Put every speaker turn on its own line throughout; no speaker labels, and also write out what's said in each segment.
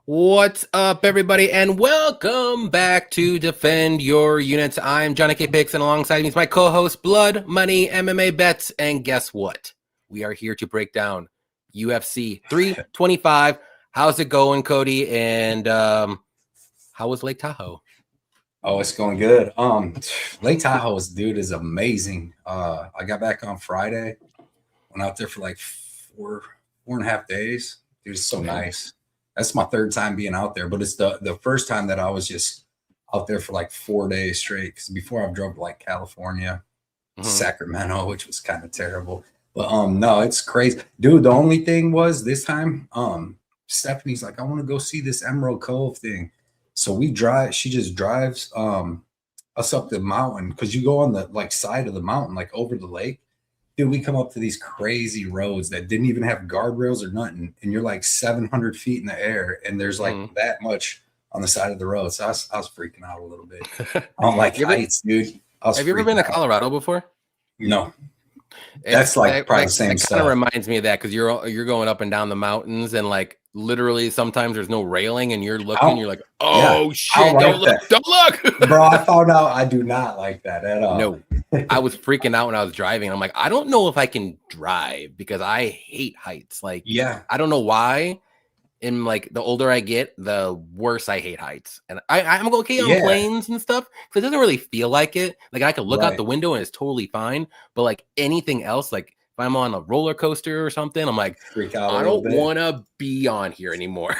What's up, everybody, and welcome back to Defend Your Units. I'm Johnny K. Picks, and alongside me is my co-host, Blood Money MMA Bets. And guess what? We are here to break down UFC 325. How's it going, Cody? And how was Lake Tahoe?
Oh, it's going good. Lake Tahoe, dude, is amazing. I got back on Friday, went out there for like four and a half days. Dude, it's so nice. That's my third time being out there, but it's the first time that I was just out there for like 4 days straight. Because before I've drove to like California, Sacramento, which was kind of terrible. But no, it's crazy, dude. The only thing was this time, Stephanie's like, I want to go see this Emerald Cove thing. So we drive. She just drives us up the mountain because you go on the like side of the mountain, like over the lake. Dude, we come up to these crazy roads that didn't even have guardrails or nothing, and you're like 700 feet in the air, and there's like that much on the side of the road. So I was freaking out a little bit. I don't like heights, dude.
Have you ever been to Colorado before?
No. That's like probably the same stuff.
It kind of reminds me of that because you're going up and down the mountains, and like literally sometimes there's no railing, and you're looking, you're like, oh yeah, shit, don't look.
Bro, I found out I do not like that at all.
No. I was freaking out when I was driving. I'm like, I don't know if I can drive because I hate heights. Like,
yeah,
I don't know why. And like the older I get, the worse I hate heights. And I'm okay on planes and stuff because it doesn't really feel like it. Like I could look out the window and it's totally fine. But like anything else, like if I'm on a roller coaster or something, I'm like, freak out. I don't want to be on here anymore.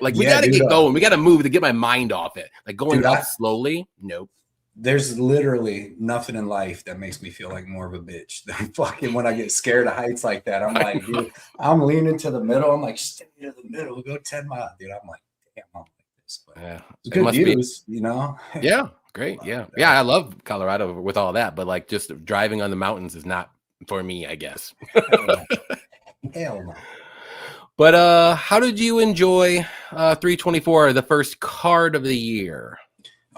Like we got to get going. We got to move to get my mind off it. Like going up slowly. Nope.
There's literally nothing in life that makes me feel like more of a bitch than fucking when I get scared of heights like that. I'm like, dude, I'm leaning to the middle. I'm like, stay to the middle, go 10 miles. Dude, I'm like, damn, I'm like this. But yeah, it's good views, you know?
Yeah, great. Yeah. Yeah, I love Colorado with all that, but like just driving on the mountains is not for me, I guess.
Hell no.
But how did you enjoy 324, the first card of the year?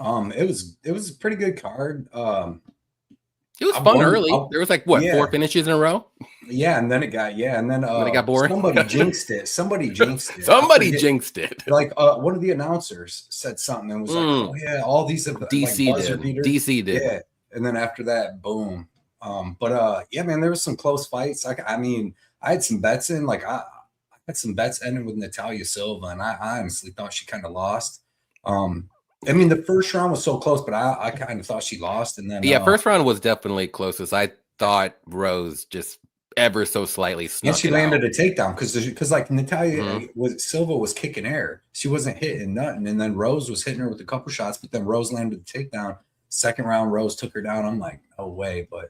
It was a pretty good card.
It was fun early. There was like what 4 finishes in a row.
Yeah, and then it got
then it got boring.
Somebody jinxed it. Somebody jinxed it.
Somebody jinxed it.
Like one of the announcers said something and was like, "Oh yeah, all these have
DC
like
did. DC did.
Yeah, and then after that, boom. But yeah, man, there was some close fights. I mean, I had some bets in. Like I had some bets ending with Natalia Silva, and I honestly thought she kind of lost. I mean, the first round was so close, but I kind of thought she lost. And then
first round was definitely closest. I thought Rose just ever so slightly snuck
she landed a takedown because like Natalia Silva was kicking air. She wasn't hitting nothing. And then Rose was hitting her with a couple shots, but then Rose landed the takedown. Second round, Rose took her down. I'm like, no way. But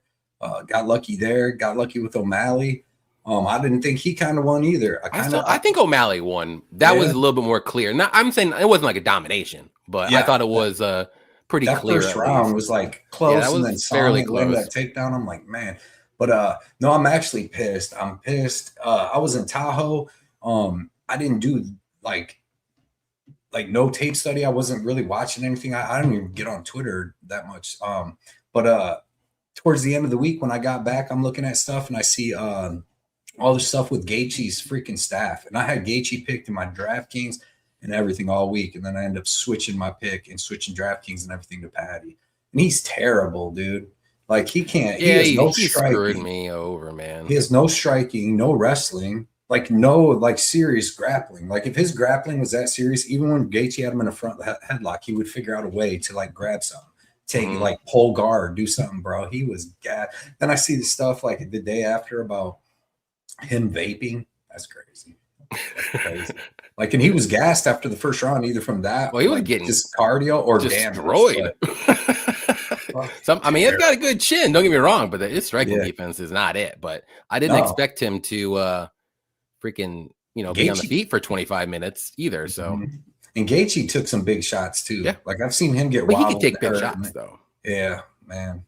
got lucky there. Got lucky with O'Malley. I didn't think he kind of won either.
I think O'Malley won. That was a little bit more clear. Now, I'm saying it wasn't like a domination, but I thought it was pretty clear.
That first round was like close,
that was
and then
fairly close.
That takedown. I'm like, man. But no, I'm actually pissed. I'm pissed. I was in Tahoe. I didn't do like no tape study. I wasn't really watching anything. I don't even get on Twitter that much. But towards the end of the week when I got back, I'm looking at stuff and I see all the stuff with Gaethje's freaking staff. And I had Gaethje picked in my DraftKings and everything all week. And then I end up switching my pick and switching DraftKings and everything to Patty. And he's terrible, dude. Like he can't.
Yeah,
he has no
he
striking.
Screwed me over, man.
He has no striking, no wrestling, like no like serious grappling. Like if his grappling was that serious, even when Gaethje had him in a front headlock, he would figure out a way to like grab something. Take like pull guard, do something, bro. He was gassed. Then I see the stuff like the day after about him vaping. That's crazy. Like, and he was gassed after the first round, either from that,
well, he was getting
just cardio or
destroyed. I mean, he's got a good chin. Don't get me wrong, but his striking defense is not it. But I didn't expect him to freaking be on the feet for 25 minutes either. So.
And Gaethje took some big shots too.
Yeah.
Like I've seen him get
wild. He can take big shots though.
Yeah, man.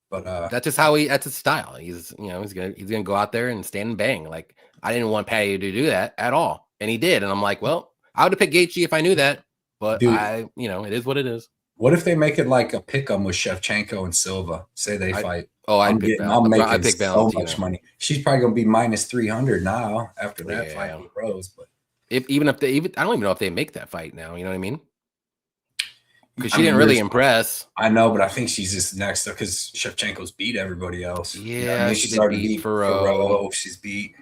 But
that's just that's his style. He's gonna go out there and stand and bang. Like I didn't want Patty to do that at all. And he did. And I'm like, well, I would have picked Gaethje if I knew that. But dude, it is what it is.
What if they make it like a pick-em with Shevchenko and Silva? Say they fight.
I'm making
so much money. She's probably gonna be minus 300 now after that fight with Rose. But
Even if they I don't even know if they make that fight now. You know what I mean? Because she didn't really impress.
I know, but I think she's just next up because Shevchenko's beat everybody else.
Yeah,
she's already beat Faro. She's beat.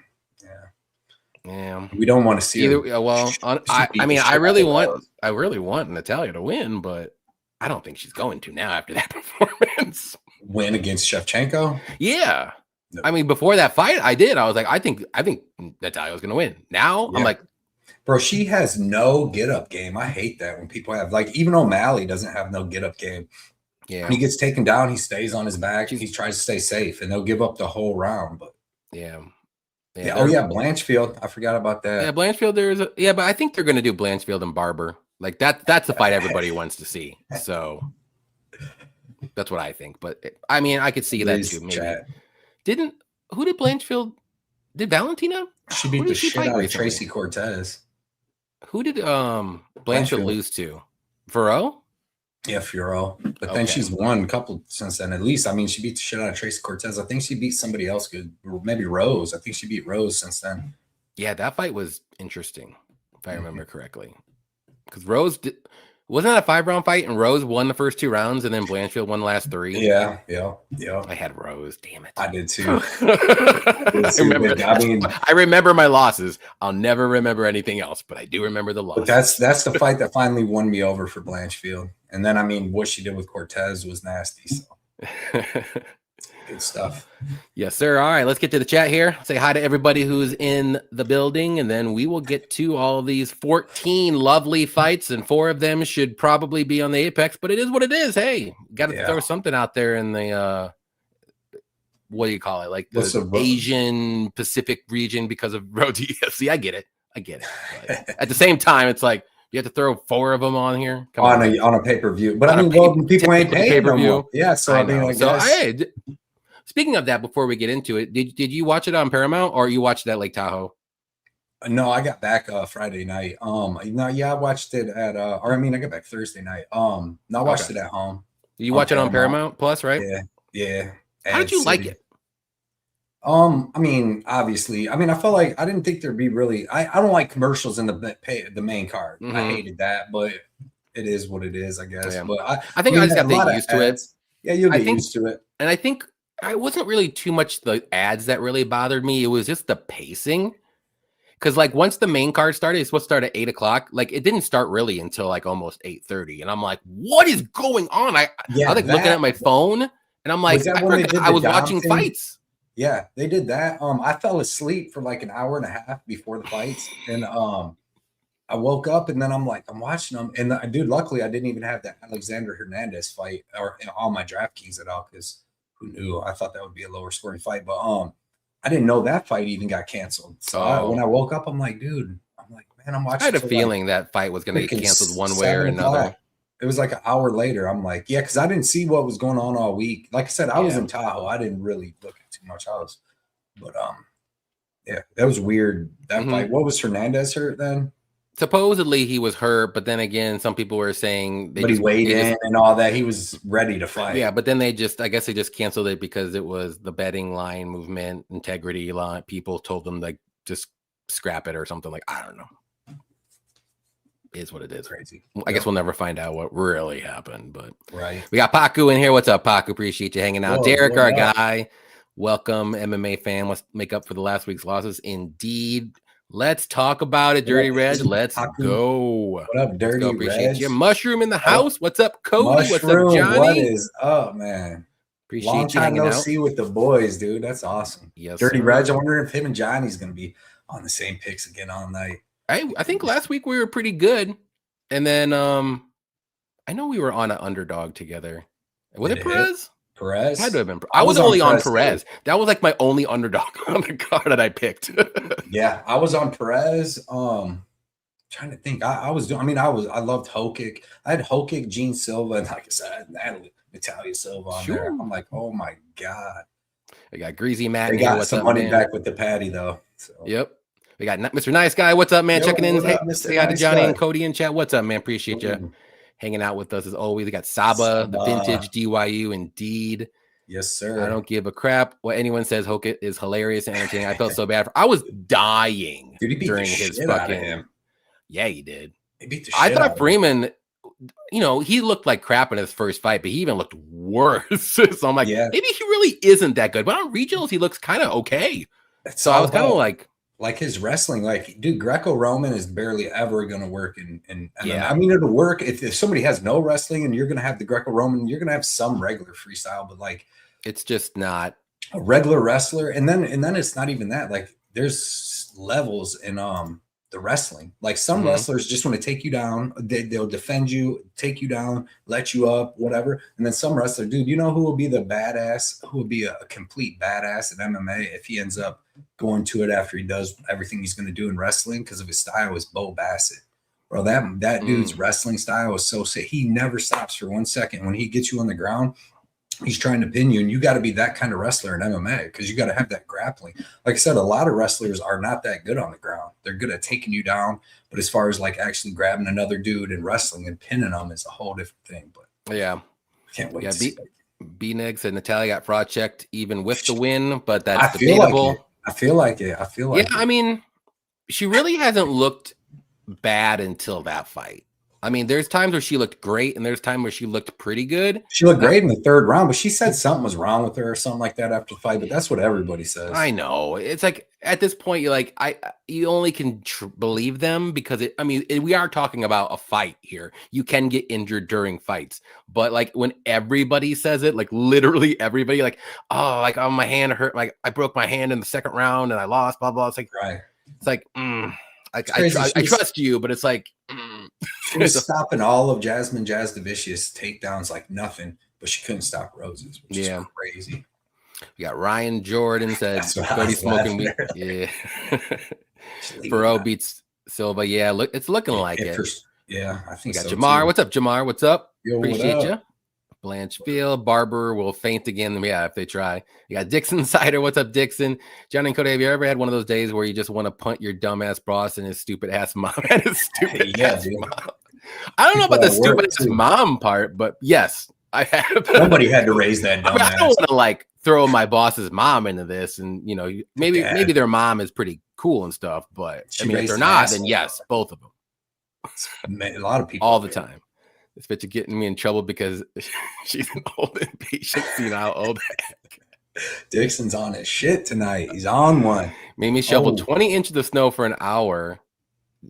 Yeah.
We don't want to see her.
Well, I really want Natalia to win, but I don't think she's going to now after that performance.
Win against Shevchenko?
Yeah. No. I mean, before that fight, I was like, I think Natalia was going to win. Now I'm like,
bro, she has no get-up game. I hate that when people have, like, even O'Malley doesn't have no get-up game. Yeah. When he gets taken down, he stays on his back. He tries to stay safe, and they'll give up the whole round. But Blanchfield. I forgot about that.
Yeah, Blanchfield, but I think they're going to do Blanchfield and Barber. Like, that's the fight everybody wants to see. So that's what I think. But, I mean, I could see that, too. Maybe. Who did Blanchfield, did Valentina?
She beat the shit out of Tracy Cortez.
Who did Blanchfield lose to? Faro?
Yeah, Faro. But then she's won a couple since then, at least. I mean, she beat the shit out of Tracy Cortez. I think she beat somebody else good, or maybe Rose. I think she beat Rose since then.
Yeah, that fight was interesting, if I remember correctly. Because Rose wasn't that a 5-round fight, and Rose won the first 2 rounds, and then Blanchfield won the last 3.
Yeah.
I had Rose. Damn it.
I did too.
I remember my losses. I'll never remember anything else, but I do remember the losses.
But that's the fight that finally won me over for Blanchfield. And then, I mean, what she did with Cortez was nasty. So. Good stuff.
Yes, sir. All right, let's get to the chat here. Say hi to everybody who's in the building, and then we will get to all these 14 lovely fights, and 4 of them should probably be on the Apex, but it is what it is. Hey, got to throw something out there in the what do you call it? Like the Asian Pacific region because of Road to UFC. I get it. But at the same time, it's like you have to throw 4 of them on here
on a pay-per-view. But I mean, people ain't paying pay-per-view. No, yeah, so I mean, I guess.
Speaking of that, before we get into it, did you watch it on Paramount or you watched it at Lake Tahoe?
No, I got back Friday night. I watched it at I got back Thursday night. I watched it at home.
You watch it on Paramount Plus, right?
Yeah.
How did you like it?
I mean, obviously, I felt like I didn't think there'd be really. I don't like commercials in the main card. Mm-hmm. I hated that, but it is what it is, I guess. Yeah. But I think I just got to get used to it. Yeah, you'll get used to it.
And I think I wasn't really too much the ads that really bothered me. It was just the pacing. Because like once the main card started, it's supposed to start at 8:00. Like it didn't start really until like almost 8:30. And I'm like, what is going on? I was like looking at my phone and I'm like, I was watching fights.
Yeah, they did that. I fell asleep for like an hour and a half before the fights. And I woke up and then I'm like, I'm watching them. And dude, luckily I didn't even have that Alexander Hernandez fight or on my DraftKings at all, because who knew? I thought that would be a lower scoring fight, but I didn't know that fight even got canceled. So when I woke up, I'm like, man, I'm watching.
I had a feeling that fight was going to get canceled one way or another.
It was like an hour later. I'm like, yeah, because I didn't see what was going on all week. Like I said, I was in Tahoe. I didn't really look at too much. But that was weird. That fight. What was Hernandez hurt then?
Supposedly he was hurt, but then again, some people were saying
he weighed in and all that. He was ready to fight.
Yeah, but then I guess they just canceled it because it was the betting line movement integrity line. People told them like just scrap it or something. Like I don't know. It is what it is.
Crazy.
I guess we'll never find out what really happened. But
right,
we got Paku in here. What's up, Paku? Appreciate you hanging out. Derek, our guy. Welcome, MMA fan. Let's make up for the last week's losses. Indeed. Let's talk about it, Dirty Reg. Let's go.
What up, Dirty Reg?
Appreciate you. Mushroom in the house. What's up, Cody?
Mushroom,
what's up, Johnny?
What is up, man?
Appreciate
Long
you
time
hanging
no
out.
see with the boys, dude. That's awesome.
Yes,
Dirty
sir.
Reg. I wonder if him and Johnny's gonna be on the same picks again all night.
I think last week we were pretty good, and then I know we were on an underdog together. Was it Perez?
Perez?
Had to have been. I was only on Perez. That was like my only underdog on the card that I picked.
Yeah, I was on Perez. Trying to think. I loved Hokic. I had Hokic, Gene Silva, and like I said, I had Natalia Silva on there. I'm like, oh my God.
We got Greasy Matt.
They got some money back with the patty though. So.
Yep. We got Mr. Nice Guy. What's up, man? Checking in. Say hi to Johnny and Cody in chat. What's up, man? Appreciate you hanging out with us as always. We got Saba, the vintage DYU. Indeed.
Yes, sir.
I don't give a crap what anyone says. Hokic is hilarious and entertaining. I felt so bad. I was dying during his fucking. Yeah, he did.
He beat the
I
shit out
thought
of him.
Freeman, you know, he looked like crap in his first fight, but he even looked worse. So I'm like,
Yeah.
maybe he really isn't that good. But on regionals, he looks kind of okay.
It's
So I
all
was kind of
about
like
his wrestling. Like, dude, Greco-Roman is barely ever going to work in MMA.
Yeah.
I mean, it'll work if somebody has no wrestling and you're going to have the Greco-Roman, you're going to have some regular freestyle, but like
it's just not
a regular wrestler. And then it's not even that. Like, there's levels in the wrestling. Like, some wrestlers just want to take you down. They'll defend you, take you down, let you up, whatever. And then some wrestler, dude, you know who will be the badass? Who will be a complete badass in MMA if he ends up going to it after he does everything he's going to do in wrestling because of his style? Is Bo Bassett. Bro, that dude's wrestling style is so sick. He never stops for 1 second. When he gets you on the ground, he's trying to pin you, and you got to be that kind of wrestler in MMA because you got to have that grappling. Like I said, a lot of wrestlers are not that good on the ground. They're good at taking you down, but as far as like actually grabbing another dude and wrestling and pinning them is a whole different thing. But
yeah,
I can't wait.
Yeah, B-Neg said Natalia got fraud checked even with the win, but that's
I feel
debatable.
like it. I feel like it.
Yeah, I mean, she really hasn't looked bad until that fight. I mean, there's times where she looked great, and there's times where she looked pretty good.
She looked great in the third round, but she said something was wrong with her or something like that after the fight. But that's what everybody says.
I know. It's like at this point, you're like, you only can believe them because we are talking about a fight here. You can get injured during fights, but like when everybody says it, like literally everybody, like, oh, like my hand hurt, like I broke my hand in the second round and I lost, blah blah. It's like,
right.
It's like, I trust you, but it's like.
She was stopping all of Jasmine Jasdavicius takedowns like nothing, but she couldn't stop Rose's, which is crazy.
We got Ryan Jordan said Cody smoking weed. Yeah. Ferro beats Silva. Yeah, look, it's looking like it.
Yeah, I think
we got
so
Jamar.
too.
What's up, Jamar? What's up?
Yo,
appreciate you. Blanchfield, Barber will faint again. Yeah, if they try. You got Dixon Sider. What's up, Dixon? John and Cody, have you ever had one of those days where you just want to punt your dumbass boss and his stupid ass mom and his stupid ass mom? I don't know about the stupid ass mom part, but yes, I have.
Somebody had to raise that dumbass.
I don't want to like throw my boss's mom into this, and you know, maybe their mom is pretty cool and stuff, but I mean, if they're not, then yes, both of them.
A lot of people
all the time. This bitch is getting me in trouble because she's an old impatient, senile old heck.
Dixon's on his shit tonight. He's on one.
Made me shovel 20 inches of snow for an hour.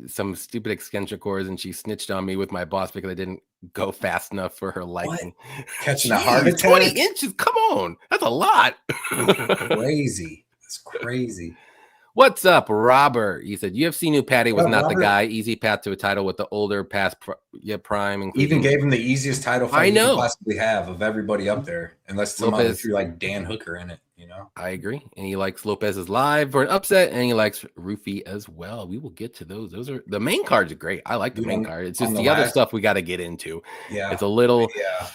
Some stupid extension cords, and she snitched on me with my boss because I didn't go fast enough for her liking.
Catching a heart attack?
20 inches? Come on. That's a lot.
Crazy. That's crazy.
What's up, Robert? He said UFC knew Patty was not Robert? The guy. Easy path to a title with the older past prime.
Even gave him the easiest title fight
you
could possibly have of everybody up there, unless somebody threw like Dan Hooker in it. You know,
I agree. And he likes Lopez's live for an upset, and he likes Rufy as well. We will get to those. Those are the main cards are great. I like the main card. It's just the other stuff we got to get into.
Yeah,
it's a little. Yeah.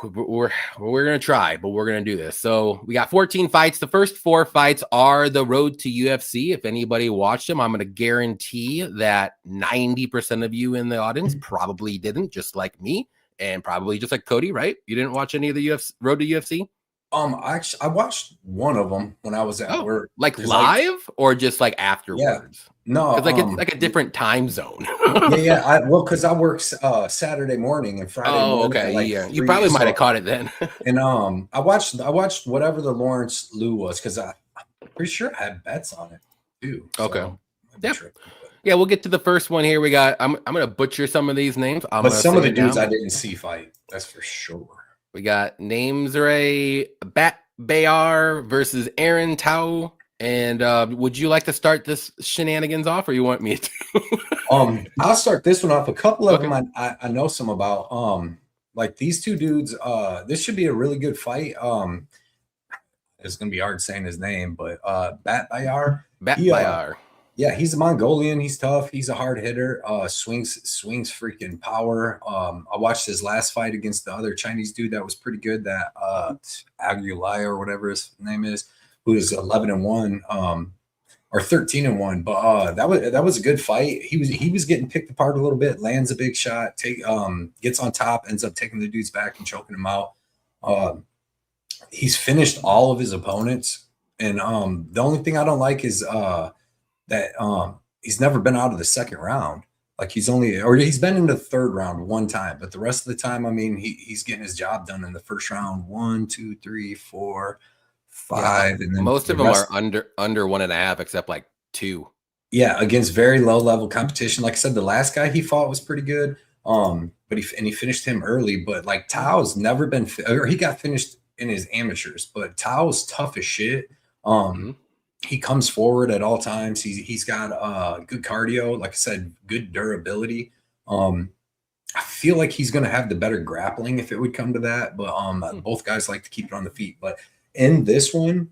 We're gonna try, but we're gonna do this. So we got 14 fights. The first 4 fights are the road to UFC. If anybody watched them, I'm gonna guarantee that 90% of you in the audience probably didn't, just like me, and probably just like Cody, right? You didn't watch any of the road to UFC?
Actually, I watched one of them when I was at work.
Like live or just like afterwards?
Yeah. No,
it's like a different time zone.
yeah. Because I work Saturday morning and Friday morning.
Oh, okay. Like yeah, you probably might have caught it then.
And I watched whatever the Lawrence Lou was because I'm pretty sure I had bets on it too.
Okay. So yeah. Yeah, we'll get to the first one here. We got. I'm gonna butcher some of these names.
But some of the dudes I didn't see fight. That's for sure.
We got Namesray Bat Bayar versus Aaron Tao. And would you like to start this shenanigans off, or you want me to?
I'll start this one off. A couple of them I know some about. Like these two dudes. This should be a really good fight. It's gonna be hard saying his name, but Bat Bayar.
Bayar.
Yeah, he's a Mongolian. He's tough. He's a hard hitter. Swings freaking power. I watched his last fight against the other Chinese dude that was pretty good. That Aguilay or whatever his name is, who is 11-1, or 13-1. But that was a good fight. He was getting picked apart a little bit. Lands a big shot. Gets on top. Ends up taking the dude's back and choking him out. He's finished all of his opponents, and the only thing I don't like is that he's never been out of the second round. Like he's been in the third round one time, but the rest of the time, I mean, he's getting his job done in the first round. 1, 2, 3, 4, 5, and then
most of them are under 1.5, except like 2.
Yeah, against very low level competition. Like I said, the last guy he fought was pretty good. But he finished him early. But like Tao's never been, or he got finished in his amateurs. But Tao's tough as shit. He comes forward at all times. He's got good cardio. Like I said, good durability. I feel like he's going to have the better grappling if it would come to that. But both guys like to keep it on the feet. But in this one,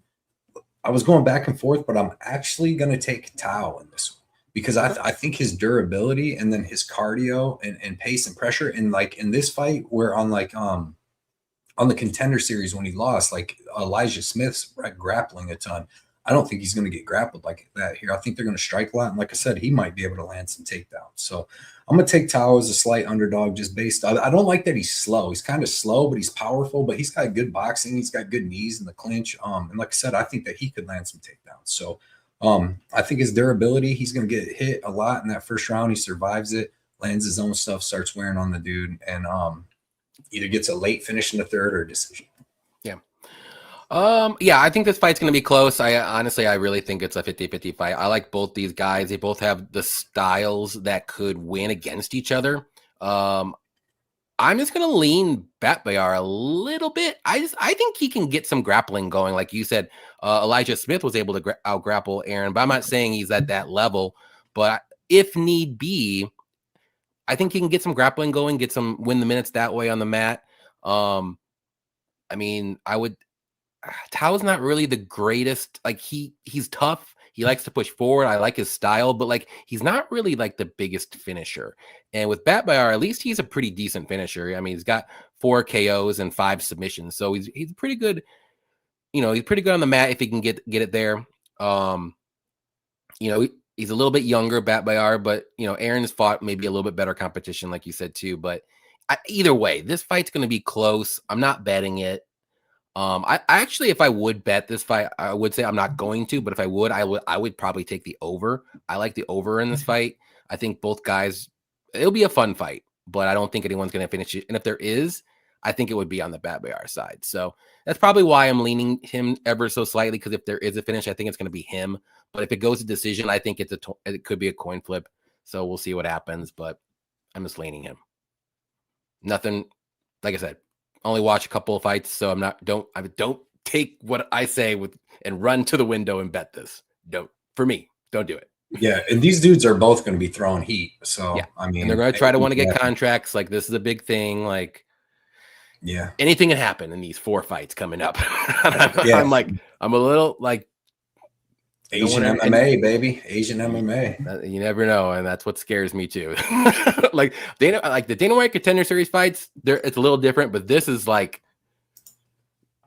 I was going back and forth, but I'm actually going to take Tao in this one because I think his durability and then his cardio and pace and pressure. And like in this fight, where on the Contender Series when he lost, like Elijah Smith's grappling a ton. I don't think he's going to get grappled like that here. I think they're going to strike a lot. And like I said, he might be able to land some takedowns. So I'm going to take Tao as a slight underdog just based on, I don't like that he's slow. He's kind of slow, but he's powerful, but he's got good boxing. He's got good knees in the clinch. And like I said, I think that he could land some takedowns. So I think his durability, he's going to get hit a lot in that first round. He survives it, lands his own stuff, starts wearing on the dude, and either gets a late finish in the third or a decision.
Yeah, I think this fight's going to be close. I really think it's a 50-50 fight. I like both these guys. They both have the styles that could win against each other. I'm just going to lean Batbayar a little bit. I think he can get some grappling going. Like you said, Elijah Smith was able to out-grapple Aaron, but I'm not saying he's at that level. But if need be, I think he can get some grappling going, win the minutes that way on the mat. I mean, Tao's not really the greatest. Like he's tough. He likes to push forward. I like his style, but like he's not really like the biggest finisher. And with Batbayar, at least he's a pretty decent finisher. I mean, he's got 4 KOs and 5 submissions, so he's pretty good. You know, he's pretty good on the mat if he can get it there. You know, he's a little bit younger, Batbayar, but you know, Aaron's fought maybe a little bit better competition, like you said too. But either way, this fight's going to be close. I'm not betting it. I actually, if I would bet this fight, I would say I'm not going to, but if I would probably take the over. I like the over in this fight. I think both guys, it'll be a fun fight, but I don't think anyone's going to finish it. And if there is, I think it would be on the Batbayar side. So that's probably why I'm leaning him ever so slightly. Because if there is a finish, I think it's going to be him. But if it goes to decision, I think it could be a coin flip. So we'll see what happens. But I'm just leaning him. Nothing, like I said. Only watch a couple of fights, so don't take what I say and run to the window and bet this. Don't do it.
Yeah, and these dudes are both going to be throwing heat. So
yeah.
I mean,
and they're going to try to want to get contracts. Like this is a big thing. Like
yeah,
anything can happen in these 4 fights coming up. I'm a little like
Asian MMA, baby. Asian MMA.
You never know, and that's what scares me too. like the Dana White Contender Series fights, it's a little different, but this is like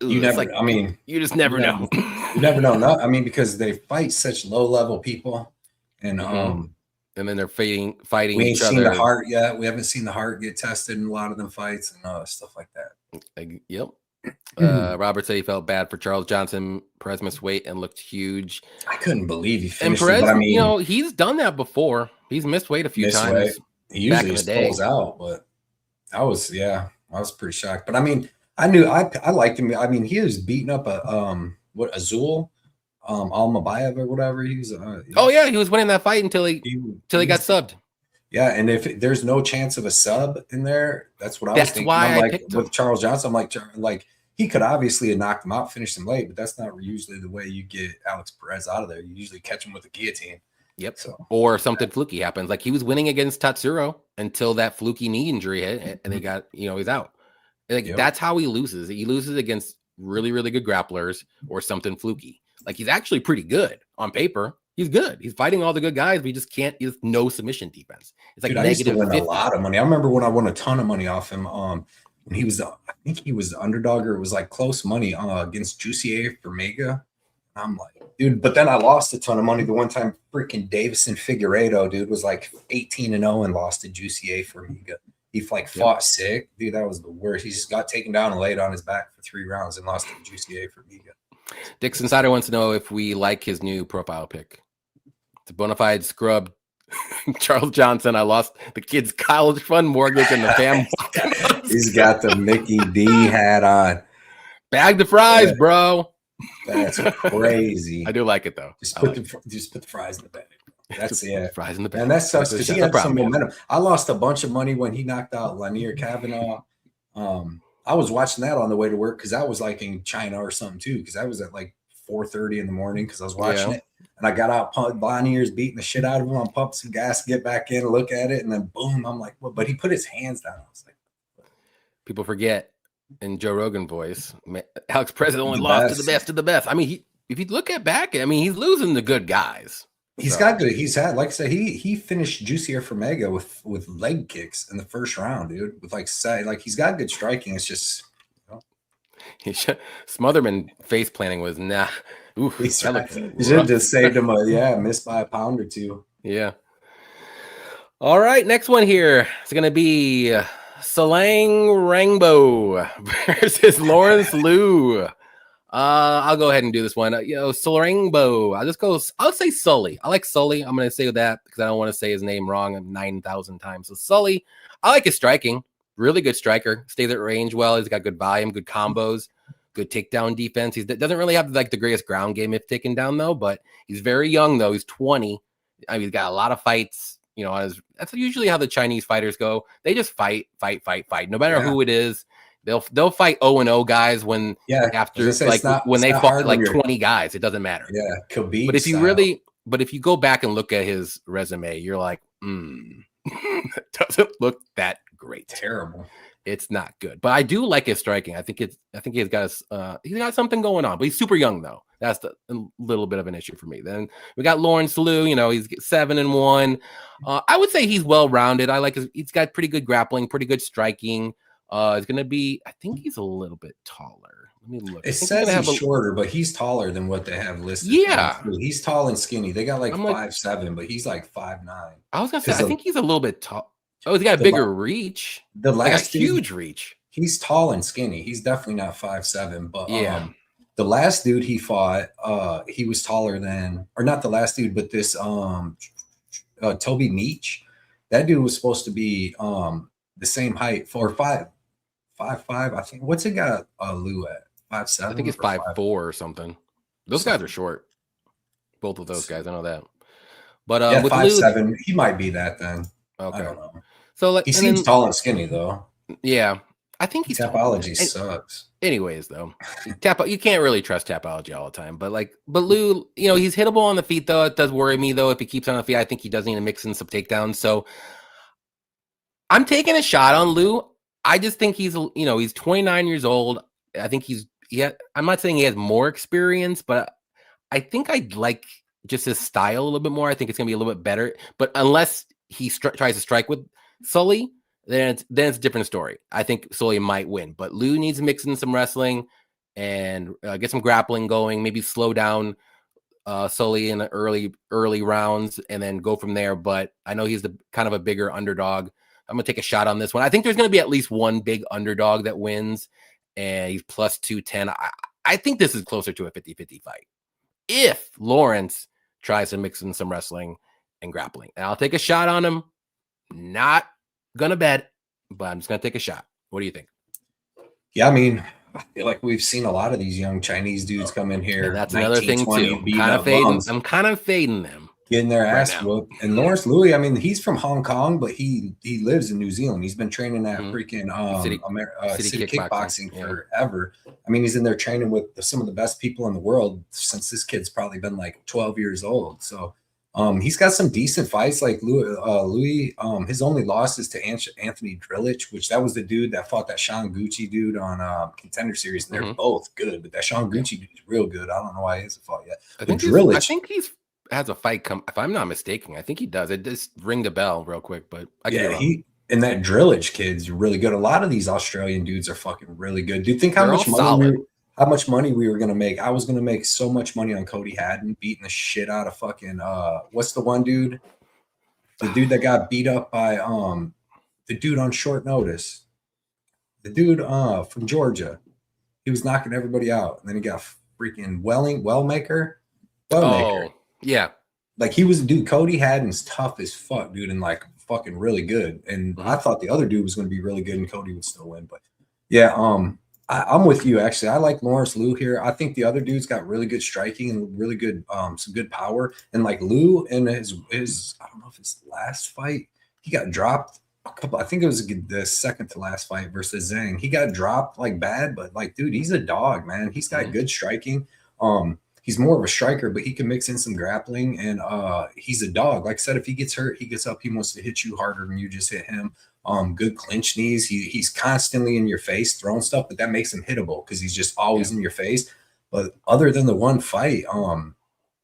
you never. I mean,
you just never know.
You never know. No, I mean, because they fight such low level people, and
and then they're fighting
we ain't
each other.
Seen the heart yet. We haven't seen the heart get tested in a lot of them fights and stuff like that.
Yep. Robert said he felt bad for Charles Johnson. Perez missed weight and looked huge.
I couldn't believe he finished.
And Perez,
it, but I mean,
you know, he's done that before. He's missed weight a few times.
He usually just pulls out, but I was pretty shocked. But I mean, I liked him. I mean, he was beating up Azul, Almabayev or whatever. He was.
He was winning that fight until he got subbed.
Yeah, and if there's no chance of a sub in there, that's what I was thinking.
Why
I'm like with Charles Johnson, I'm like he could obviously have knocked him out, finished him late, but that's not usually the way you get Alex Perez out of there. You usually catch him with a guillotine.
Yep. So, or something fluky happens. Like he was winning against Tatsuro until that fluky knee injury hit, and they got, he's out. Like that's how he loses. He loses against really, really good grapplers or something fluky. Like he's actually pretty good on paper. He's good. He's fighting all the good guys, but he just can't. He has no submission defense. It's like
I used to win a lot of money. I remember when I won a ton of money off him. When he was, I think he was the underdog, or it was like close money against Jussier Formiga. I'm like, dude, but then I lost a ton of money the one time. Freaking Davison Figueiredo, dude, was like 18-0 and lost to Jussier Formiga. He fought sick, dude. That was the worst. He just got taken down and laid on his back for 3 rounds and lost to Jussier Formiga.
Dix Insider wants to know if we like his new profile pic. It's a bona fide scrub. Charles Johnson. I lost the kid's college fund mortgage and the family.
He's got the Mickey D hat on.
Bag the fries, bro.
That's crazy.
I do like it though.
Just put the fries in the bag. That's it.
Fries in the bag.
And that sucks because he had some momentum. I lost a bunch of money when he knocked out Lanier Kavanaugh. I was watching that on the way to work because I was like in China or something too, because I was at like 4:30 in the morning because I was watching it. And I got out, Lanier's beating the shit out of him. I pumped some gas, get back in, look at it, and then boom, I'm like, what? But he put his hands down. I was like,
people forget in Joe Rogan voice, Alex Perez only lost to the best of the best. I mean, if you look at back, I mean, he's losing the good guys.
He's got good. He's had, like I said, he finished Juicier Formega with leg kicks in the first round, dude. With like he's got good striking. It's just
Smotherman face planting was nah. Oof,
he should have just saved him missed by a pound or two.
Yeah. All right, next one here is gonna be Salang Rainbow versus Lawrence Liu. I'll go ahead and do this one. Rainbow. I'll say Sully. I like Sully. I'm going to say that because I don't want to say his name wrong 9,000 times. So Sully, I like his striking. Really good striker. Stays at range well. He's got good volume, good combos, good takedown defense. He doesn't really have like the greatest ground game if taken down though, but he's very young though. He's 20. I mean, he's got a lot of fights. You know, that's usually how the Chinese fighters go. They just fight. No matter who it is. They'll fight 0-0 guys when after when they fought like 20 guys. It doesn't matter.
Yeah, Khabib.
But if you go back and look at his resume, you're like, it doesn't look that great.
Terrible.
It's not good. But I do like his striking. I think he's got something going on. But he's super young though. That's a little bit of an issue for me. Then we got Lawrence Liu. You know, he's 7-1. I would say he's well rounded. I like he's got pretty good grappling, pretty good striking. It's gonna be. I think he's a little bit taller. Let me look.
It says he's shorter, but he's taller than what they have listed.
Yeah,
he's tall and skinny. They got like 5'7", but he's like 5'9".
I was gonna say. I think he's a little bit tall. Oh, he's got a bigger reach.
The last
huge reach.
He's tall and skinny. He's definitely not 5'7", but the last dude he fought, he was taller than, or not the last dude, but this Toby Meach. That dude was supposed to be the same height, 4'5". 5'5", I think. What's it got Liu at? 5'7"?
I think it's 5'4" or something. Those guys are short. Both of those guys, I know that. But with
5'7", he might be that then.
Okay.
I don't know.
So
he seems tall and skinny though.
Yeah, I think he's
Tapology sucks.
Anyways, though, you can't really trust Tapology all the time. But Liu, you know, he's hittable on the feet though. It does worry me though if he keeps on the feet. I think he does need to mix in some takedowns. So I'm taking a shot on Liu. I just think he's 29 years old. I think I'm not saying he has more experience, but I think I'd like just his style a little bit more. I think it's going to be a little bit better. But unless he tries to strike with Sully, then it's a different story. I think Sully might win. But Liu needs to mix in some wrestling and get some grappling going, maybe slow down Sully in the early rounds and then go from there. But I know he's the kind of a bigger underdog. I'm going to take a shot on this one. I think there's going to be at least one big underdog that wins, and he's plus 210. I think this is closer to a 50-50 fight if Lawrence tries to mix in some wrestling and grappling. And I'll take a shot on him. Not going to bet, but I'm just going to take a shot. What do you think?
Yeah, I mean, I feel like we've seen a lot of these young Chinese dudes come in here.
And that's another thing, too. I'm kind of fading them.
Getting their ass whooped. And Lawrence Liu, I mean, he's from Hong Kong, but he lives in New Zealand. He's been training at freaking City Kickboxing forever. I mean, he's in there training with some of the best people in the world since this kid's probably been like 12 years old. So he's got some decent fights. Like Louis, his only loss is to Anthony Drillich, which that was the dude that fought that Sean Gucci dude on Contender Series. And they're both good, but that Sean Gucci dude is real good. I don't know why he hasn't fought yet.
I think he's has a fight come, if I'm not mistaken. I think he does. It just ring the bell real quick, but
he and that Drillich kid's really good. A lot of these Australian dudes are fucking really good. Do you think how much money we were gonna make? I was gonna make so much money on Cody Haddon beating the shit out of fucking what's the one dude? The dude that got beat up by the dude on short notice. The dude from Georgia. He was knocking everybody out, and then he got freaking Wellmaker.
Oh, yeah.
like he was, dude, Cody Haddon's tough as fuck, dude, and like fucking really good. And I thought the other dude was going to be really good and Cody would still win. But yeah, I'm with you actually. I like Lawrence Liu here. I think the other dude's got really good striking and really good, some good power. And like Liu in his I don't know if it's last fight, he got dropped a couple. I think it was the second to last fight versus Zhang. He got dropped like bad, but like, dude, he's a dog, man. He's got good striking. He's more of a striker, but he can mix in some grappling, and he's a dog. Like I said, if he gets hurt, he gets up, he wants to hit you harder than you just hit him. Good clinch knees. He's constantly in your face throwing stuff, but that makes him hittable because he's just always in your face. But other than the one fight,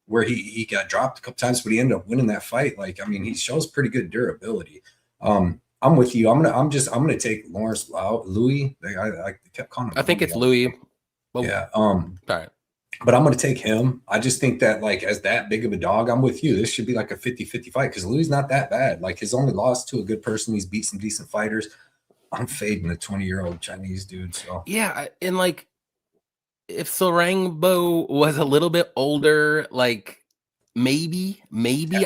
where he got dropped a couple times, but he ended up winning that fight. Like, I mean, he shows pretty good durability. I'm with you. I'm gonna take Lawrence Louis. I kept calling him.
I think it's Louis.
Oh, yeah.
All right.
But I'm going to take him. I just think that, like, as that big of a dog, I'm with you. This should be like a 50-50 fight because Louis not that bad. Like, his only loss to a good person. He's beat some decent fighters. I'm fading the 20-year-old Chinese dude. So
yeah, and like, if Sarangbo was a little bit older, like maybe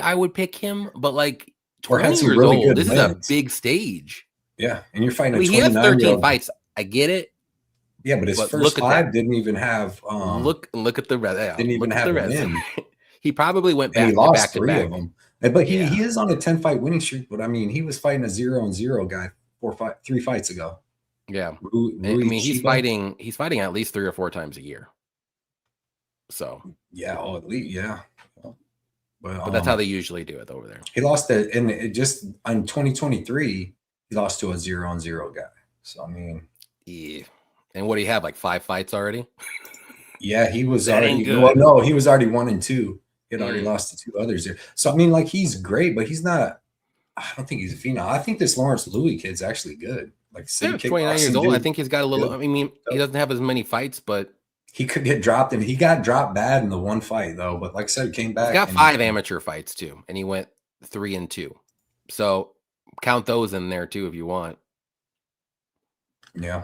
I would pick him. But like 20 years old, this is a big stage.
Yeah, and you're fighting.
He has 13 fights. I get it.
Yeah, but his first 5 didn't even have.
Look at the rest.
Didn't even have the win.
He probably went back.
He lost 3 of them, but he is on a 10-fight winning streak. But I mean, he was fighting a 0-0 guy 3 fights ago.
Yeah, I mean, he's fighting at least 3 or 4 times a year. So
yeah, at least
but that's how they usually do it over there.
He lost it, and it just in 2023, he lost to a 0-0 guy. So I mean,
yeah. And what do you have, like 5 fights already?
Yeah, he was already. Well, no, he was already 1 and 2. He had already lost to 2 others there. So I mean, like, he's great, but he's not. I don't think he's a phenom. I think this Lawrence Louis kid's actually good. Like,
29 years old. I think he's got a little. I mean, he doesn't have as many fights, but
he could get dropped, and he got dropped bad in the one fight though. But like I said, he came back.
He's got 5 amateur fights too, and he went 3 and 2. So count those in there too if you want.
Yeah.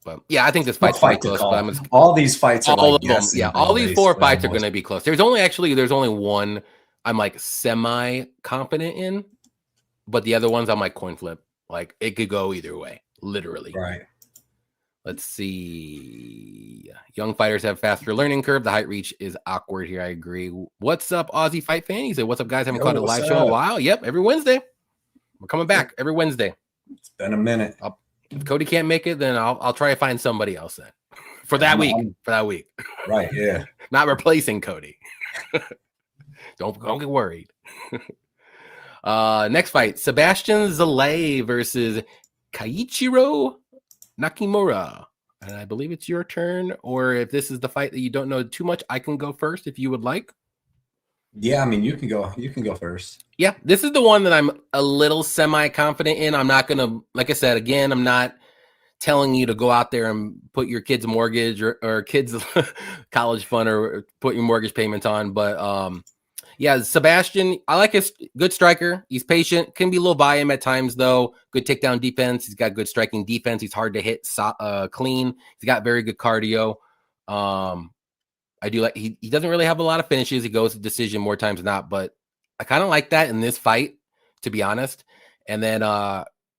But yeah, I think this fight's pretty close. But
all these fights are
all of them. Yeah, all these 4 fights are going to be close. There's only one I'm like semi confident in, but the other ones I'm like coin flip. Like, it could go either way, literally.
Right.
Let's see. Young fighters have faster learning curve. The height reach is awkward here. I agree. What's up, Aussie Fight Fan? He said, "What's up, guys? Haven't caught a live show in a while." Yep, every Wednesday. We're coming back every Wednesday.
It's been a minute.
If Cody can't make it, then I'll try to find somebody else then for that week.
Right. Yeah.
Not replacing Cody. Don't get worried. Next fight: Sebastian Zalay versus Keiichiro Nakamura. And I believe it's your turn. Or if this is the fight that you don't know too much, I can go first if you would like.
Yeah, I mean, you can go first.
Yeah, this is the one that I'm a little semi-confident in. I'm not going to, like I said, again, I'm not telling you to go out there and put your kid's mortgage or kids' college fund or put your mortgage payments on. But yeah, Sebastian, I like his good striker. He's patient, can be a little by him at times, though. Good takedown defense. He's got good striking defense. He's hard to hit clean. He's got very good cardio. I do like he doesn't really have a lot of finishes. He goes to decision more times than not, but I kind of like that in this fight, to be honest. And then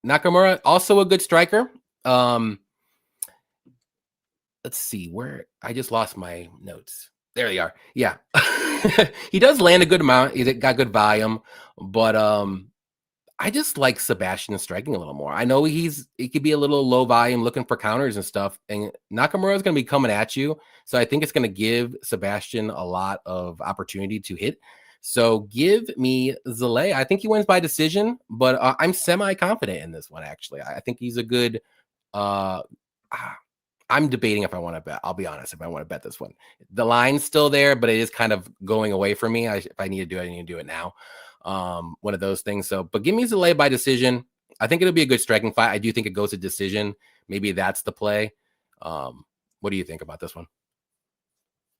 Nakamura, also a good striker. Let's see where I just lost my notes. There they are. Yeah. He does land a good amount. He's got good volume, but I just like Sebastian striking a little more. I know he could be a little low volume looking for counters and stuff, and Nakamura is going to be coming at you. So I think it's going to give Sebastian a lot of opportunity to hit. So give me Zalay. I think he wins by decision, but I'm semi-confident in this one, actually. I think he's a good I'm debating if I want to bet. I'll be honest, if I want to bet this one. The line's still there, but it is kind of going away from me. If I need to do it, I need to do it now. One of those things. So, but give me Zalay by decision. I think it'll be a good striking fight. I do think it goes to decision. Maybe that's the play. What do you think about this one?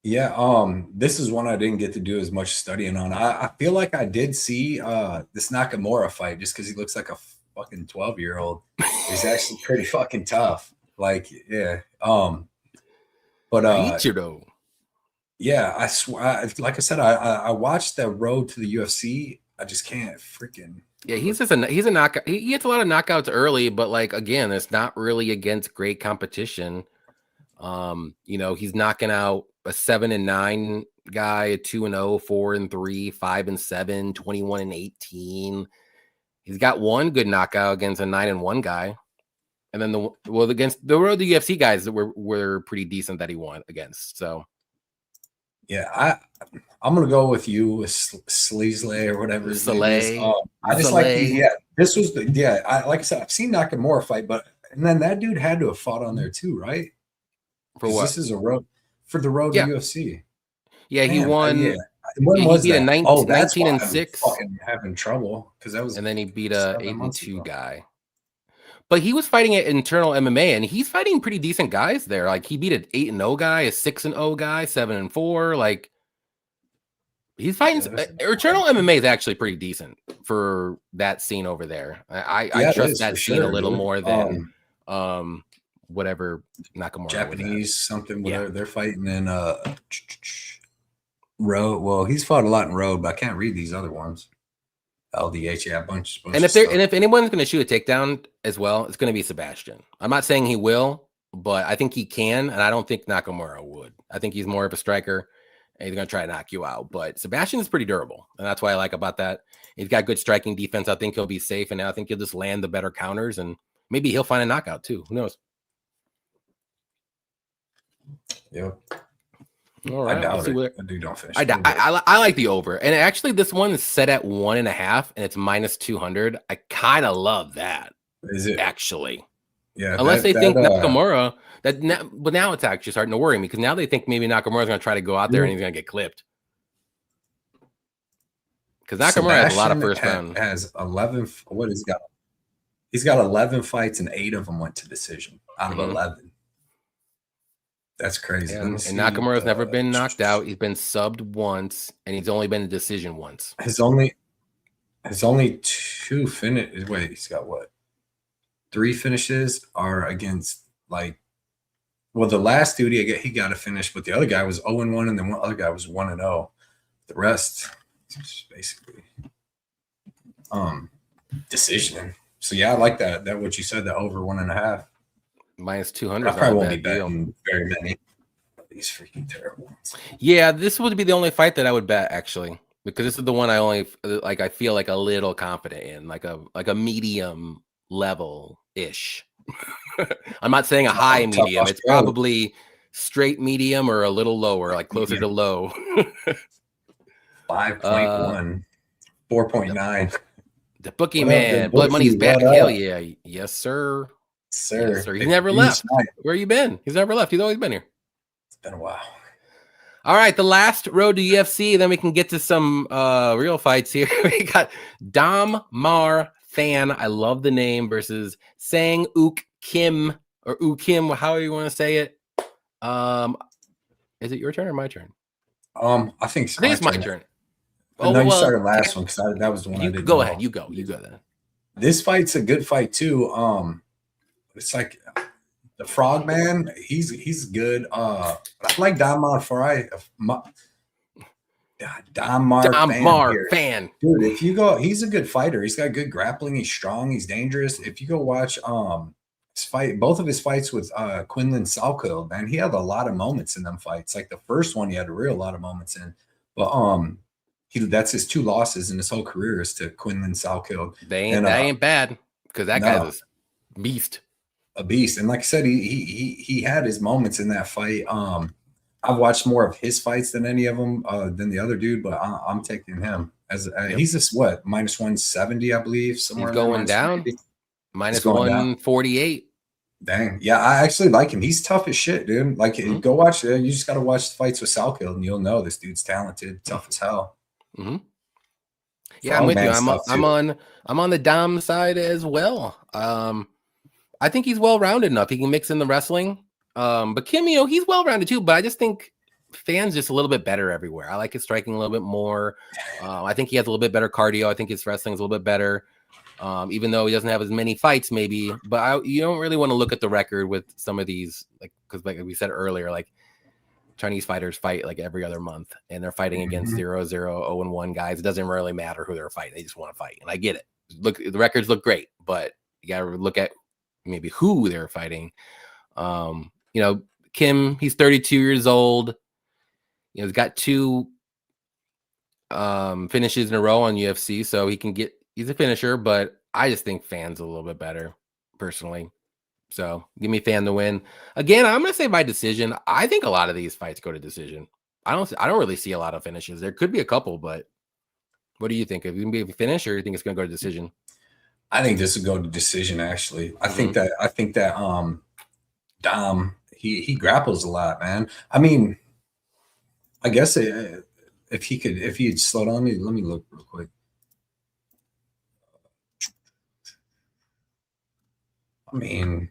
Yeah, this is one I didn't get to do as much studying on. I feel like I did see this Nakamura fight just because he looks like a fucking 12-year-old. He's actually pretty fucking tough. Like, yeah. But
Ichiro.
Yeah, I swear. Like I said, I watched the road to the UFC. I just can't freaking.
Yeah, he's a knockout. He gets a lot of knockouts early, but like again, it's not really against great competition. He's knocking out a 7-9 guy, a 2-0, 4-3, 5-7, 21-18. He's got one good knockout against a 9-1 guy. And then against the road to UFC guys that were pretty decent that he won against. So
yeah, I'm gonna go with you with Sleasley or whatever his name is. I just like this was like I said, I've seen Nakamura fight, and then that dude had to have fought on there too, right?
For what?
This is a road for the road to UFC.
Yeah, he won.
When was
he beat
that?
a 19-6.
Fucking having trouble because that was.
And then he beat a 8-2 guy. But he was fighting at Internal MMA, and he's fighting pretty decent guys there. Like he beat an 8-0 guy, a 6-0 guy, 7-4. Like he's fighting. Internal MMA is actually pretty decent for that scene over there. I trust that scene a little more than whatever Nakamura
Japanese something. Whatever they're fighting in road. Well, he's fought a lot in road, but I can't read these other ones. LDH, yeah, a bunch
and if anyone's going to shoot a takedown as well, it's going to be Sebastian. I'm not saying he will, but I think he can, and I don't think Nakamura would. I think he's more of a striker, and he's going to try to knock you out. But Sebastian is pretty durable, and that's what I like about that. He's got good striking defense. I think he'll be safe, and I think he'll just land the better counters, and maybe he'll find a knockout too. Who knows?
Yep.
All right,
I doubt it. I do don't finish.
I like the over, and actually, this one is set at 1.5, and it's -200. I kind of love that.
Is it
actually?
Yeah.
Unless they think Nakamura, but now it's actually starting to worry me because now they think maybe Nakamura's going to try to go out there and he's going to get clipped. Because Nakamura has a lot of first round.
Has 11. What he's got? He's got 11 fights, and 8 of them went to decision out of 11. That's crazy.
Yeah, and Nakamura's never been knocked out. He's been subbed once, and he's only been a decision once.
His only 2 finishes. Wait, he's got what? 3 finishes are against the last dude he got a finish, but the other guy was 0-1, and then one other guy was 1-0. The rest is basically decision. So yeah, I like that. That what you said, the over 1.5.
-200.
I probably won't be betting very many of these freaking terrible ones.
Yeah, this would be the only fight that I would bet actually, because this is the one I only I feel like a little confident in, like a medium level ish. I'm not saying a high medium. It's probably straight medium or a little lower, like closer to low.
5.1, 4.9.
The bookie man, Blood Money's back. Hell yeah, yes sir.
Sir,
yes, sir. He's never left. Where you been? He's never left. He's always been here.
It's been a while.
All right, the last road to UFC. Then we can get to some real fights here. We got Dam Mar Fan. I love the name versus Sang Uk Kim or U Kim, however you want to say it. Is it your turn or my turn?
I think
it's my turn.
No, you started last one because that was the one I did.
Go ahead. You go then.
This fight's a good fight too. It's like the Frog Man. He's good. I like Damar Farai. Damar
fan.
Dude, if you go, he's a good fighter. He's got good grappling. He's strong. He's dangerous. If you go watch both of his fights with Quinlan Salkill, man, he had a lot of moments in them fights. Like the first one, he had a real lot of moments in. But that's his 2 losses in his whole career is to Quinlan Salkill.
That ain't bad because that guy's a beast.
A beast. And like I said, he had his moments in that fight. I've watched more of his fights than any of them than the other dude, but I'm taking him as he's this -170, I believe. Somewhere
he's going down. -148.
Dang. Yeah, I actually like him. He's tough as shit, dude. Like go watch it. You just gotta watch the fights with Salkill and you'll know this dude's talented, tough as hell.
Yeah, I'm with you. I'm on the Dom side as well. I think he's well-rounded enough. He can mix in the wrestling. But Kim, he's well-rounded too, but I just think Fan's just a little bit better everywhere. I like his striking a little bit more. I think he has a little bit better cardio. I think his wrestling is a little bit better. Even though he doesn't have as many fights maybe, but you don't really want to look at the record with some of these, because like we said earlier, like Chinese fighters fight like every other month, and they're fighting against 0-0, 0-1 guys. It doesn't really matter who they're fighting. They just want to fight. And I get it. Look, the records look great, but you got to look at maybe who they're fighting. You know, Kim, he's 32 years old. You know, he's got 2 finishes in a row on UFC, so he's a finisher, but I just think Fan's a little bit better personally. So give me Fan to win. Again, I'm gonna say by decision. I think a lot of these fights go to decision. I don't really see a lot of finishes. There could be a couple, but what do you think? If you can be a finish, or you think it's gonna go to decision?
I think this will go to decision. Actually, I think that Dom he grapples a lot, man. I mean, I guess if he'd slow down, let me look real quick. I mean,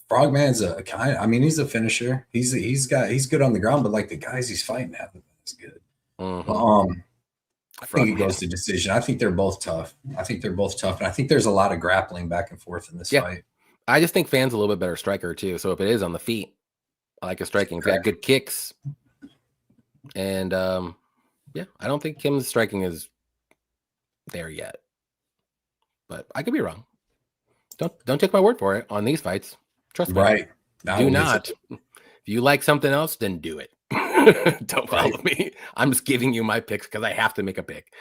Frogman's he's a finisher. He's good on the ground, but like the guys he's fighting haven't been as good. I think it goes to decision. I think they're both tough. And I think there's a lot of grappling back and forth in this fight.
I just think Fan's a little bit better striker too. So if it is on the feet, I like a striking. If you got good kicks, and I don't think Kim's striking is there yet, but I could be wrong. Don't take my word for it on these fights. Trust me.
Right.
Do not. If you like something else, then do it. Don't follow me. I'm just giving you my picks because I have to make a pick.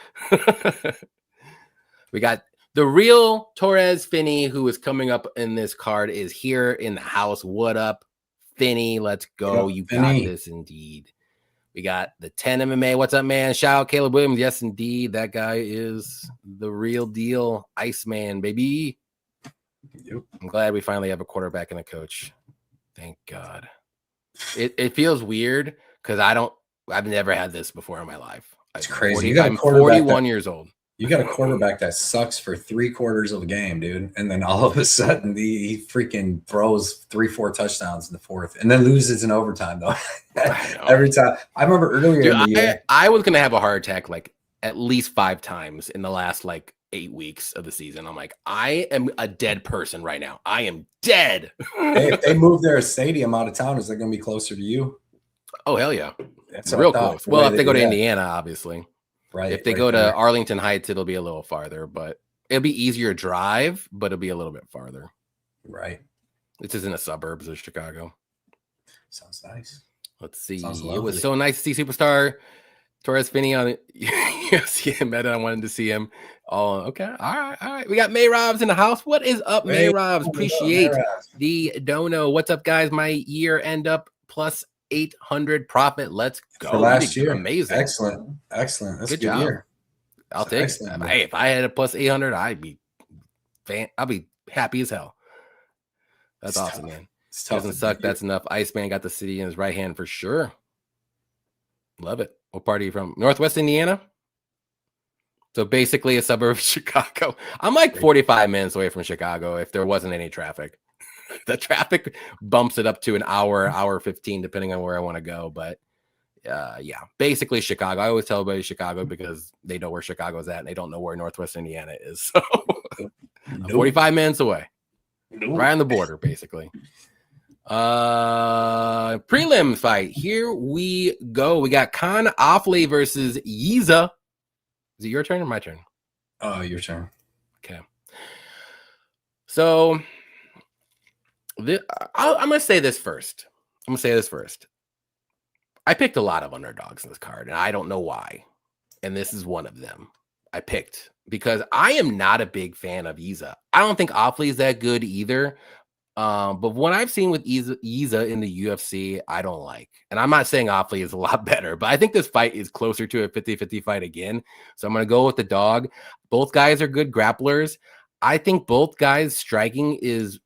We got the real Torres Finney, who is coming up in this card, is here in the house. What up, Finney? Let's go. You got this indeed. We got the 10 MMA. What's up, man? Shout out Caleb Williams. Yes, indeed. That guy is the real deal. Iceman, baby.
Yep.
I'm glad we finally have a quarterback and a coach. Thank God. It feels weird because I've never had this before in my life.
It's crazy.
I'm 41 years old.
You got a quarterback that sucks for 3/4 of a game, dude. And then all of a sudden he freaking throws 3-4 touchdowns in the fourth and then loses in overtime though. Every time. I remember earlier in the year.
I was gonna have a heart attack like at least 5 times in the last like 8 weeks of the season. I'm like, I am a dead person right now. I am dead.
Hey, if they move their stadium out of town, is that going to be closer to you?
Oh, hell yeah.
That's
real close. Well, if they go to Indiana, obviously.
Right.
If they go to Arlington Heights, it'll be a little farther, but it'll be easier to drive, but it'll be a little bit farther.
Right.
This is in the suburbs of Chicago.
Sounds nice.
Let's see. It was so nice to see Superstar Torres Finney on UFC Meta. I wanted to see him. Oh, okay. All right. We got May Robs in the house. What is up, May Robs? Appreciate the dono. What's up, guys? My year end up plus 800 profit. Let's go.
For last year.
Amazing.
Excellent. That's
good
a good
job.
year.
I'll take it. Hey, if I had a plus 800, I'll be happy as hell. That's
it's
awesome,
tough.
Man.
It's tough.
Doesn't suck. That's enough. Iceman got the city in his right hand for sure. Love it. What part are you from? Northwest Indiana? So basically a suburb of Chicago. I'm like 45 minutes away from Chicago if there wasn't any traffic. The traffic bumps it up to an hour 15, depending on where I want to go. But yeah, basically Chicago. I always tell everybody Chicago because they know where Chicago's at and they don't know where Northwest Indiana is. So 45 minutes away. Right on the border, basically. Prelim fight. Here we go. We got Con Offley versus Yiza. Is it your turn or my turn?
Your turn.
Okay. So I'm gonna say this first. I picked a lot of underdogs in this card, and I don't know why. And this is one of them. I picked because I am not a big fan of Yiza. I don't think Offley is that good either. But what I've seen with Yiza in the UFC, I don't like. And I'm not saying Offley is a lot better, but I think this fight is closer to a 50-50 fight again. So I'm going to go with the dog. Both guys are good grapplers. I think both guys' striking is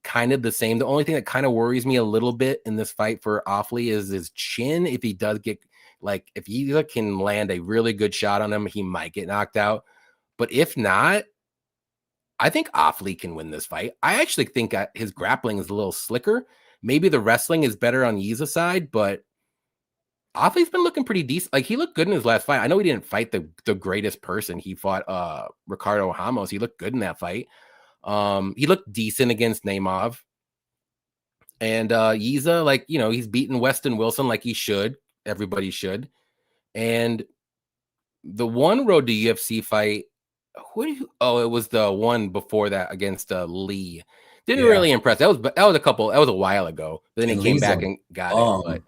kind of the same. The only thing that kind of worries me a little bit in this fight for Offley is his chin. If he does get, like, if Yiza can land a really good shot on him, he might get knocked out. But if not, I think Offley can win this fight. I actually think his grappling is a little slicker. Maybe the wrestling is better on Yiza's side, but Offley's been looking pretty decent. Like, he looked good in his last fight. I know he didn't fight the greatest person. He fought Ricardo Ramos. He looked good in that fight. He looked decent against Nemov. And Yiza, like, you know, he's beaten Weston Wilson like he should. Everybody should. And the one road to UFC fight, it was the one before that against Lee. Didn't really impress. That was a while ago. Then he came back and got it. But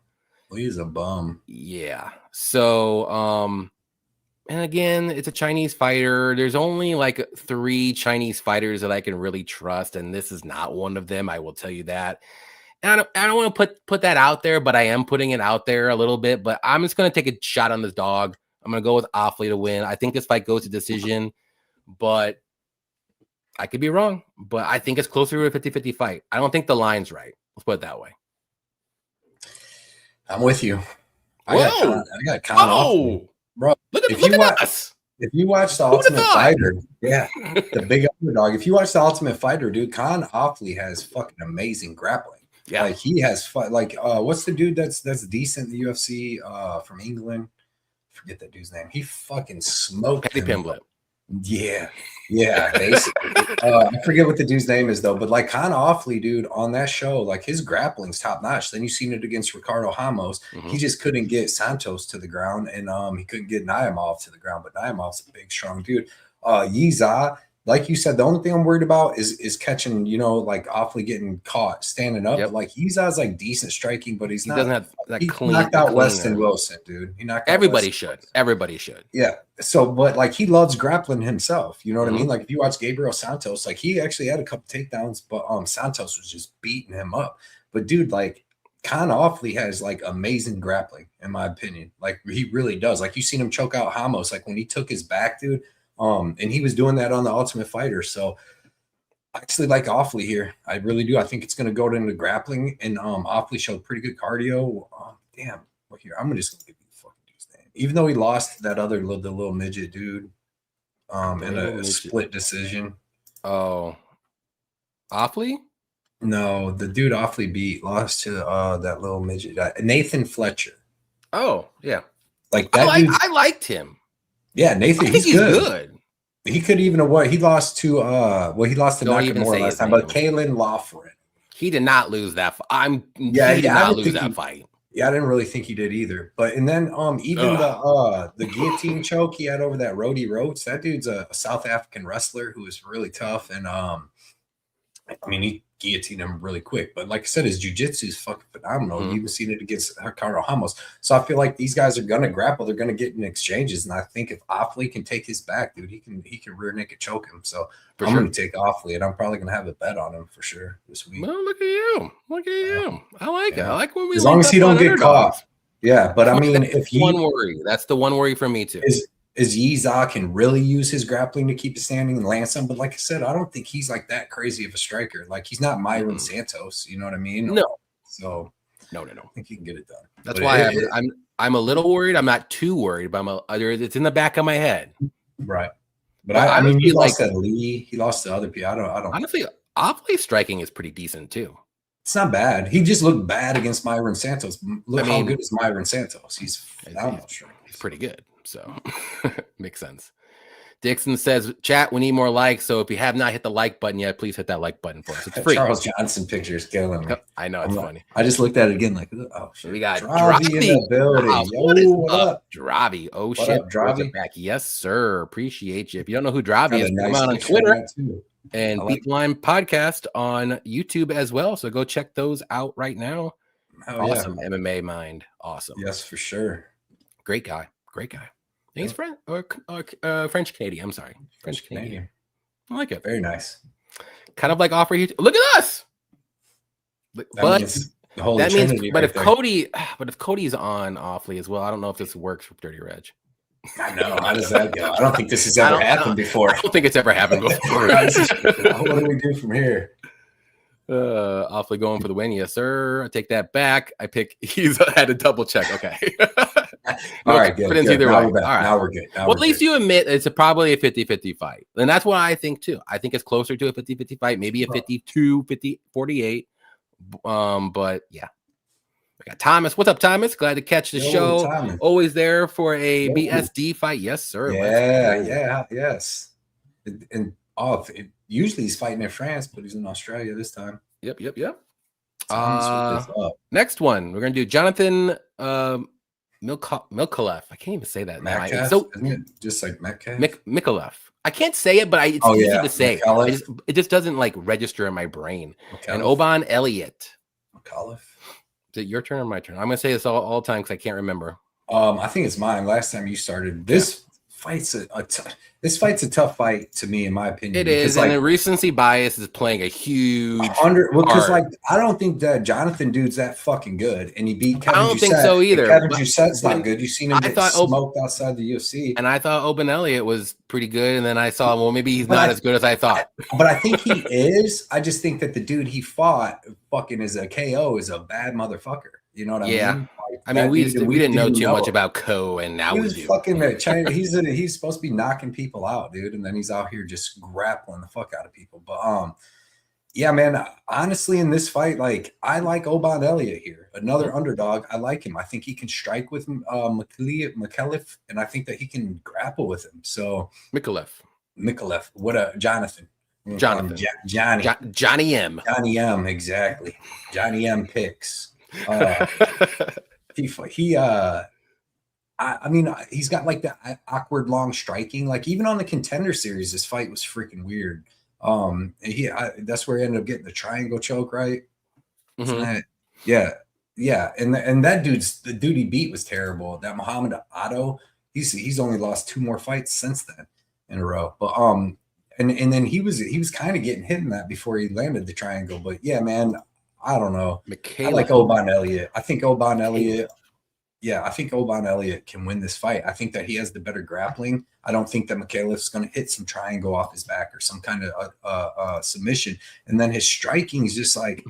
Lee's a bum.
Yeah. So and again, it's a Chinese fighter. There's only like 3 Chinese fighters that I can really trust, and this is not one of them. I will tell you that. And I don't want to put that out there, but I am putting it out there a little bit. But I'm just going to take a shot on this dog. I'm going to go with Offley to win. I think this fight goes to decision, but I could be wrong. But I think it's closer to a 50-50 fight. I don't think the line's right. Let's put it that way.
I'm with you. I got Offley. Bro,
look at us.
If you watch the Ultimate Fighter, the big underdog. If you watch the Ultimate Fighter, dude, Con Offley has fucking amazing grappling. Yeah, like he has what's the dude that's decent in the UFC from England? Forget that dude's name. He fucking smoked
Petty Pimblett.
Yeah, basically. I forget what the dude's name is though, but like Con Offley, dude, on that show, like his grappling's top notch. Then you seen it against Ricardo Ramos. He just couldn't get Santos to the ground, and he couldn't get Naimov to the ground. But Naimov's a big, strong dude. Yiza, like you said, the only thing I'm worried about is catching, you know, like Offley getting caught standing up. But like Yiza's like decent striking, but he doesn't have that clean. Knocked out Weston Wilson, dude. He knocked out
Everybody should.
Yeah. So, but like he loves grappling himself. You know what I mean? Like if you watch Gabriel Santos, like he actually had a couple takedowns, but Santos was just beating him up. But dude, like Con Offley has like amazing grappling, in my opinion. Like he really does. Like you seen him choke out Ramos, like when he took his back, dude. And he was doing that on the Ultimate Fighter. So I actually like Offley here. I really do. I think it's going to go into grappling, and Offley showed pretty good cardio. Damn. Well, here, I'm just going to give you the fucking dude's name. Even though he lost that other the little midget dude in a split decision.
Oh. Offley?
No, the dude Offley lost to that little midget. Nathan Fletcher.
Oh, yeah.
Like that
I liked him.
Yeah, Nathan,
he's good.
He could even have he lost to Nakamura last time, but Kalen Lawford.
He did not lose that fight. He did not lose that fight.
Yeah, I didn't really think he did either. But and then even the guillotine choke he had over that Rody Rhodes, that dude's a South African wrestler who is really tough, and I mean he guillotined him really quick. But like I said, his jiu-jitsu is fucking phenomenal. You even seen it against Ricardo Ramos. So I feel like these guys are gonna grapple, they're gonna get in exchanges. And I think if Offley can take his back, dude, he can rear naked choke him. So I'm gonna take Offley, and I'm probably gonna have a bet on him for sure this week.
Well, look at you. I like it. I like when we
as long as he don't get caught. Yeah, but I mean, if he
that's the one worry for me too.
Is Yiza can really use his grappling to keep it standing and land some, but like I said, I don't think he's like that crazy of a striker. Like he's not Myron Santos, you know what I mean?
No.
So
no.
I think he can get it done.
That's why I'm a little worried. I'm not too worried, but it's in the back of my head.
Right. But I mean, he lost to Lee. He lost to other people. I don't.
Honestly, Offley's striking is pretty decent too.
It's not bad. He just looked bad against Myron Santos. Look how good is Myron Santos. He's phenomenal.
He's pretty good. So makes sense. Dixon says, chat, we need more likes. So if you have not hit the like button yet, please hit that like button for us. It's free.
Charles Johnson picture is killing me.
I know, it's funny.
I just looked at it again like, oh shit.
We got
Dravi in the building.
What up, Dravi? Oh
what
shit,
up, Dravi?
Back. Yes, sir. Appreciate you. If you don't know who Dravi is, come out on Twitter and Beat Line Podcast on YouTube as well. So go check those out right now. Awesome MMA mind. Awesome.
Yes, for sure.
Great guy. He's French Canadian. I'm sorry, French Canadian. I like it.
Very nice.
Kind of like offer you. Look at us. But if Cody's on Offley as well, I don't know if this works for Dirty Reg.
I know. How does that go? I don't think this has ever happened before.
I don't think it's ever happened before.
What do we do from here?
Offley going for the win. Yes, sir. I take that back. He's had to double check. Okay.
All right, good.
Either way.
All right. Now we're good.
Well, at least you admit it's probably a 50-50 fight. And that's what I think too. I think it's closer to a 50-50 fight, maybe a 48. But yeah. I got Thomas. What's up, Thomas? Glad to catch the show. Thomas. Always there for a BSD fight. Yes, sir.
Yes. And usually he's fighting in France, but he's in Australia this time.
Yep. Next one, we're gonna do Jonathan Milkalev. I can't even say that now.
Metcalf, so isn't it just like Metcalf?
Mikalev. I can't say it, but it's easy to say. It just doesn't like register in my brain. McAuliffe. And Oban Elliott.
McAuliffe.
Is it your turn or my turn? I'm gonna say this all the time because I can't remember.
I think it's mine. Last time you started, this fight's a tough fight to me, in my opinion.
It is, and the recency bias is playing a huge
because like I don't think that Jonathan dude's that fucking good, and he beat Kevin
I don't think so either.
Kevin Joussette's not good. You've seen him get smoked outside the UFC,
and I thought Oban Elliott was pretty good, and then I saw, well, maybe he's not as good as I thought.
But I think he is. I just think that the dude he fought fucking is a KO is a bad motherfucker. You know what I mean?
I mean, we didn't know too much about Co, and now we do.
Fucking China. He's supposed to be knocking people out, dude, and then he's out here just grappling the fuck out of people. But yeah, man. Honestly, in this fight, like I like Oban Elliott here, another underdog. I like him. I think he can strike with Mikalev, and I think that he can grapple with him. So Mikalev. What a Jonathan.
Johnny M.
Exactly. Johnny M picks. I mean, he's got like that awkward long striking. Like even on the Contender Series, this fight was freaking weird. That's where he ended up getting the triangle choke, right? Mm-hmm. Yeah. And that the dude he beat was terrible. That Muhammad Otto, he's only lost 2 more fights since then in a row. But and then he was kind of getting hit in that before he landed the triangle. But yeah, man. I don't know. I like Oban Elliott. I think Oban Elliott can win this fight. I think that he has the better grappling. I don't think that Mikhailev's going to hit some triangle off his back or some kind of submission. And then his striking is just like,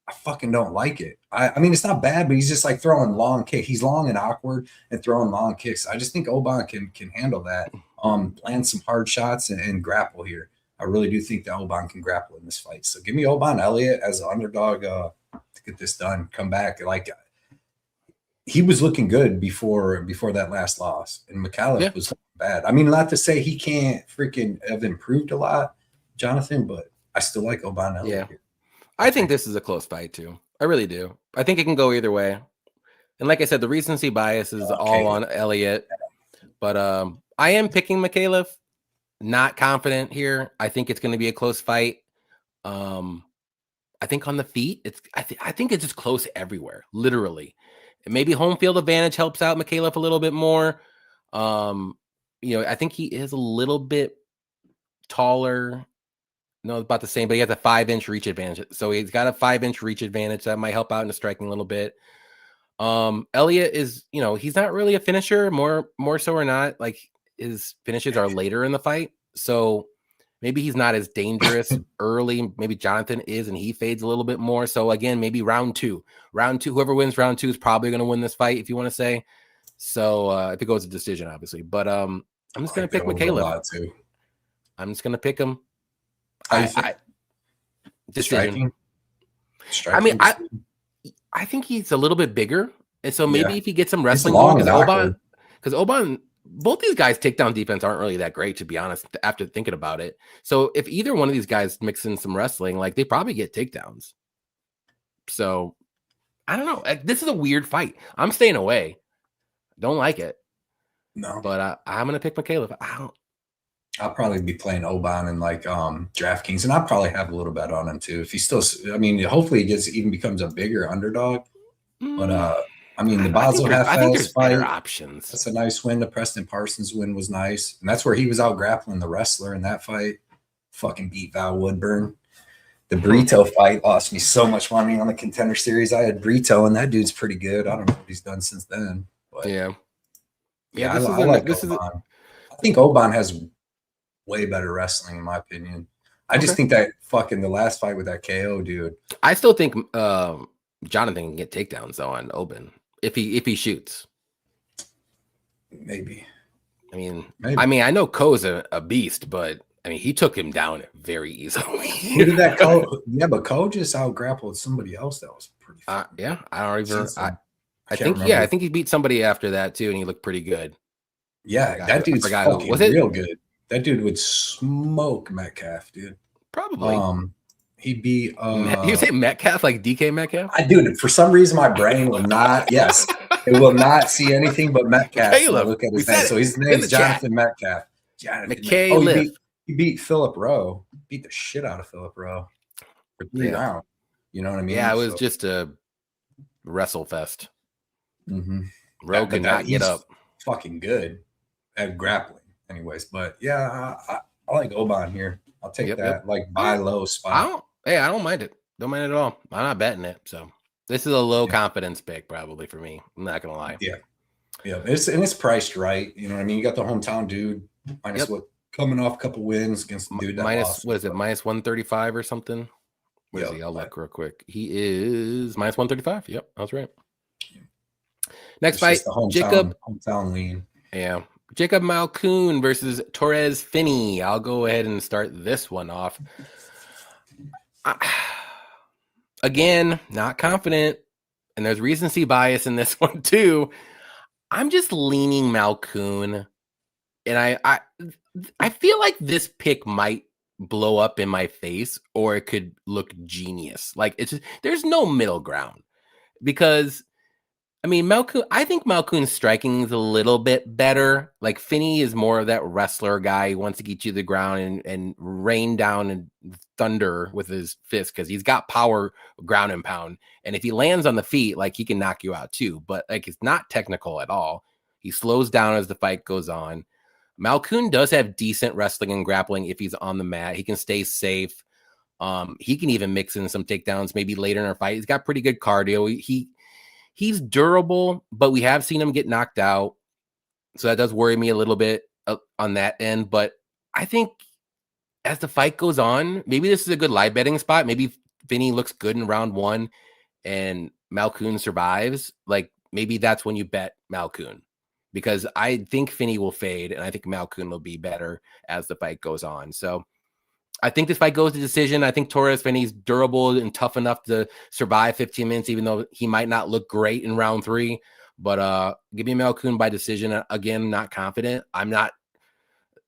I fucking don't like it. I mean, it's not bad, but he's just like throwing long kick. He's long and awkward and throwing long kicks. I just think Oban can handle that. Land some hard shots and grapple here. I really do think that Oban can grapple in this fight. So give me Oban Elliott as an underdog to get this done. Come back. Like he was looking good before that last loss. And Mikalev was bad. I mean, not to say he can't freaking have improved a lot, Jonathan, but I still like Oban Elliott here.
I think this is a close fight too. I really do. I think it can go either way. And like I said, the recency bias is all on Elliott. But I am picking Mikalev. Not confident here. I think it's going to be a close fight. I think on the feet, I think it's just close everywhere, literally. And maybe home field advantage helps out Mikalev a little bit more. I think he is a little bit taller. No, about the same, but he has a 5-inch reach advantage. So he's got a 5-inch reach advantage that might help out in the striking a little bit. Elliott is, he's not really a finisher, more so or not. Like his finishes are later in the fight. So maybe he's not as dangerous early. Maybe Jonathan is, and he fades a little bit more. So again, maybe round two, whoever wins round 2 is probably going to win this fight, if you want to say. So if it goes to decision, obviously, but I'm just going to pick Mikalev. I'm just going to pick him. Decision. Striking. I mean, I think he's a little bit bigger, and so maybe if he gets some wrestling going, because Oban, both these guys' takedown defense aren't really that great, to be honest, after thinking about it. So if either one of these guys mix in some wrestling, like they probably get takedowns. So I don't know. This is a weird fight. I'm staying away. Don't like it.
No,
but I'm gonna pick Mikalev.
I'll probably be playing Oban in like DraftKings, and I'll probably have a little bet on him too. If he still, I mean, hopefully he becomes a bigger underdog. But I mean, the Basel half-ass fight,
options.
That's a nice win. The Preston Parsons win was nice, and that's where he was out grappling the wrestler in that fight. Fucking beat Val Woodburn. The Brito fight lost me so much money on the Contender Series. I had Brito, and that dude's pretty good. I don't know what he's done since then. But
yeah.
I like Oban. I think Oban has way better wrestling, in my opinion. I just think that fucking the last fight with that KO dude.
I still think Jonathan can get takedowns though on Oban if he shoots.
Maybe.
I mean, I know Ko's a beast, but I mean, he took him down very easily.
Who did that Ko? Yeah, but Ko just out grappled somebody else that was pretty.
Yeah, I don't even. I think he beat somebody after that too, and he looked pretty good.
Yeah, that dude's fucking real good. That dude would smoke Metcalf, dude.
Probably.
He beat
you say Metcalf, like DK Metcalf?
I do. For some reason, my brain will not. Yes, it will not see anything but Metcalf when I look at his name. So his name is Jonathan Metcalf. Oh, he beat Philip Rowe. Beat the shit out of Philip Rowe for 3 rounds. You know what I mean?
Yeah, it was just a wrestle fest.
Mm-hmm.
Rowe could not get up.
Fucking good at grappling, anyways. But yeah, I like Oban here. I'll take that like buy low spot.
I don't mind it. Don't mind it at all. I'm not betting it. So this is a low confidence pick probably for me. I'm not gonna lie.
Yeah. It's priced right. You know what I mean? You got the hometown dude minus what coming off a couple wins against the dude that lost.
What is it? Minus 135 or something? Where is he? I'll look real quick. He is minus 135. Yep, that's right. Next fight, Jacob
hometown lean.
Yeah. Jacob Malkoun versus Torres Finney. I'll go ahead and start this one off. Again, not confident, and there's recency bias in this one too. I'm just leaning Malkoun, and I feel like this pick might blow up in my face, or it could look genius. Like it's just, there's no middle ground because. I mean, I think Malkoun's striking is a little bit better. Like Finney is more of that wrestler guy who wants to get you to the ground and rain down and thunder with his fist because he's got power, ground and pound. And if he lands on the feet, like he can knock you out too. But like it's not technical at all. He slows down as the fight goes on. Malkoun does have decent wrestling and grappling if he's on the mat. He can stay safe. He can even mix in some takedowns maybe later in our fight. He's got pretty good cardio. He's durable, but we have seen him get knocked out. So that does worry me a little bit on that end. But I think as the fight goes on, maybe this is a good live betting spot. Maybe Finney looks good in round 1 and Malkoun survives. Like maybe that's when you bet Malkoun because I think Finney will fade and I think Malkoun will be better as the fight goes on. So I think this fight goes to decision. I think Torres Finney's durable and tough enough to survive 15 minutes, even though he might not look great in round 3. But give me Malkoun by decision. Again, not confident. I'm not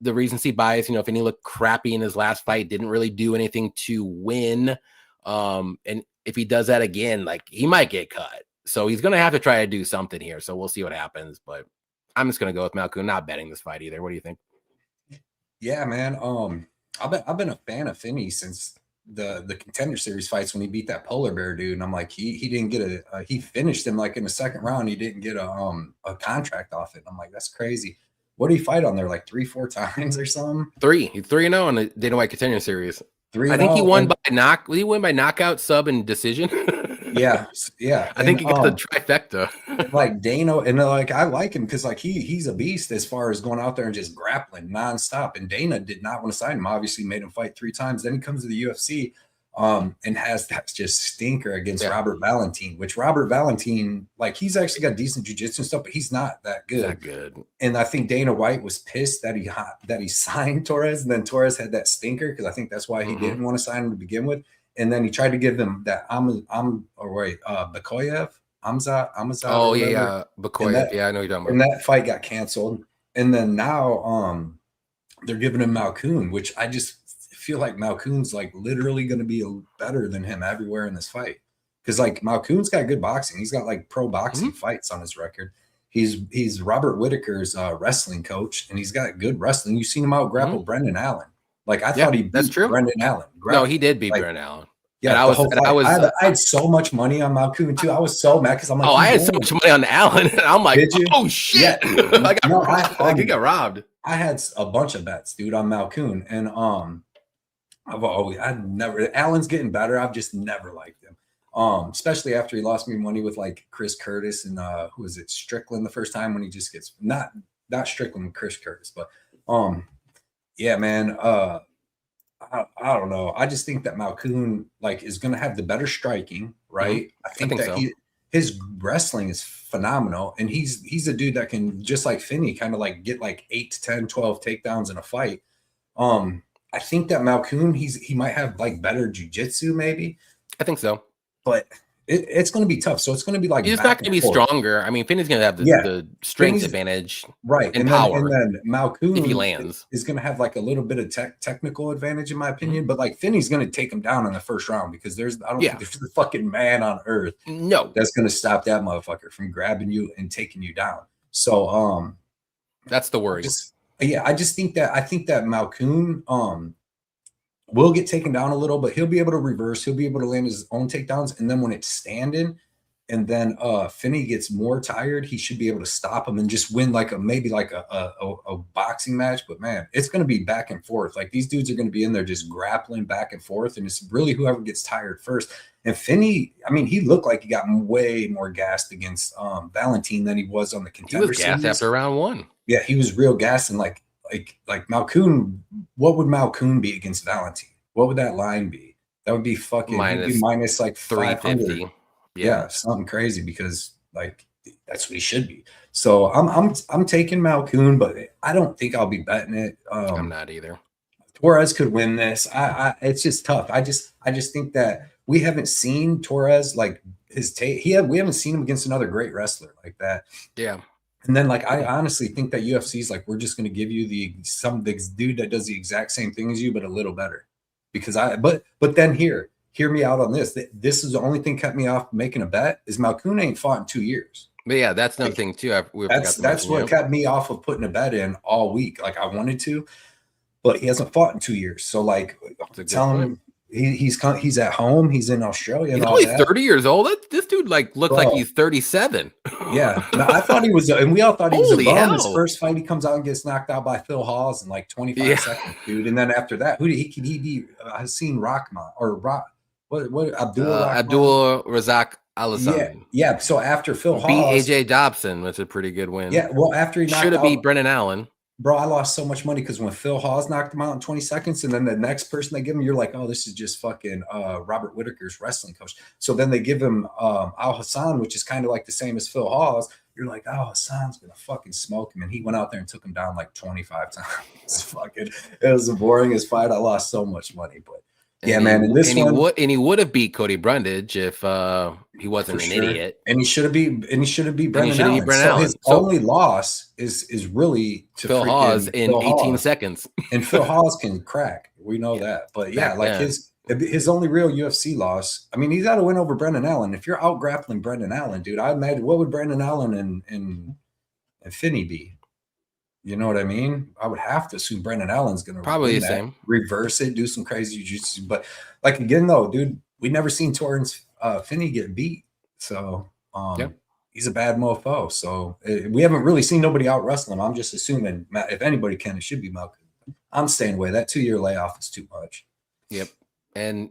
the recency bias. You know, Finney looked crappy in his last fight, didn't really do anything to win. And if he does that again, like he might get cut. So he's going to have to try to do something here. So we'll see what happens. But I'm just going to go with Malkoun, not betting this fight either. What do you think?
Yeah, man. I've been a fan of Finney since the Contender Series fights when he beat that polar bear dude, and I'm like he didn't get he finished him like in the second round. He didn't get a contract off it. I'm like that's crazy. What did he fight on there like 3-4 times or something?
3. He's 3-0 on the Dana White Contender Series.
3.
I think he won by He won by knockout, sub, and decision.
Yeah.
I think he got the trifecta.
Like Dana, and like I like him because like he's a beast as far as going out there and just grappling nonstop. And Dana did not want to sign him. Obviously, made him fight 3 times. Then he comes to the UFC, and has that just stinker against Robert Valentin. Which Robert Valentin, like he's actually got decent jiu-jitsu and stuff, but he's not that good.
Not good.
And I think Dana White was pissed that he signed Torres, and then Torres had that stinker because I think that's why he didn't want to sign him to begin with. And then he tried to give them that Bakoyev, Amza.
Oh yeah, Bakoyev. Yeah, I know you're talking about.
And that fight got canceled. And then now they're giving him Malkoun, which I just feel like Malkoun's like literally going to be better than him everywhere in this fight. Because like Malkoun's got good boxing. He's got like pro boxing fights on his record. He's Robert Whitaker's wrestling coach, and he's got good wrestling. You've seen him out grapple Brendan Allen. Like I thought he beat Brendan Allen.
No, he did beat Brendan Allen.
Yeah, I had so much money on Malkoun too. I was so mad because I'm like,
I had so much money on Allen. And I'm like, oh shit! Yeah. I got robbed.
I had a bunch of bets, dude, on Malkoun, and Allen's getting better. I've just never liked him. Especially after he lost me money with like Chris Curtis and who was it, Strickland the first time when he just gets not Strickland, Chris Curtis, but yeah, man. I don't know. I just think that Malkoun like is going to have the better striking, right? I think that so. His wrestling is phenomenal, and he's a dude that can just like Finney kind of like get like 8 to 10, 12 takedowns in a fight. I think that Malkoun he might have like better jiu-jitsu maybe.
I think so.
But it's going to be tough. So it's going to be like
he's not going to be stronger. I mean, Finney's going to have the strength advantage,
right?
And power.
And then Malkoun,
if he lands,
is going to have like a little bit of technical advantage, in my opinion. But like Finney's going to take him down in the first round because I don't think there's a fucking man on earth that's going to stop that motherfucker from grabbing you and taking you down. So
that's the worry.
I think that Malkoun will get taken down a little, but he'll be able to reverse. He'll be able to land his own takedowns. And then when it's standing and then Finney gets more tired, he should be able to stop him and just win like maybe a boxing match. But man, it's going to be back and forth. Like these dudes are going to be in there just grappling back and forth. And it's really whoever gets tired first. And Finney, I mean, he looked like he got way more gassed against Valentin than he was on the Contender
Series. He was gassed after round 1.
Yeah, he was real gassed. And like Malkoun, what would Malkoun be against Valentin? What would that line be? That would be fucking minus like 350. Yeah, something crazy because like that's what he should be. So I'm taking Malkoun, but I don't think I'll be betting it.
I'm not either.
Torres could win this. It's just tough. I just think that we haven't seen Torres like his take. We haven't seen him against another great wrestler like that.
Yeah.
And then, like, I honestly think that UFC's like, we're just going to give you the dude that does the exact same thing as you, but a little better. Because but then hear me out on this. This is the only thing kept me off making a bet is Malkoun ain't fought in 2 years.
But yeah, that's another thing too.
That's what kept me off of putting a bet in all week. Like I wanted to, but he hasn't fought in 2 years. So like, tell him. He's at home. He's in Australia.
He's only 30 years old. This dude like looks like he's 37.
Yeah, no, I thought he was, and we all thought he was a bum. His first fight, he comes out and gets knocked out by Phil Hawes in like 25 seconds, dude. And then after that, who did he be? I've seen Rahman or what
Abdul Razak Al-Hassan.
Yeah. So after Phil Hawes
beat AJ Dobson, which is a pretty good win.
Yeah. Well, after he
should have beat Brennan Allen.
Bro, I lost so much money because when Phil Hawes knocked him out in 20 seconds, and then the next person they give him, you're like, oh, this is just fucking Robert Whitaker's wrestling coach. So then they give him Al-Hassan, which is kind of like the same as Phil Hawes. You're like, oh, Hassan's gonna fucking smoke him, and he went out there and took him down like 25 times. It was the boringest fight. I lost so much money, but yeah, man. And this one,
he would have beat Cody Brundage if he wasn't an idiot.
And he should have beat Brennan Allen. So his only loss is really to
Phil Hawes in 18 seconds.
And Phil Hawes can crack. We know that. But yeah, like his only real UFC loss. I mean, he's got to win over Brendan Allen. If you're out grappling Brendan Allen, dude, I imagine what would Brendan Allen and Finney be? You know what I mean? I would have to assume Brendan Allen's going to
probably the same,
reverse it, do some crazy jiu-jitsu. But like again, though, dude, we never seen Torrance Finney get beat. So he's a bad mofo. So we haven't really seen nobody out wrestle him. I'm just assuming if anybody can, it should be Malcolm. I'm staying away. That 2-year layoff is too much.
Yep. And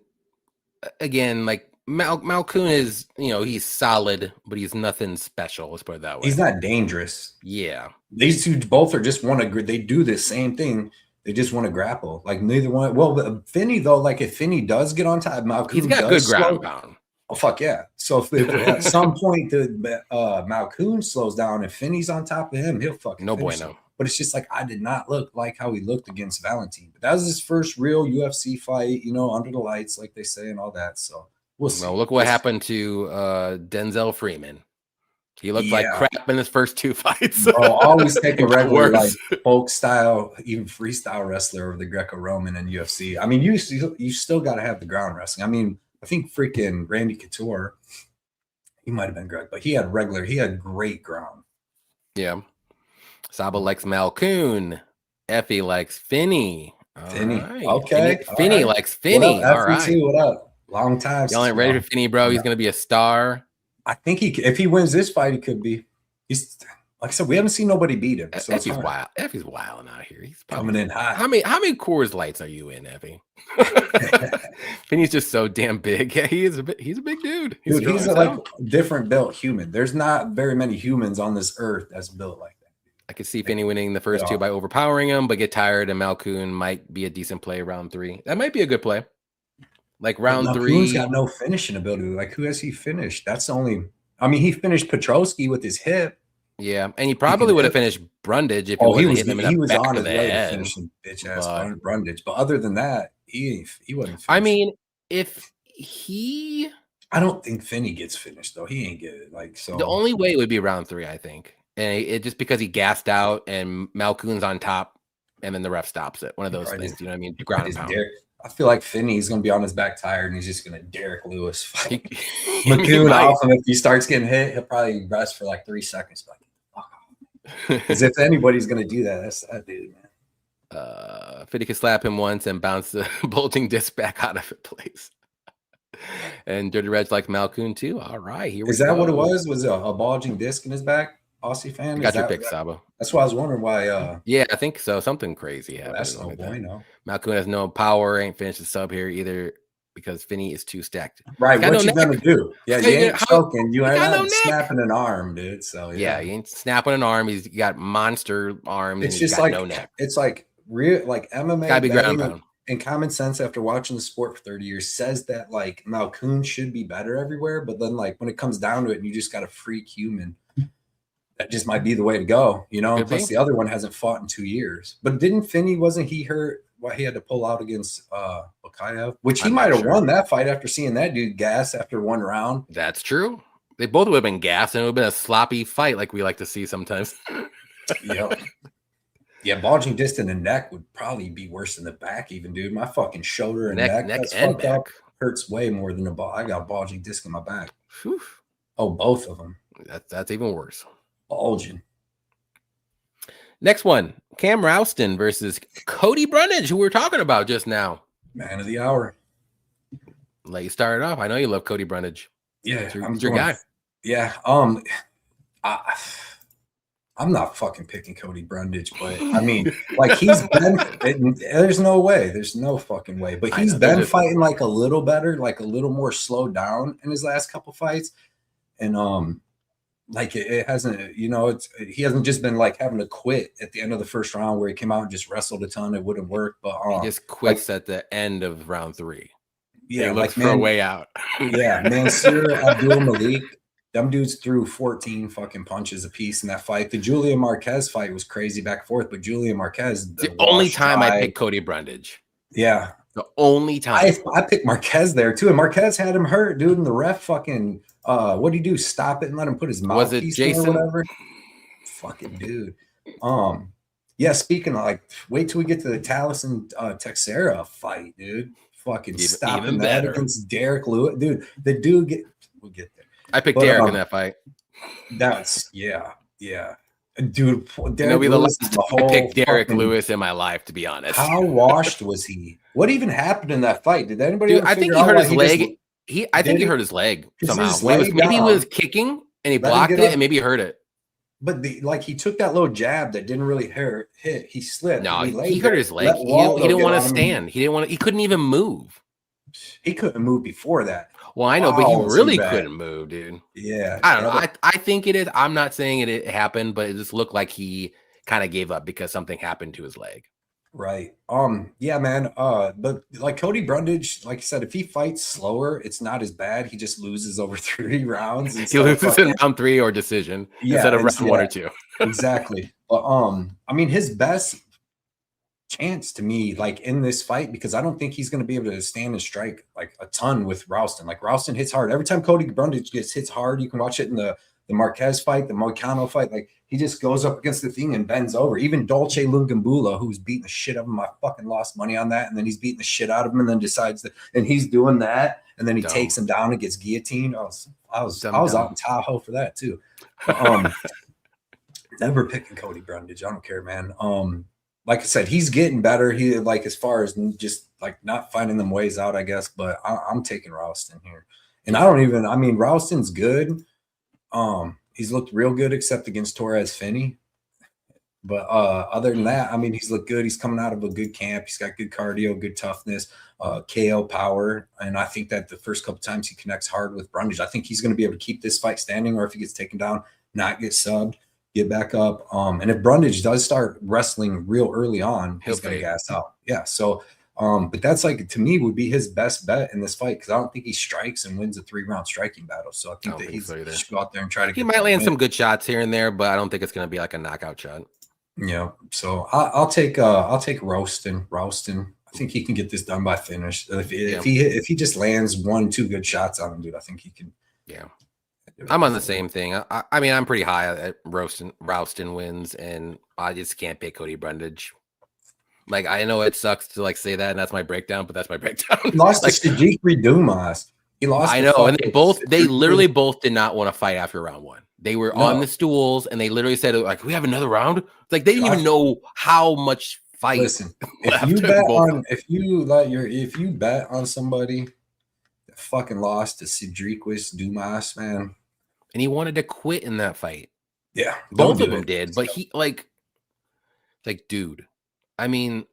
again, like Malkoun is, he's solid, but he's nothing special. Let's put it that way.
He's not dangerous.
Yeah.
These two both are just they do the same thing. They just want to grapple. Like neither one. Well, Finney though, like if Finney does get on top, Malkoun
he's got good ground pound.
Oh fuck yeah! So if at some point the Malkoun slows down and Finney's on top of him, he'll fucking
no bueno.
Him. But it's just like I did not look like how he looked against Valentin. But that was his first real UFC fight, under the lights, like they say, and all that. So we'll see.
Well, look what happened to Denzel Freeman. He looked like crap in his first 2 fights.
Bro, always take a regular like folk style, even freestyle wrestler over the Greco-Roman and UFC. I mean, you still got to have the ground wrestling. I mean, I think freaking Randy Couture, he might have been Greg, but he had great ground.
Yeah. Saba likes Malkoun. Effie likes Finney.
Finney. Right. Okay.
Finney likes Finney. All right.
Too. What up? Long time.
Y'all ain't ready for Finney, bro. He's going to be a star.
I think if he wins this fight, he could be. He's like I said, we haven't seen nobody beat him. So
Effie's wild. Effie's wilding out here. He's
coming in hot.
How many Coors Lights are you in, Effie? Finney's just so damn big. Yeah, he's a big dude.
He's a different built human. There's not very many humans on this earth that's built like that.
I could see Finney winning the first 2 by overpowering him, but get tired, and Malkoun might be a decent play round 3. That might be a good play. Like round 3.
Malkoun's got no finishing ability. Like who has he finished? That's the only. I mean, he finished Petrosky with his hip.
Yeah, and he probably would have finished Brundage if he was on his way to finishing
bitch ass Brundage. But other than that, he wasn't finished.
I mean, if he
I don't think Finney gets finished though. He ain't get it. Like so.
The only way would be round 3, I think, and it just because he gassed out and Malkoon's on top, and then the ref stops it. One of those things, you know what I mean? Ground and pound.
I feel like Finney's gonna be on his back tire and he's just gonna Derek Lewis fight Malkoon off, and if he starts getting hit, he'll probably rest for like 3 seconds. Because if anybody's gonna do that, that's that dude, man.
Finney could slap him once and bounce the bolting disc back out of place. And Dirty Red's like Malkoon too. All right, here we go.
Is that what it was? Was it a bulging disc in his back? Aussie fan?
Got your pick, Sabo.
That's why I was wondering why.
Yeah, I think so. Something crazy happened.
That's no bueno.
Malkoon has no power. Ain't finished the sub here either because Finney is too stacked.
Right. What you gonna do? Yeah, you ain't choking. You ain't snapping an arm, dude. So
yeah, he ain't snapping an arm. He's got monster arms.
It's just like no neck. It's like real, like MMA.
Gotta be ground pound.
And common sense, after watching the sport for 30 years, says that like Malkoon should be better everywhere. But then, like when it comes down to it, and you just got a freak human, that just might be the way to go, you know. Plus, the other one hasn't fought in 2 years. But didn't Finney? Wasn't he hurt? Why he had to pull out against Volkanovski, which he might have won that fight after seeing that dude gas after 1 round.
That's true. They both would have been gassed, and it would have been a sloppy fight, like we like to see sometimes.
Yep. Yeah, bulging disc in the neck would probably be worse than the back, even, dude. My fucking shoulder and neck that's fucked up hurts way more than I got a bulging disc in my back.
Whew.
Oh, both of them.
That's even worse.
Bulging.
Next one, Cam Rouston versus Cody Brundage, who we were talking about just now.
Man of the hour.
Let you start it off. I know you love Cody Brundage.
Yeah,
I'm your guy.
Yeah. I'm not fucking picking Cody Brundage, but I mean, like he's been. There's no way. There's no fucking way. But he's been fighting like a little better, like a little more slowed down in his last couple fights, and like it hasn't. You know, he hasn't just been like having to quit at the end of the first round where he came out and just wrestled a ton. It wouldn't work, but
he just quits at the end of round 3.
Yeah,
he looks for a way out.
Yeah, Mansour Abdul Malik. Them dudes threw 14 fucking punches a piece in that fight. The Julian Marquez fight was crazy back and forth, but Julian Marquez.
The only time I picked Cody Brundage.
Yeah.
The only time.
I picked Marquez there too. And Marquez had him hurt, dude. And the ref fucking, what do you do? Stop it and let him put his mouthpiece in or whatever? Fucking dude. Yeah, speaking of like, wait till we get to the Taliesin Texera fight, dude. Fucking stopping that against Derek Lewis. Dude, the dude we'll get there.
I picked Derek in that fight.
That's yeah. Dude,
Derek Lewis is the whole I picked Derek Lewis in my life, to be honest.
How washed was he? What even happened in that fight? Did anybody
I think he hurt his leg. I think he hurt his leg somehow. Maybe he was kicking and he blocked it and maybe he hurt it.
But he took that little jab that didn't really hit. He slipped.
No, he hurt his leg. He didn't want to stand. He couldn't even move.
He couldn't move before that.
Well, I know, but he really couldn't move, dude.
Yeah.
I don't know. I think it is. I'm not saying it happened, but it just looked like he kind of gave up because something happened to his leg.
Right. Yeah, man. But like Cody Brundage, like I said, if he fights slower, it's not as bad. He just loses over 3 rounds.
He loses in round 3 or decision instead of round 1 or 2.
Exactly. But I mean, his best chance to me, like in this fight, because I don't think he's going to be able to stand and strike like a ton with Rouston. Like Rouston hits hard every time Cody Brundage hits hard. You can watch it in the Marquez fight, the Moicano fight. Like he just goes up against the thing and bends over. Even Dolce Lungambula, who's beating the shit out of him, I fucking lost money on that. And then he's beating the shit out of him, and then decides that, and he's doing that, and then he takes him down and gets guillotined. I was out in Tahoe for that too. But, never picking Cody Brundage. I don't care, man. Like I said, he's getting better. He like as far as just like not finding them ways out, I guess. But I'm taking Rouston here, and I mean, Rouston's good. He's looked real good except against Torres Finney. But other than that, I mean, he's looked good. He's coming out of a good camp. He's got good cardio, good toughness, KO power. And I think that the first couple times he connects hard with Brundage, I think he's going to be able to keep this fight standing, or if he gets taken down, not get subbed, get back up. And if Brundage does start wrestling real early on, he's going to gas out. Yeah. So, but that's like, to me, would be his best bet in this fight, because I don't think he strikes and wins a 3-round striking battle. So I think that he should go out there and try to
he might land some good shots here and there, but I don't think it's going to be like a knockout shot.
Yeah. So I'll take Rouston. I I think he can get this done by finish. If he just lands 1-2 good shots on him, dude, I think he can.
Yeah. I'm on the same thing. I mean, I'm pretty high at Rouston wins, and I just can't pick Cody Brundage. Like, I know it sucks to like say that, and that's my breakdown, but that's my breakdown.
He lost
like,
to Sajikri Dumas. He lost.
I know, and they literally both did not want to fight after round 1. They were on the stools, and they literally said, like, we have another round. It's like they didn't even know how much fight.
Listen, if you bet on somebody that fucking lost to Sajikri Dumas, man,
and he wanted to quit in that fight.
Yeah,
both of them did, but he like, dude. I mean,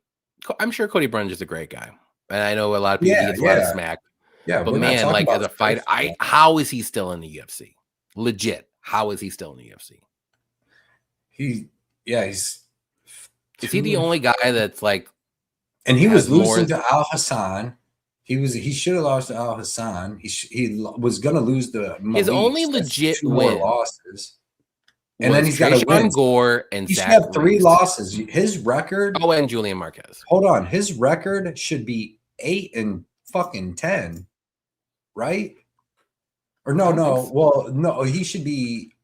I'm sure Cody Brundage is a great guy, and I know a lot of people he gets a lot of smack.
Yeah,
but man, like as a fighter, how is he still in the UFC? Legit, how is he still in the UFC?
He's.
Is he the only guy that's like?
And he was losing to Al Hassan. He should have lost to Al Hassan. He was going to lose the
his only legit win
losses. And then he's got to win.
Gore and
he should have 3 losses. His record.
Oh, and Julian Marquez.
Hold on, his record should be 8-10, right? Or no. Well, no, he should be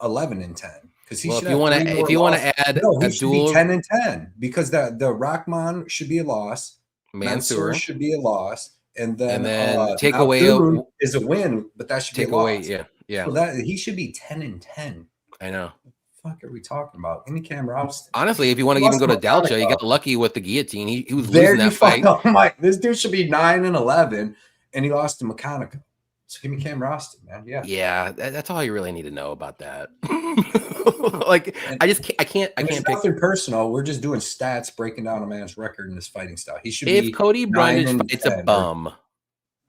11-10 because he should.
If you want to add
he should be 10-10 because the Rahman should be a loss.
Mansour
should be a loss, and then
take away
is a win, but that should be a loss.
Yeah.
So that he should be 10-10.
I know.
What the fuck are we talking about? Any camera Austin.
Honestly, if you want to even go to Dalcha, you got lucky with the guillotine. He was losing that fight.
This dude should be 9-11, and he lost to Mechanical. So give me Cam Roston, man.
Yeah. That's all you really need to know about that. Like, I can't.
It's nothing personal. We're just doing stats, breaking down a man's record in his fighting style. He should.
If Cody Brundage fights a bum,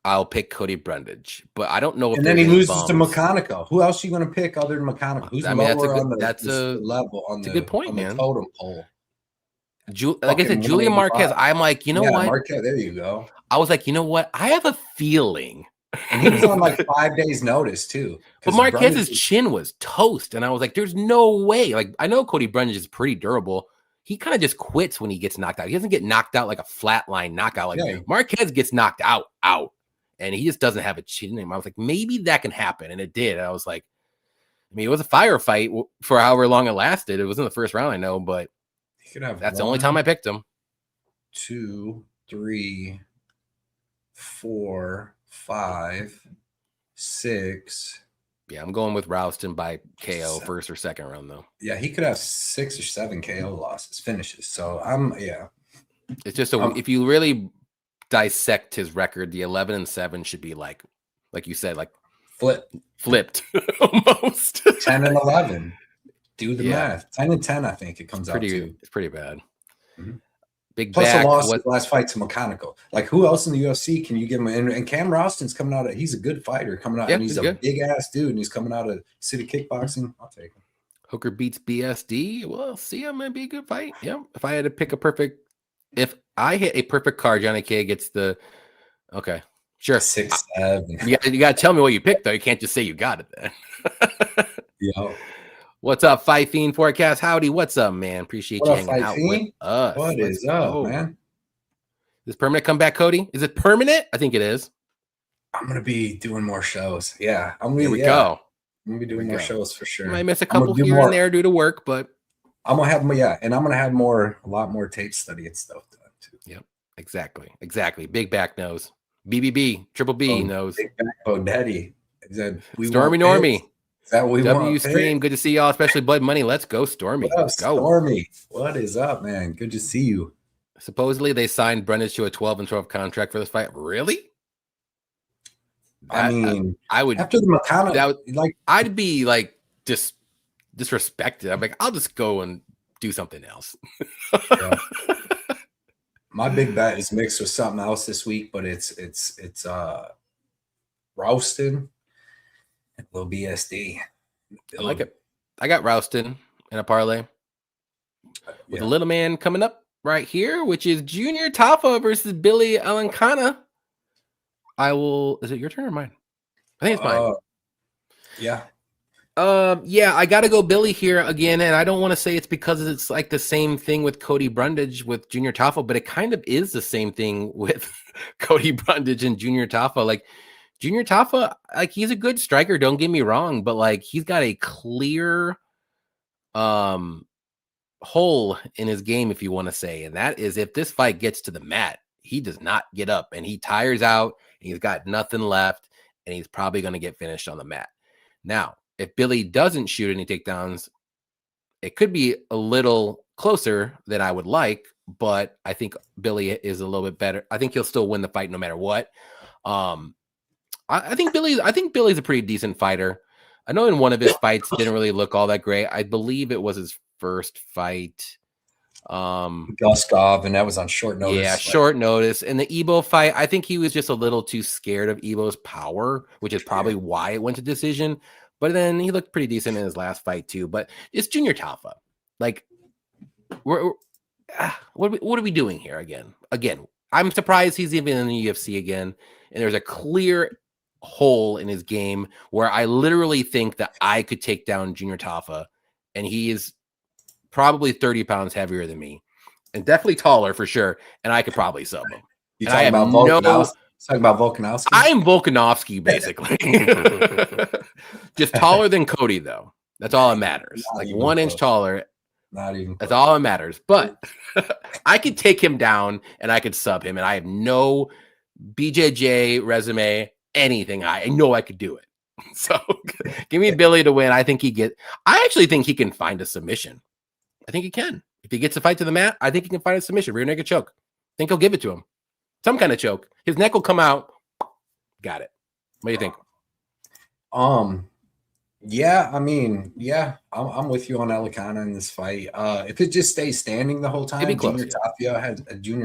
I'll pick Cody Brundage, but I don't know if.
And then he loses to Mechanical. Who else are you going to pick other than Mechanical? Who's lower on the level on the
good point, man.
Totem pole.
Like I said, Julian Marquez. I'm like, you know what?
Marquez, there you go.
I was like, you know what? I have a feeling.
And he was on like 5 days' notice too.
But Marquez's chin was toast, and I was like, "There's no way." Like, I know Cody Brundage is pretty durable. He kind of just quits when he gets knocked out. He doesn't get knocked out like a flatline knockout. Like Marquez gets knocked out, and he just doesn't have a chin in him. I was like, maybe that can happen, and it did. I was like, I mean, it was a firefight for however long it lasted. It was in the first round, I know, but that's the only time I picked him.
2, 3, 4, 5, 6.
Yeah, I'm going with Rouston by KO first or second round though.
Yeah, he could have 6 or 7 KO losses, finishes. So
It's just if you really dissect his record, the 11-7 should be like you said, like flipped almost.
10-11. Do the math. 10-10, I think it comes out to.
It's pretty bad.
Mm-hmm.
Big
Plus
back.
a loss last fight to Mechanical. Like, who else in the UFC can you give him? And Cam Roston's coming out. He's a good fighter coming out, and he's a big ass dude, and he's coming out of City Kickboxing. I'll take him.
Hooker beats BSD. Well, see, it might be a good fight. Yeah. If I had to pick if I hit a perfect card, Johnny K gets the. Okay, sure.
6, 7.
You got to tell me what you picked though. You can't just say you got it then.
Yeah.
What's up, Fight Fiend Forecast? Howdy, what's up, man? Appreciate you hanging out with us.
What is up, man?
This permanent comeback, Cody? Is it permanent? I think it is.
I'm gonna be doing more shows. Yeah,
Here we go.
I'm gonna be doing more shows for sure.
Might miss a couple here and there due to work, but
I'm gonna have and I'm gonna have a lot more tape study and stuff done too.
Yep, exactly. Big back knows. BBB, Triple B knows.
Big back Bodetty.
Stormy Normie.
Is that what we want?
Stream. Good to see y'all, especially Blood Money. Let's go, Stormy.
Let's go. Stormy. What is up, man? Good to see you.
Supposedly they signed Brundage to a 12-12 contract for this fight. Really?
I mean,
I would
after the Mechanical,
I'd be like disrespected. I'm like, I'll just go and do something else.
My big bet is mixed with something else this week, but it's Rouston and little BSD.
I like it. I got Rouston in a parlay with a little man coming up right here, which is Junior Tafa versus Billy Alancana. Is it your turn or mine? I think it's mine.
Yeah.
Yeah, I got to go Billy here again, and I don't want to say it's because it's like the same thing with Cody Brundage with Junior Tafa, but it kind of is the same thing with Cody Brundage and Junior Tafa. Like Junior Tafa, like he's a good striker, don't get me wrong, but like he's got a clear hole in his game, if you want to say, and that is if this fight gets to the mat, he does not get up and he tires out and he's got nothing left and he's probably going to get finished on the mat. Now, if Billy doesn't shoot any takedowns, it could be a little closer than I would like, but I think Billy is a little bit better. I think he'll still win the fight no matter what. I think Billy's a pretty decent fighter. I know in one of his fights didn't really look all that great. I believe it was his first fight.
Guskov, and that was on short notice.
Yeah, short notice. And the Ebo fight, I think he was just a little too scared of Ebo's power, which is probably why it went to decision. But then he looked pretty decent in his last fight too. But it's Junior Tafa. Like, what are we doing here again? Again, I'm surprised he's even in the UFC again. And there's a clear hole in his game where I literally think that I could take down Junior Tafa, and he is probably 30 pounds heavier than me, and definitely taller for sure. And I could probably sub him.
You talking about Volkanovski? Talking about Volkanovski?
I am Volkanovski, basically. Just taller than Cody, though. That's all that matters. Like 1 inch taller.
Not even close.
That's all that matters. But I could take him down and I could sub him, and I have no BJJ resume, anything. I know I could do it. So give me Billy to win. I actually think he can find a submission. I think he can. If he gets a fight to the mat, I think he can find a submission. Rear naked choke. I think he'll give it to him. Some kind of choke. His neck will come out. Got it. What do you think?
Yeah, I mean, yeah, I'm with you on Elikana in this fight. If it just stays standing the whole time, Junior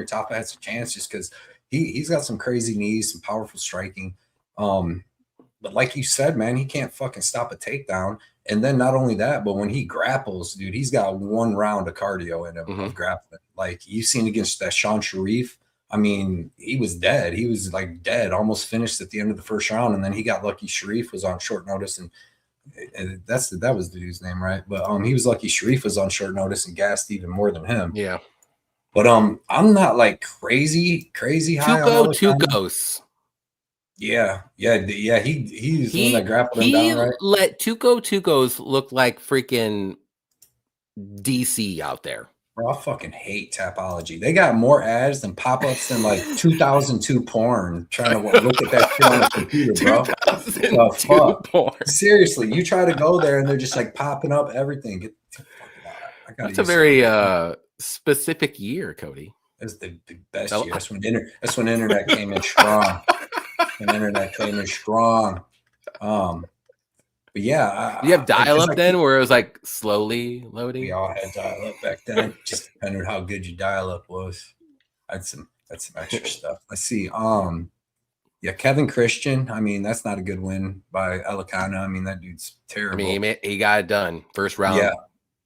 Tafa has a chance just because he's got some crazy knees, some powerful striking. But like you said, man, he can't fucking stop a takedown. And then not only that, but when he grapples, dude, he's got 1 round of cardio in him of grappling. Like you've seen against that Sean Sharif. I mean, he was dead. He was like dead, almost finished at the end of the first round. And then he got lucky. Sharif was on short notice, and that was the dude's name, right? But he was lucky. Sharif was on short notice and gassed even more than him.
Yeah.
But I'm not like crazy high on
Tukos.
Yeah. He's the one that grappled him down, right?
He let Tukos look like freaking DC out there.
Bro, I fucking hate Tapology. They got more ads than pop-ups than like 2002 porn. Trying to look at that shit on the computer, bro. 2002 porn. Seriously, you try to go there and they're just like popping up everything. Get the fuck out.
That's a very specific year, Cody.
It's the best year. That's when internet came in strong. But yeah,
you have dial-up then, where it was like slowly loading.
We all had dial-up back then. Just depending on how good your dial-up was. That's some extra stuff. Let's see. Yeah, Kevin Christian. I mean, that's not a good win by Elikana. I mean, that dude's terrible.
I mean, he got it done first round.
Yeah,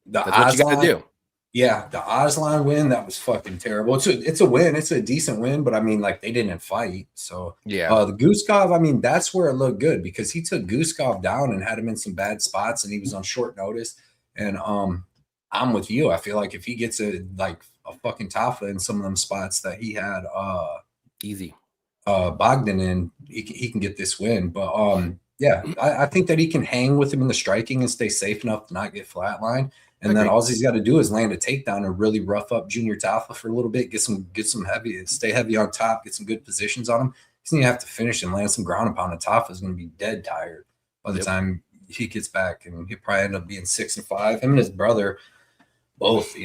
that's what you got to do.
Yeah, the Aslan win, that was fucking terrible. It's a win. It's a decent win, but I mean, like, they didn't fight. So,
yeah.
The Guskov, I mean, that's where it looked good because he took Guskov down and had him in some bad spots, and he was on short notice. And I'm with you. I feel like if he gets a fucking Tafa in some of them spots that he had
easy
Bogdan in, he can get this win. But yeah, I think that he can hang with him in the striking and stay safe enough to not get flatlined. And then all he's got to do is land a takedown and really rough up Junior Tafa for a little bit, get some heavy, stay heavy on top, get some good positions on him. He's going to have to finish and land some ground and pound. And Tafa is going to be dead tired by the time he gets back, and he'll probably end up being 6-5. Him and his brother both,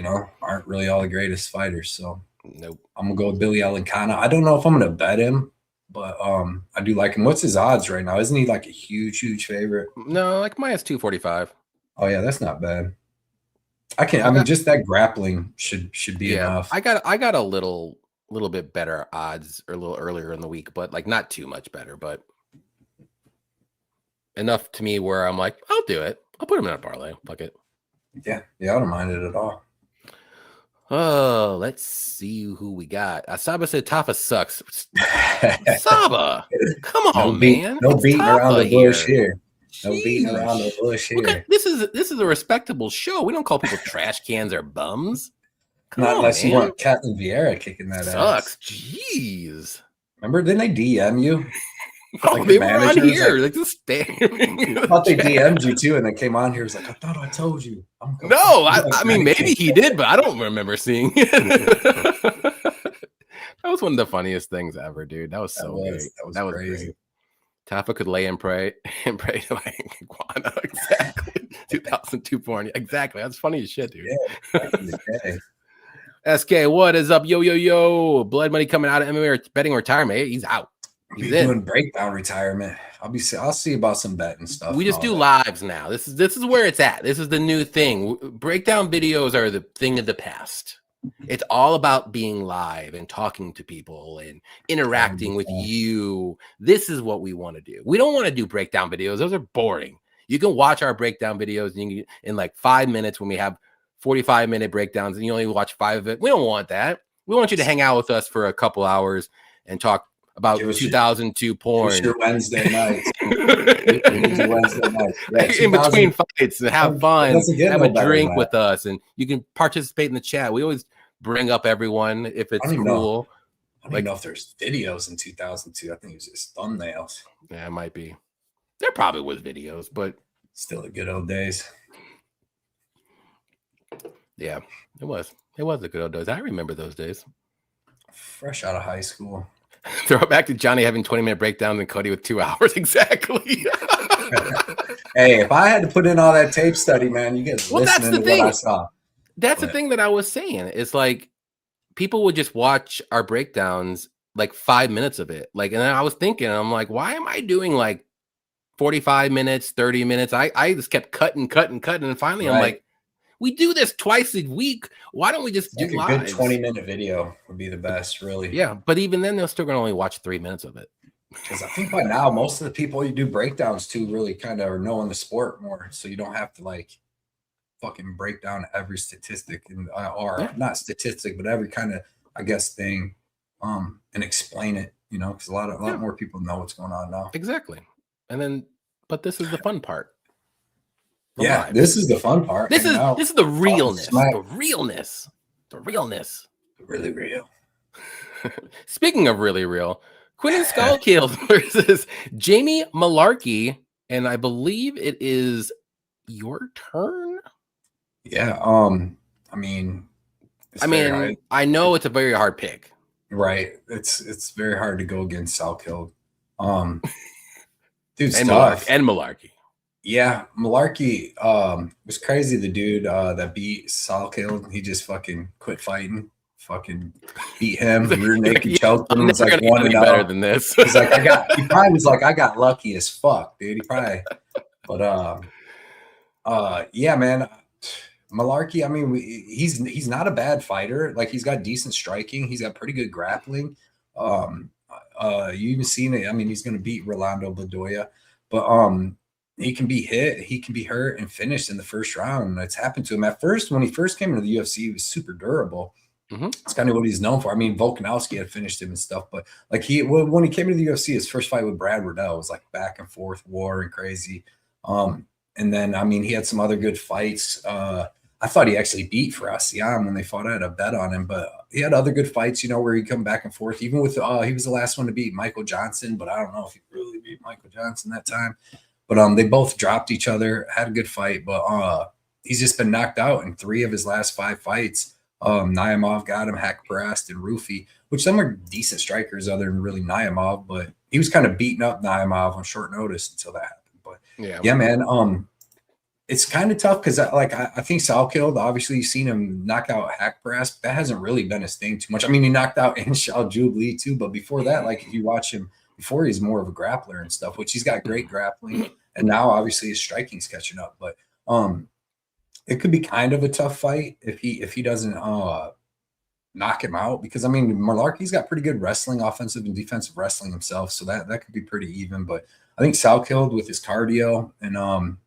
aren't really all the greatest fighters. So
nope.
I'm gonna go with Billy Elikana. I don't know if I'm gonna bet him, but I do like him. What's his odds right now? Isn't he like a huge favorite?
No, like minus 245.
Oh yeah, that's not bad. I mean, just that grappling should be enough.
I got a little bit better odds or a little earlier in the week, but like not too much better, but enough to me where I'm like, I'll do it. I'll put him in a parlay. Fuck it.
Yeah, I don't mind it at all.
Oh, let's see who we got. Saba said Tafa sucks. Saba, come on, man.
No beating around the bush here. No beating around the bush here.
This is a respectable show. We don't call people trash cans or bums. Come
Not
on,
unless
man.
you want Kathleen Vieira kicking that
Sucks.
ass.
Jeez.
Remember, didn't they DM you?
Like they were on here. Like just stay.
I thought they DM'd you too, and they came on here. Was like, I thought I told you.
No, I mean maybe he did, but I don't remember seeing it. That was one of the funniest things ever, dude. That was so great. That was crazy. Great. Taffa could lay and pray to like iguana. Exactly. 2002 porn. Exactly. That's funny as shit, dude. Yeah, SK, what is up? Yo. Blood Money coming out of MMA betting retirement. He's out. He's
doing breakdown retirement. I'll see about some betting stuff.
We just do lives now. This is where it's at. This is the new thing. Breakdown videos are the thing of the past. It's all about being live and talking to people and interacting with you. This is what we want to do. We don't want to do breakdown videos. Those are boring. You can watch our breakdown videos in like 5 minutes when we have 45-minute breakdowns and you only watch 5 of it. We don't want that. We want you to hang out with us for a couple hours and talk about 2002 porn.
Your Wednesday night.
In between fights and have fun, have a drink with us, and you can participate in the chat. We always bring up everyone if it's cool.
I don't know if there's videos in 2002. I think it was just thumbnails.
Yeah, it might be. There probably was videos, but
still the good old days.
Yeah, it was. It was the good old days. I remember those days.
Fresh out of high school.
Throw it back to Johnny having 20-minute breakdowns and Cody with 2 hours. Exactly.
Hey, if I had to put in all that tape study, man, you get
that's the thing.
What I saw.
That's the thing that I was saying. It's like people would just watch our breakdowns like 5 minutes of it. Like, and then I was thinking, I'm like, why am I doing like 45 minutes, 30 minutes? I just kept cutting. And finally I'm like, we do this twice a week. Why don't we just do
a good 20-minute video would be the best, really.
Yeah, but even then, they're still going to only watch 3 minutes of it.
Because I think by now, most of the people you do breakdowns to really kind of are knowing the sport more. So you don't have to like fucking break down every statistic or not statistic, but every kind of, I guess, thing and explain it, because a lot more people know what's going on now.
Exactly. And then, but this is the fun part.
Yeah, this is the fun part.
This is the realness. The realness.
Really real.
Speaking of really real, Quentin Skullkill versus Jamie Malarkey, and I believe it is your turn.
Yeah.
I know it's a very hard pick.
Right. It's very hard to go against Skullkill. Dude's
and
tough.
Malarkey.
Yeah, Malarkey was crazy. The dude that beat Skullkill, he just fucking quit fighting. Fucking beat him, rear naked choked him. It was like 1-0.
Better than this.
He's like, he probably was like, I got lucky as fuck, dude. He probably, but yeah, man. Malarkey, I mean, he's not a bad fighter. Like, he's got decent striking. He's got pretty good grappling. You even seen it. I mean, he's gonna beat Rolando Bedoya, but he can be hit, he can be hurt and finished in the first round. It's happened to him at first. When he first came into the UFC, he was super durable. It's kind of what he's known for. I mean, Volkanovski had finished him and stuff, but like when he came into the UFC, his first fight with Brad Riddell was like back and forth war and crazy. And then, I mean, he had some other good fights. I thought he actually beat Farasian when they fought. I had a bet on him, but he had other good fights, where he'd come back and forth. Even with he was the last one to beat Michael Johnson, but I don't know if he really beat Michael Johnson that time. But they both dropped each other, had a good fight, but he's just been knocked out in 3 of his last 5 fights. Naimov got him, Haqparast and Rufi, which some are decent strikers other than really Naimov, but he was kind of beating up Naimov on short notice until that happened. But yeah, man, it's kind of tough because I think Skullkill, obviously you've seen him knock out Haqparast. That hasn't really been his thing too much. I mean, he knocked out Inshal Jubilee too, but before that, like if you watch him before, he's more of a grappler and stuff, which he's got great grappling. And now obviously his striking's catching up, but it could be kind of a tough fight if he doesn't knock him out, because I mean, Malarkey's got pretty good wrestling, offensive and defensive wrestling himself, so that could be pretty even. But I think Skullkill with his cardio and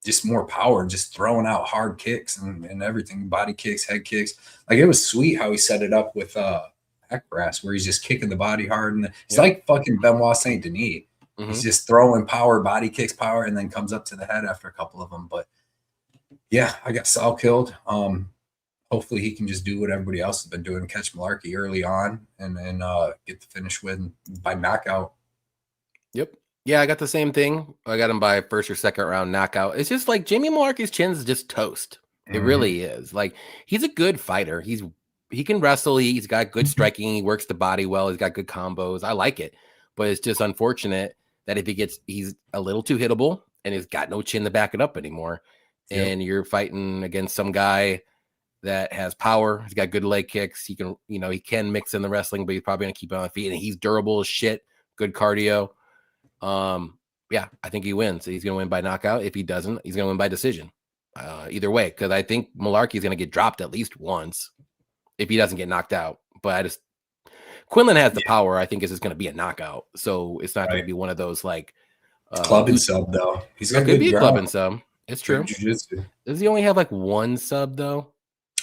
just more power, just throwing out hard kicks and everything, body kicks, head kicks. Like, it was sweet how he set it up with Haqparast, where he's just kicking the body hard, and it's like fucking Benoit Saint-Denis. He's just throwing power, body kicks power, and then comes up to the head after a couple of them. But yeah, I got Sal killed. Hopefully he can just do what everybody else has been doing, catch Malarkey early on, and then get the finish win by knockout.
Yep. Yeah, I got the same thing. I got him by first or second round knockout. It's just like Jamie Malarkey's chin's just toast. It really is. Like, he's a good fighter. He can wrestle. He's got good striking. He works the body well. He's got good combos. I like it. But it's just unfortunate that if he's a little too hittable and he's got no chin to back it up anymore. Yep. And you're fighting against some guy that has power. He's got good leg kicks. He can, he can mix in the wrestling, but he's probably going to keep it on the feet. And he's durable as shit. Good cardio. Yeah, I think he wins. He's going to win by knockout. If he doesn't, he's going to win by decision. Either way, because I think Malarkey's going to get dropped at least once if he doesn't get knocked out. But Quinlan has the power. I think it's just going to be a knockout. So it's not going to be one of those like
club and sub though. He's got
good
good
club and sub. It's true.
Jiu-jitsu.
Does he only have like one sub though?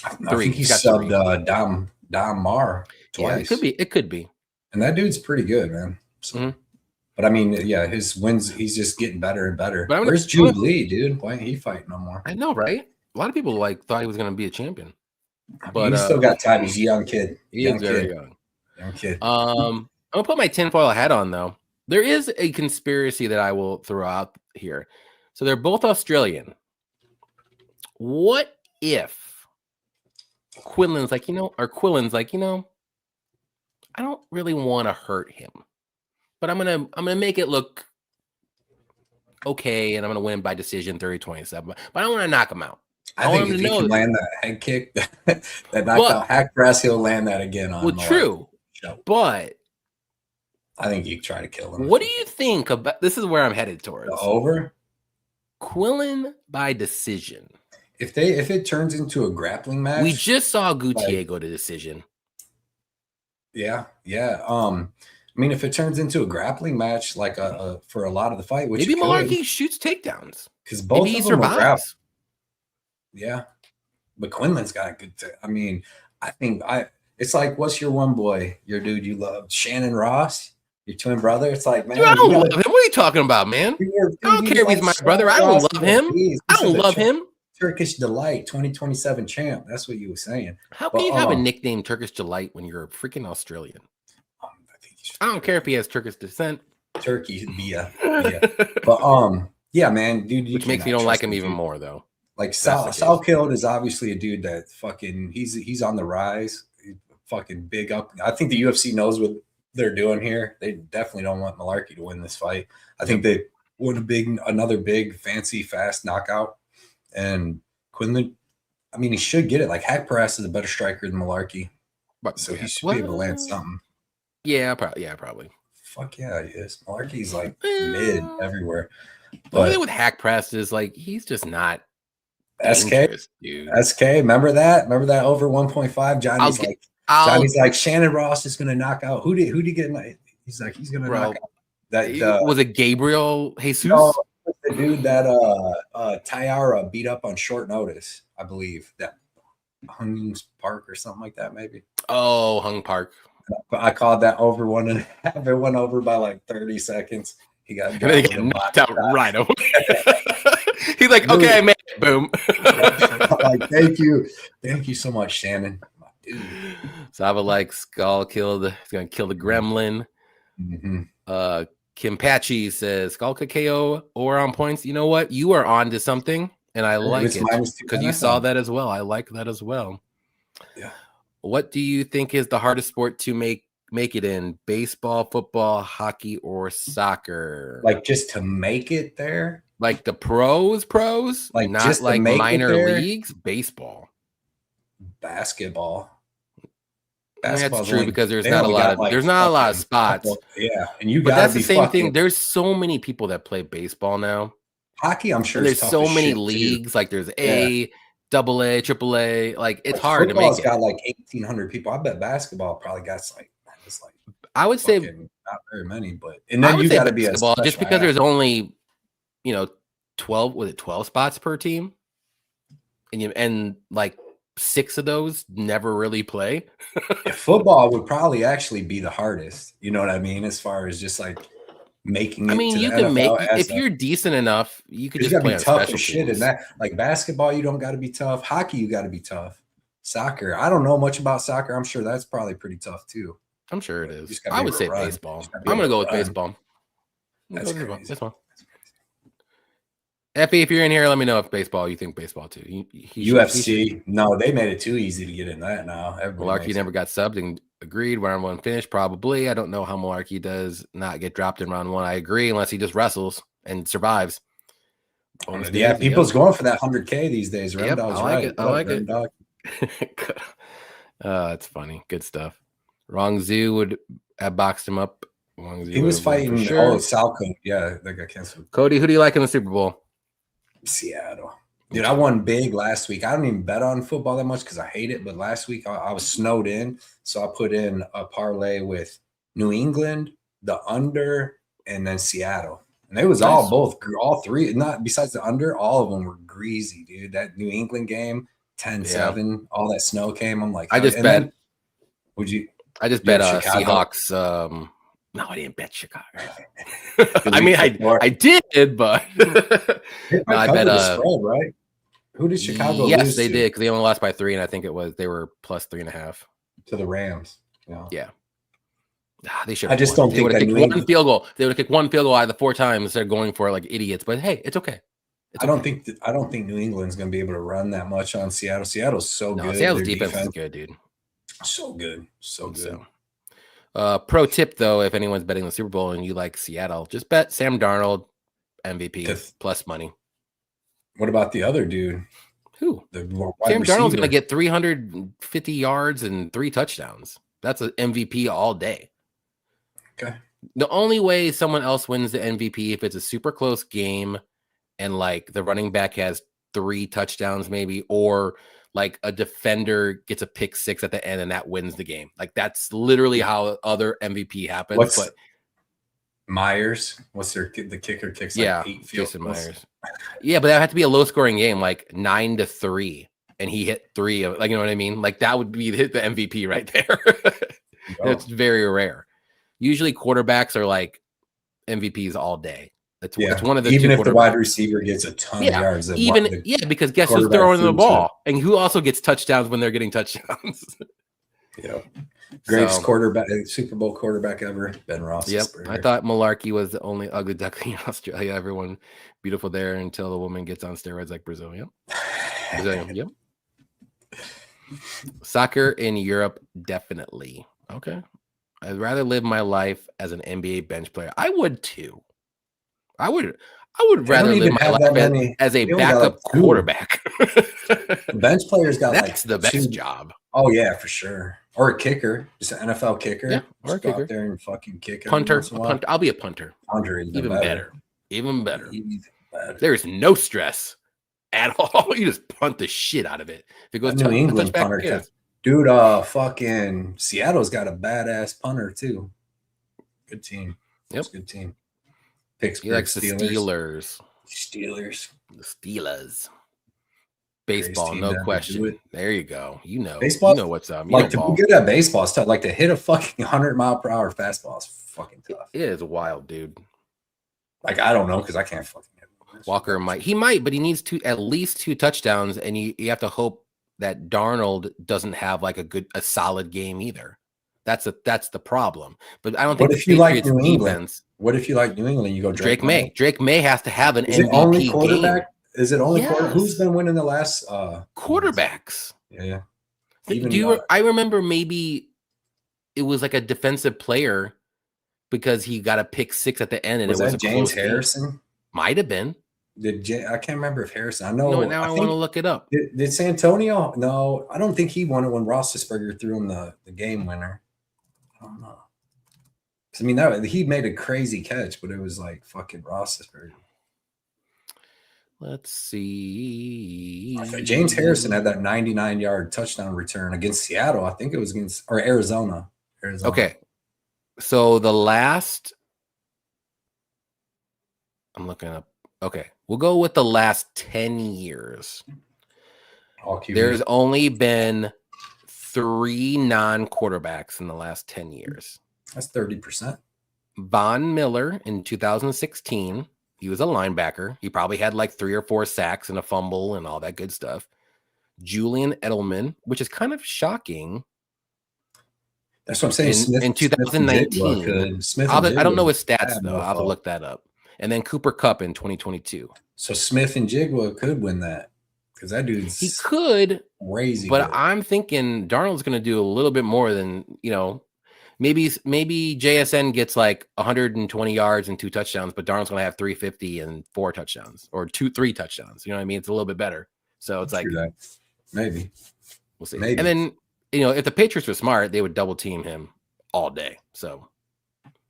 I think he subbed Dom Mar twice.
Yeah, it could be.
And that dude's pretty good, man. So, but I mean, yeah, his wins, he's just getting better and better. Where's Jude Lee, dude? Why ain't he fighting no more?
I know, right? A lot of people thought he was going to be a champion.
But he's still got time. He's a young kid.
He is very young.
Young kid.
I'm gonna put my tinfoil hat on though. There is a conspiracy that I will throw out here. So they're both Australian. What if Quinlan's like, Quillen's like, I don't really want to hurt him, but I'm gonna make it look okay, and I'm gonna win by decision 30-27. But I don't want to knock him out.
I think if he can land that head kick, that knockout hack press, he'll land that again on.
Well, true, but
I think you try to kill him.
What do you think about this? Is where I'm headed towards.
The over
Quillen by decision.
If it turns into a grappling match,
we just saw Gutierrez go to decision.
Yeah. I mean, if it turns into a grappling match, like for a lot of the fight, which
maybe Malarkey shoots takedowns
because both of them are grappling. Yeah, but Quinlan's got a good. I mean, I think it's like, what's your one boy, your dude you love, Shannon Ross, your twin brother? It's like, man,
dude, I don't love him. What are you talking about, man? I don't care if he's my brother. I don't love him. I don't love him.
Turkish Delight, 2027 champ. That's what you were saying.
How can you have a nickname Turkish Delight when you're a freaking Australian? I don't care if he has Turkish descent.
Turkey, yeah. But yeah, man, dude,
which makes me don't like him even more though.
Like Sal Killed is obviously a dude that fucking he's on the rise. He's fucking big up. I think the UFC knows what they're doing here. They definitely don't want Malarkey to win this fight. I think they want another big, fancy, fast knockout. And Quinlan, I mean, he should get it. Like Hack Press is a better striker than Malarkey, so he should be able to land something.
Yeah, probably.
Fuck yeah, he is. Malarkey's like mid everywhere.
But with Hack Press is like he's just not.
Dude. SK, remember that over 1.5? Johnny's like Shannon Ross is gonna knock out. Who did he get? He's like he's gonna knock out. That
was it. Gabriel Jesus,
no, the dude that Tyara beat up on short notice, I believe. That Hung Park or something like that, maybe.
Oh, Hung Park.
I called that over 1.5. It went over by like 30 seconds. He got
knocked out right away. He's like, dude, okay, I made it. Boom.
Like, thank you so much, Shannon. Dude.
Sava like Skull killed. He's gonna kill the gremlin. Kim Patchy says Skull could KO or on points. You know what? You are on to something, and I like it because you saw that as well. I like that as well.
Yeah.
What do you think is the hardest sport to make it in? Baseball, football, hockey, or soccer?
Like just to make it there?
Like the pros? Like not just like minor leagues? Baseball.
Basketball.
That's true because there's not a lot of spots.
Yeah, and
but that's the same thing. There's so many people that play baseball now.
Hockey, I'm sure.
There's so many leagues. Like there's double A, triple A. Like it's hard to make it.
Got like 1,800 people. I bet basketball probably got like
I would say
not very many, but and then you got to be a
just because there's only 12 spots per team, and like 6 of those never really play.
Football would probably actually be the hardest. You know what I mean? As far as just like making
I
it
mean,
to the
you can make
NFL
if you're decent enough, you could
you
just
gotta
play
be
on
tough
special
as shit in
teams.
that. Like basketball, you don't got to be tough. Hockey, you got to be tough. Soccer, I don't know much about soccer. I'm sure that's probably pretty tough too.
I'm sure it
But you
is.
just gotta
I
be
would
able to
say
run.
baseball.
Just gotta be
I'm
able
gonna
to
go with
run.
baseball.
That's crazy.
Baseball. Effie, if you're in here, let me know if baseball. You think baseball too?
UFC, no, they made it too easy to get in that now.
Malarkey never got subbed and agreed. Round one finish, probably. I don't know how Malarkey does not get dropped in round one. I agree, unless he just wrestles and survives.
Yeah, people's going for that 100K these days.
Yep,
Remdog's
I like
right.
it. I like it.
Remdog.
It's funny. Good stuff. Wrong Zoo would have boxed him up.
He was fighting.
Sure.
Oh, Salco. Yeah, that got canceled.
Cody, who do you like in the Super Bowl?
Seattle. Dude, I won big last week. I don't even bet on football that much because I hate it. But last week I was snowed in. So I put in a parlay with New England, the under, and then Seattle. And it was all three, not besides the under, all of them were greasy, dude. That New England game, 10-7, all that snow came. I'm like,
I just bet. I just bet Seahawks. No, I didn't bet Chicago. I mean, I did, but
I bet spread, right? Who did Chicago lose?
Yes, they did because they only lost by 3, and I think they were plus 3.5
to the Rams.
Yeah. They should.
I just don't think
they would have kicked one field goal. They would have kicked one field goal out of the 4 times instead of going for it like idiots. But hey, it's okay.
I don't think New England's going to be able to run that much on Seattle. Seattle's so good.
Seattle's defense is good, dude.
So good.
Pro tip though, if anyone's betting the Super Bowl and you like Seattle, just bet Sam Darnold MVP plus money.
What about the other dude?
Who? Sam Darnold's going to get 350 yards and 3 touchdowns. That's an MVP all day.
Okay.
The only way someone else wins the MVP if it's a super close game and like the running back has 3 touchdowns maybe, or like a defender gets a pick 6 at the end and that wins the game. Like that's literally how other MVP happens. But
Myers, the kicker kicks like 8 field
Jason Myers. Yeah, but that had to be a low scoring game, like 9-3, and he hit 3 of, like, you know what I mean? Like that would be the MVP right there. It's very rare. Usually quarterbacks are like MVPs all day. It's one of the
even if the wide receiver gets a ton of yards.
Because guess who's throwing the ball, and who also gets touchdowns when they're getting touchdowns.
Greatest quarterback, Super Bowl quarterback ever, Ben Roethlisberger.
I thought Malarkey was the only ugly duckling in Australia. Everyone beautiful there until the woman gets on steroids like Brazil. Brazilian. Soccer in Europe, definitely. Okay. I'd rather live my life as an NBA bench player. I would too. I would rather live my life as a backup quarterback.
Bench players got
that's the best job.
Oh yeah, for sure. Or a kicker, just an NFL kicker.
Yeah, or a kicker.
Go out there and fucking kick.
Punter. I'll be a punter.
Punter is
even better. Even better.
Even better.
There's no stress at all. You just punt the shit out of it. If it goes
New England punter, dude. Fucking Seattle's got a badass punter too. Good team.
Yep,
good team. Pittsburgh
he likes the Steelers.
The
Steelers. Baseball, no question. There you go.
Baseball,
you know what's up.
Like to be good at baseball is tough. Like to hit a fucking 100-mile-per-hour fastball is fucking tough.
It is wild, dude.
Like I don't know because I can't fucking hit it.
Walker might, but he needs at least 2 touchdowns, and you have to hope that Darnold doesn't have like a solid game either. That's the problem. But I don't think
if you like New England? What if you like New England? You go
Drake May. Drake May has to have an
MVP
only
quarterback.
Game.
Is it only quarterback? Who's been winning the last
quarterbacks?
Yeah.
I remember maybe it was like a defensive player because he got a pick 6 at the end, and
was
it was
that James Harrison.
Might have been.
I can't remember if Harrison. I know.
No, now I want to look it up.
Did Santonio? No, I don't think he won it when Roethlisberger threw him the game winner. I don't know. I mean, he made a crazy catch, but it was like fucking Roethlisberger.
Let's see.
James Harrison had that 99-yard touchdown return against Seattle. I think it was against Arizona.
Okay. So the last, I'm looking up. Okay. We'll go with the last 10 years. There's only been 3 non-quarterbacks in the last 10 years.
That's 30%.
Von Miller in 2016. He was a linebacker. He probably had like 3 or 4 sacks and a fumble and all that good stuff. Julian Edelman, which is kind of shocking.
That's what I'm saying.
In 2019. I don't know his stats, though. I'll have to look that up. And then Cooper Kupp in 2022.
So Smith and Jigwa could win that because that dude's
he could
crazy.
But good. I'm thinking Darnold's going to do a little bit more than, maybe JSN gets like 120 yards and 2 touchdowns, but Darnold's going to have 350 and 4 touchdowns or 3 touchdowns. You know what I mean? It's a little bit better. So it's like
maybe
we'll see. Maybe. And then if the Patriots were smart, they would double team him all day. So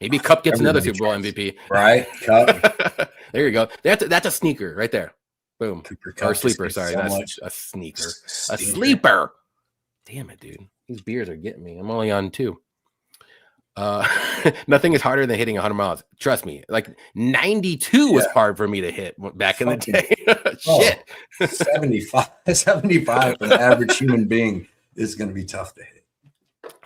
maybe Kupp gets another Super Bowl MVP.
Right. Kupp.
There you go. That's a sneaker right there. Boom. Or sleeper. Sorry. That's a sneaker. A sleeper. Damn it, dude. These beers are getting me. I'm only on 2. Nothing is harder than hitting 100 miles. Trust me. Like 92 was hard for me to hit back in the day. Shit.
75 for the average human being is going to be tough to hit.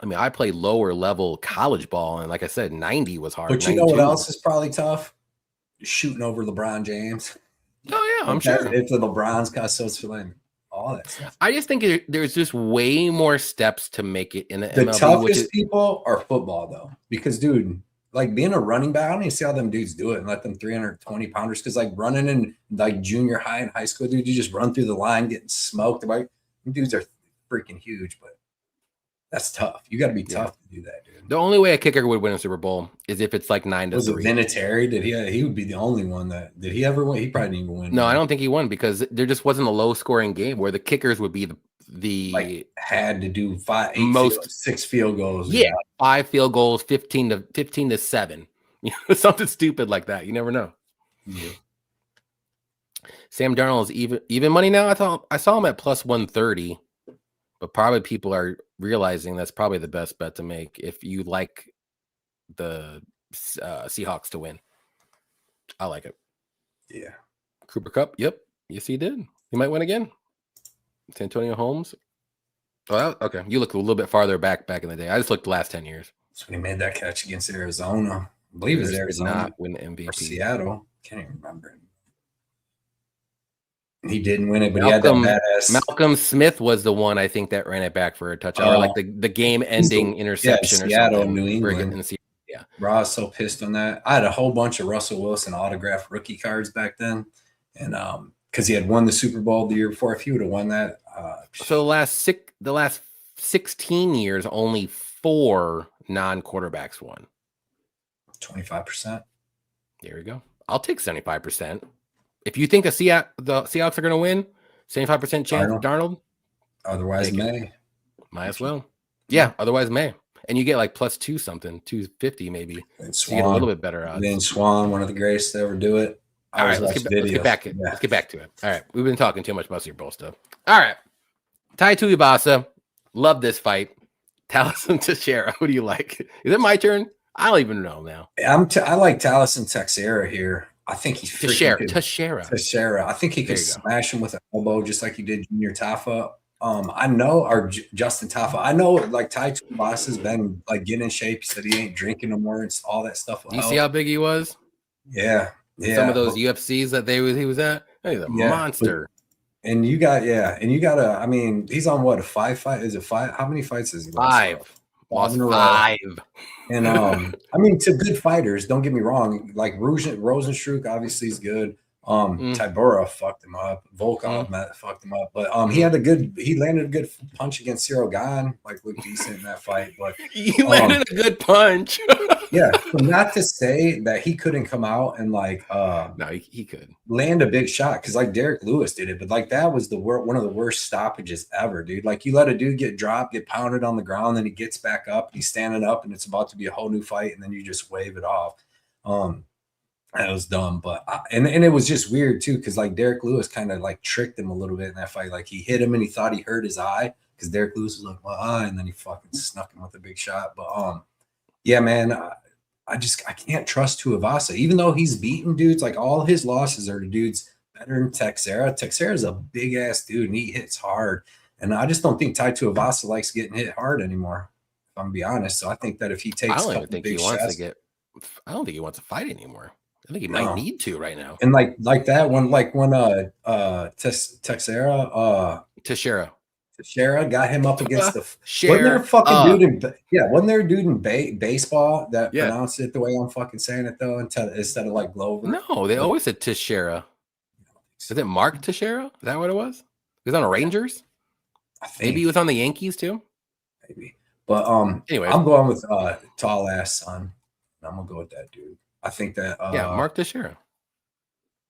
I mean, I played lower level college ball, and like I said, 90 was hard.
But you 92. Know what else is probably tough? Shooting over LeBron James.
Oh yeah, I'm sure.
If the LeBron's got so feeling all that stuff.
I just think there's just way more steps to make it in the
MLB.
The
toughest people are football though, because dude, like being a running back, I don't even see how them dudes do it and let them 320 pounders. Because like running in like junior high and high school, dude, you just run through the line getting smoked. Like dudes are freaking huge, but that's tough. You got to be tough to do that, dude.
The only way a kicker would win a Super Bowl is if it's like 9-3.
Was it Vinatieri? Did he would be the only one did he ever win? He probably didn't even win.
No, I don't think he won because there just wasn't a low scoring game where the kickers would be the
like had to do 6 field goals.
Yeah, 5 field goals, 15 to 7. Something stupid like that. You never know.
Yeah.
Sam Darnold is even money now. I saw him at plus 130. But probably people are realizing that's probably the best bet to make if you like the Seahawks to win. I like it.
Yeah.
Cooper Kupp. Yep. Yes, he did. He might win again. Santonio Holmes. Oh, okay. You look a little bit farther back in the day. I just looked the last 10 years.
So he made that catch against Arizona. I believe it's Arizona.
Not win MVP.
Or Seattle. Can't even remember. He didn't win it, but
Malcolm,
he had that badass.
Malcolm Smith was the one I think that ran it back for a touchdown, or like the game-ending interception.
Seattle,
or something.
New England.
Yeah,
Raw was so pissed on that. I had a whole bunch of Russell Wilson autographed rookie cards back then, and because he had won the Super Bowl the year before. If he would have won that,
so the last 16 years, only 4 non-quarterbacks won.
25%.
There we go. I'll take 75%. If you think the Seahawks are going to win, 75% chance Darnold.
Otherwise,
might as well. Yeah, otherwise May. And you get like plus 2 something, 250 maybe.
And
so you get a little bit better odds.
Then Swan, one of the greatest to ever do it.
All right, let's get back to it. All right, we've been talking too much about Super Bowl stuff. All right, Tai Tuivasa, love this fight. Taliesin Teixeira, who do you like? Is it my turn? I don't even know now.
I like Taliesin Teixeira here. I think he's
Teixeira.
I think he could smash him with an elbow just like he did Junior Tafa. I know, or Justin Tafa. I know, like Tai Tuivasa's been like getting in shape. He said he ain't drinking no more and all that stuff.
You see how big he was?
Yeah.
Some of those UFCs that he was at. He's a monster.
And you got I mean, he's on what, a 5 fight? Is it 5? How many fights is he?
5. Lost 5.
And I mean, to good fighters, don't get me wrong. Like Rosenstruck obviously is good. Tybura fucked him up. Volkov fucked him up. But he landed a good punch against Cyril Gane, like looked decent in that fight. But
he landed a good punch.
Yeah. So not to say that he couldn't come out and like
no, he could
land a big shot because like Derek Lewis did it, but like that was one of the worst stoppages ever, dude. Like you let a dude get dropped, get pounded on the ground, then he gets back up, he's standing up, and it's about to be a whole new fight, and then you just wave it off. That was dumb, but and it was just weird too, because like Derek Lewis kind of like tricked him a little bit in that fight. Like he hit him and he thought he hurt his eye because Derek Lewis was like, well, and then he fucking snuck him with a big shot. But yeah, man, I can't trust Tuivasa, even though he's beaten dudes. Like all his losses are to dudes better than Teixeira. Teixeira's a big ass dude and he hits hard, and I just don't think Tai Tuivasa likes getting hit hard anymore, if I'm gonna be honest. So I think that if he takes,
I don't even think he wants to get I don't think he wants to fight anymore. I think he might need to right now.
And like that when Teixeira got him up against the wasn't there a fucking dude in wasn't there a dude in baseball that pronounced it the way I'm fucking saying it though instead of like Glover?
No, they always said Teixeira. Is it Mark Teixeira? Is that what it was? He was on the Rangers. I think maybe he was on the Yankees too.
Maybe, but anyway, I'm going with tall ass son. I'm gonna go with that dude. I think that
Mark Teixeira.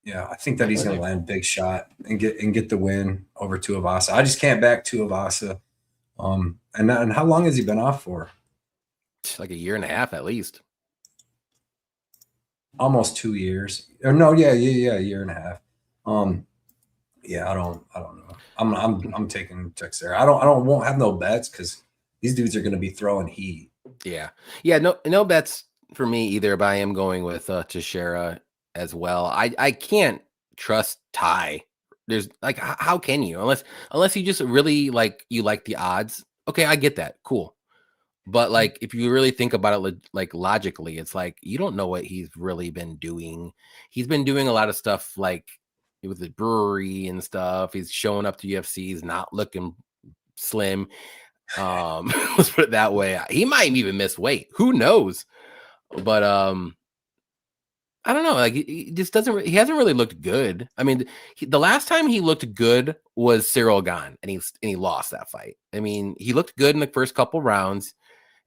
Yeah, I think that he's gonna land a big shot and get the win over Tuivasa. I just can't back Tuivasa. And how long has he been off for?
Like a year and a half at least.
Almost 2 years. Or no, a year and a half. I don't know. I'm taking Teixeira. I won't have no bets because these dudes are gonna be throwing heat.
Yeah. No bets for me either, but I am going with Teixeira as well. I can't trust Ty. There's like, how can you? Unless you just really like the odds. Okay, I get that. Cool. But like, if you really think about it, like logically, it's like you don't know what he's really been doing. He's been doing a lot of stuff like with the brewery and stuff. He's showing up to UFC. He's not looking slim. Let's put it that way. He might even miss weight. Who knows? But I don't know. Like he just doesn't. He hasn't really looked good. I mean, the last time he looked good was Cyril Gane, and he lost that fight. I mean, he looked good in the first couple rounds,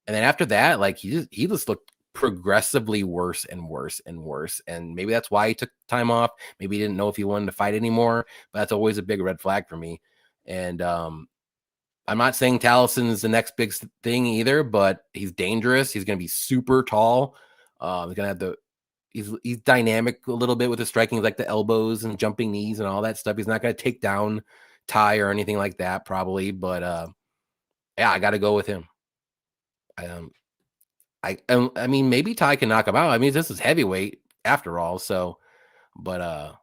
and then after that, like he just looked progressively worse and worse and worse. And maybe that's why he took time off. Maybe he didn't know if he wanted to fight anymore. But that's always a big red flag for me. And I'm not saying Talison is the next big thing either, but he's dangerous. He's going to be super tall. He's going to have he's dynamic a little bit with his striking, like the elbows and jumping knees and all that stuff. He's not going to take down Ty or anything like that, probably. But I got to go with him. I mean, maybe Ty can knock him out. I mean, this is heavyweight after all. So, but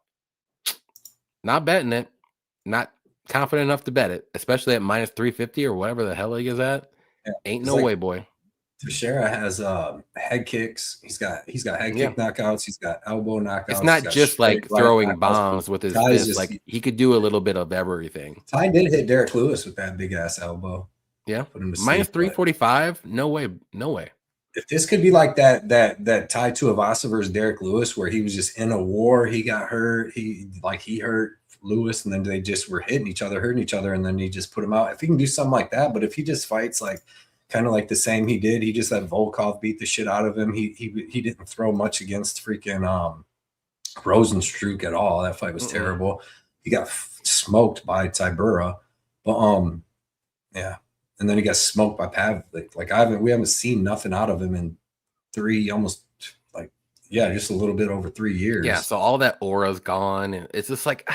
not betting it. Not confident enough to bet it, especially at minus 350 or whatever the hell he is at. Yeah, ain't no way, boy.
Teixeira has head kicks. He's got head kick knockouts. He's got elbow knockouts.
It's not just like throwing bombs with his fist. Like he could do a little bit of everything.
Ty did hit Derek Lewis with that big ass elbow.
Yeah, minus 345. No way.
If this could be like that Ty Tuivasa versus Derek Lewis, where he was just in a war, he got hurt. He hurt Lewis, and then they just were hurting each other, and then he just put him out. If he can do something like that, but if he just fights like kind of like the same he did, he just had Volkov beat the shit out of him. He didn't throw much against freaking Rosenstruck at all. That fight was terrible. He got smoked by Tybura, but yeah, and then he got smoked by Pavlik. Like we haven't seen nothing out of him in just a little bit over 3 years.
Yeah, so all that aura's gone, and it's just like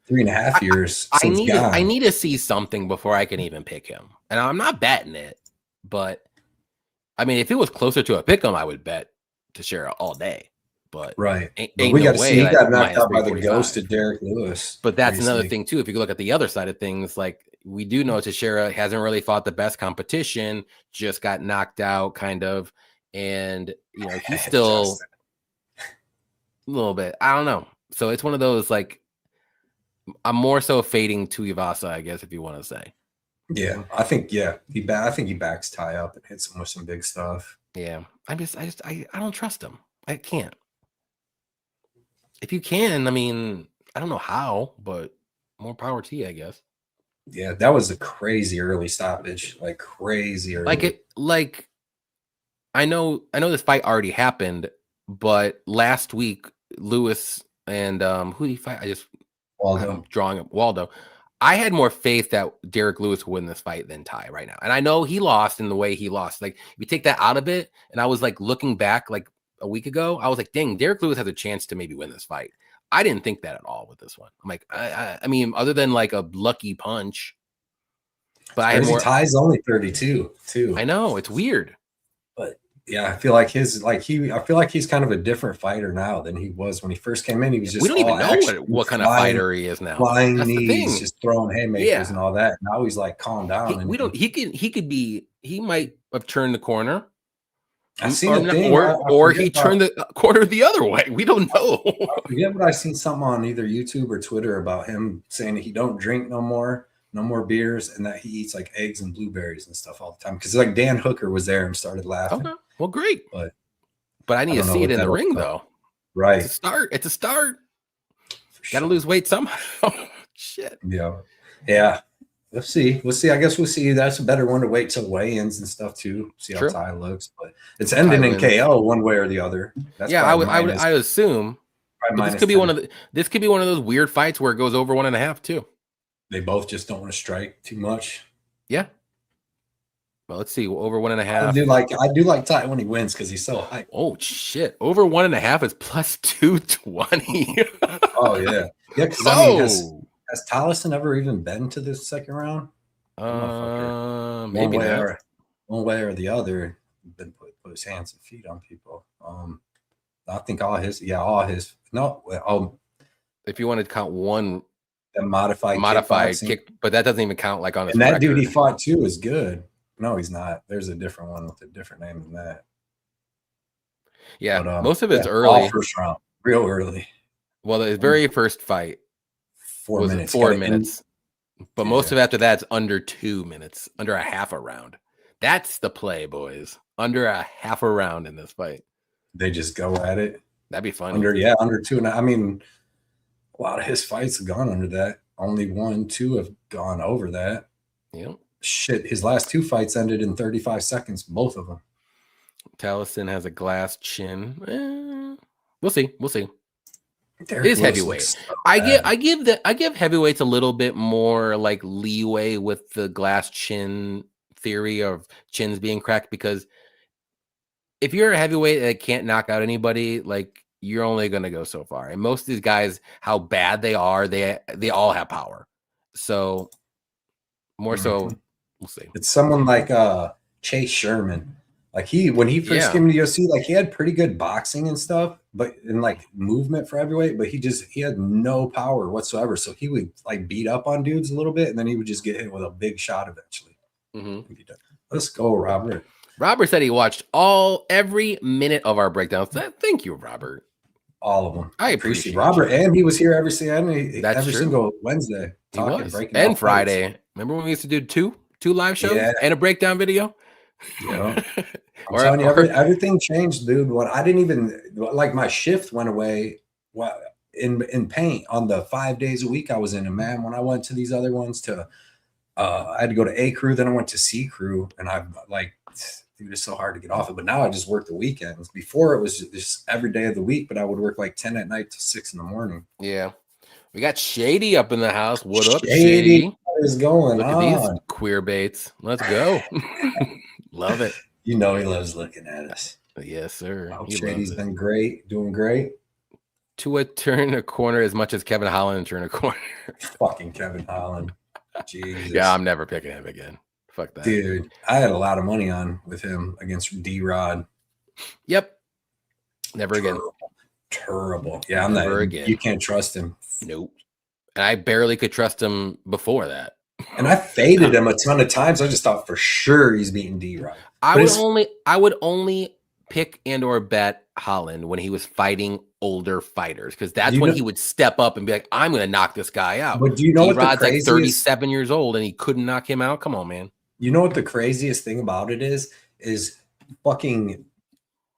3.5 years.
I need to see something before I can even pick him, and I'm not betting it. But I mean, if it was closer to a pick'em, I would bet Teixeira all day. But
right, but we got to see he got knocked out by the ghost of Derek Lewis.
But that's another thing too. If you look at the other side of things, like we do know Teixeira hasn't really fought the best competition, just got knocked out, kind of, and he's still a little bit. I don't know. So it's one of those like I'm more so fading Tuivasa, I guess, if you want to say.
Yeah, I think he backs Ty up and hits him with some big stuff.
Yeah, I don't trust him. I can't. If you can, I mean, I don't know how, but more power to you, I guess.
Yeah, that was a crazy early stoppage, like crazy early.
Like I know this fight already happened, but last week Lewis and who did he fight? I'm drawing up Waldo. I had more faith that Derek Lewis would win this fight than Ty right now. And I know he lost in the way he lost. Like, if you take that out of it, and I was like looking back like a week ago, I was like, dang, Derek Lewis has a chance to maybe win this fight. I didn't think that at all with this one. I'm like, I mean, other than like a lucky punch. But I had more.
Ty's only 32 too.
I know, it's weird.
But yeah, I feel like he's kind of a different fighter now than he was when he first came in. He was just
we don't even know what kind of fighter he is now.
Flying knees, just throwing haymakers and all that. Now he's like calm down.
He might have turned the corner.
I seen a thing,
or he turned the corner the other way. We don't know.
I forget, but I seen something on either YouTube or Twitter about him saying that he don't drink no more beers, and that he eats like eggs and blueberries and stuff all the time. Because like Dan Hooker was there and started laughing.
Okay, well, great.
But
I need to see it in the ring, though.
Right.
It's a start. Got to lose weight somehow. Shit.
Yeah. Yeah. Let's see. I guess we'll see. That's a better one to wait till weigh-ins and stuff too. See how Ty looks, but it's ending in KO one way or the other. That's
I would assume. This could be one of those weird fights where it goes over 1.5 too.
They both just don't want to strike too much.
Yeah. Well, let's see. Over 1.5.
I do like Ty when he wins because he's so hype.
Oh shit! Over 1.5 is plus 220.
Oh yeah. Yeah. Because I mean, has Tollison ever even been to the second round?
Maybe not.
One way or the other, been put his hands and feet on people. I think all his. No.
If you want to count one,
the modified
kick, but that doesn't even count like on his.
And that record. Dude he fought too is good. No, he's not. There's a different one with a different name than that.
Yeah, but, most of it's early.
All first round, real early.
Well, his very first fight.
4 minutes.
4 minutes. But most of after that's under 2 minutes, under a half a round. That's the play, boys. Under a half a round in this fight.
They just go at it.
That'd be fun.
Under 2. And I mean, a lot of his fights have gone under that. Only 1-2 have gone over that.
Yep.
Shit, his last 2 fights ended in 35 seconds, both of them.
Tollison has a glass chin. We'll see. It is heavyweight. So I give heavyweights a little bit more like leeway with the glass chin theory of chins being cracked, because if you're a heavyweight that can't knock out anybody, like you're only gonna go so far. And most of these guys, how bad they are, they all have power. So more so, we'll see.
It's someone like Chase Sherman. Like when he first came to UFC, like he had pretty good boxing and stuff, but in like movement for heavyweight, but he had no power whatsoever. So he would like beat up on dudes a little bit, and then he would just get hit with a big shot eventually. Let's go, Robert.
Robert said he watched every minute of our breakdowns. Thank you, Robert.
All of them.
I appreciate
Robert, and he was here every single Wednesday.
He was. And Friday. Fights. Remember when we used to do two live shows and a breakdown video?
Yeah. I'm telling you, everything changed, dude. When I didn't even like, my shift went away in paint on the 5 days a week I was in. And man, when I went to these other ones I had to go to A crew, then I went to C crew, and I'm like, dude, it's so hard to get off it. But now I just work the weekends. Before it was just every day of the week, but I would work like 10 at night to 6 in the morning.
Yeah. We got Shady up in the house. What up,
Shady? What is going
on? Look at these queer baits. Let's go. Love it.
You know he loves looking at us.
Yes, sir.
Shady's been great, doing great.
Tua turn a corner as much as Kevin Holland turn a corner.
Fucking Kevin Holland. Jesus.
Yeah, I'm never picking him again. Fuck that.
Dude, I had a lot of money on with him against D-Rod.
Yep. Never again.
Terrible. Yeah,
never again.
You can't trust him.
Nope. And I barely could trust him before that.
And I faded him a ton of times. I just thought for sure he's beating D-Rod.
I would only pick and or bet Holland when he was fighting older fighters, because that's when he would step up and be like, I'm going to knock this guy out.
But do you know what the craziest,
like 37 years old and he couldn't knock him out? Come on, man.
You know what the craziest thing about it is fucking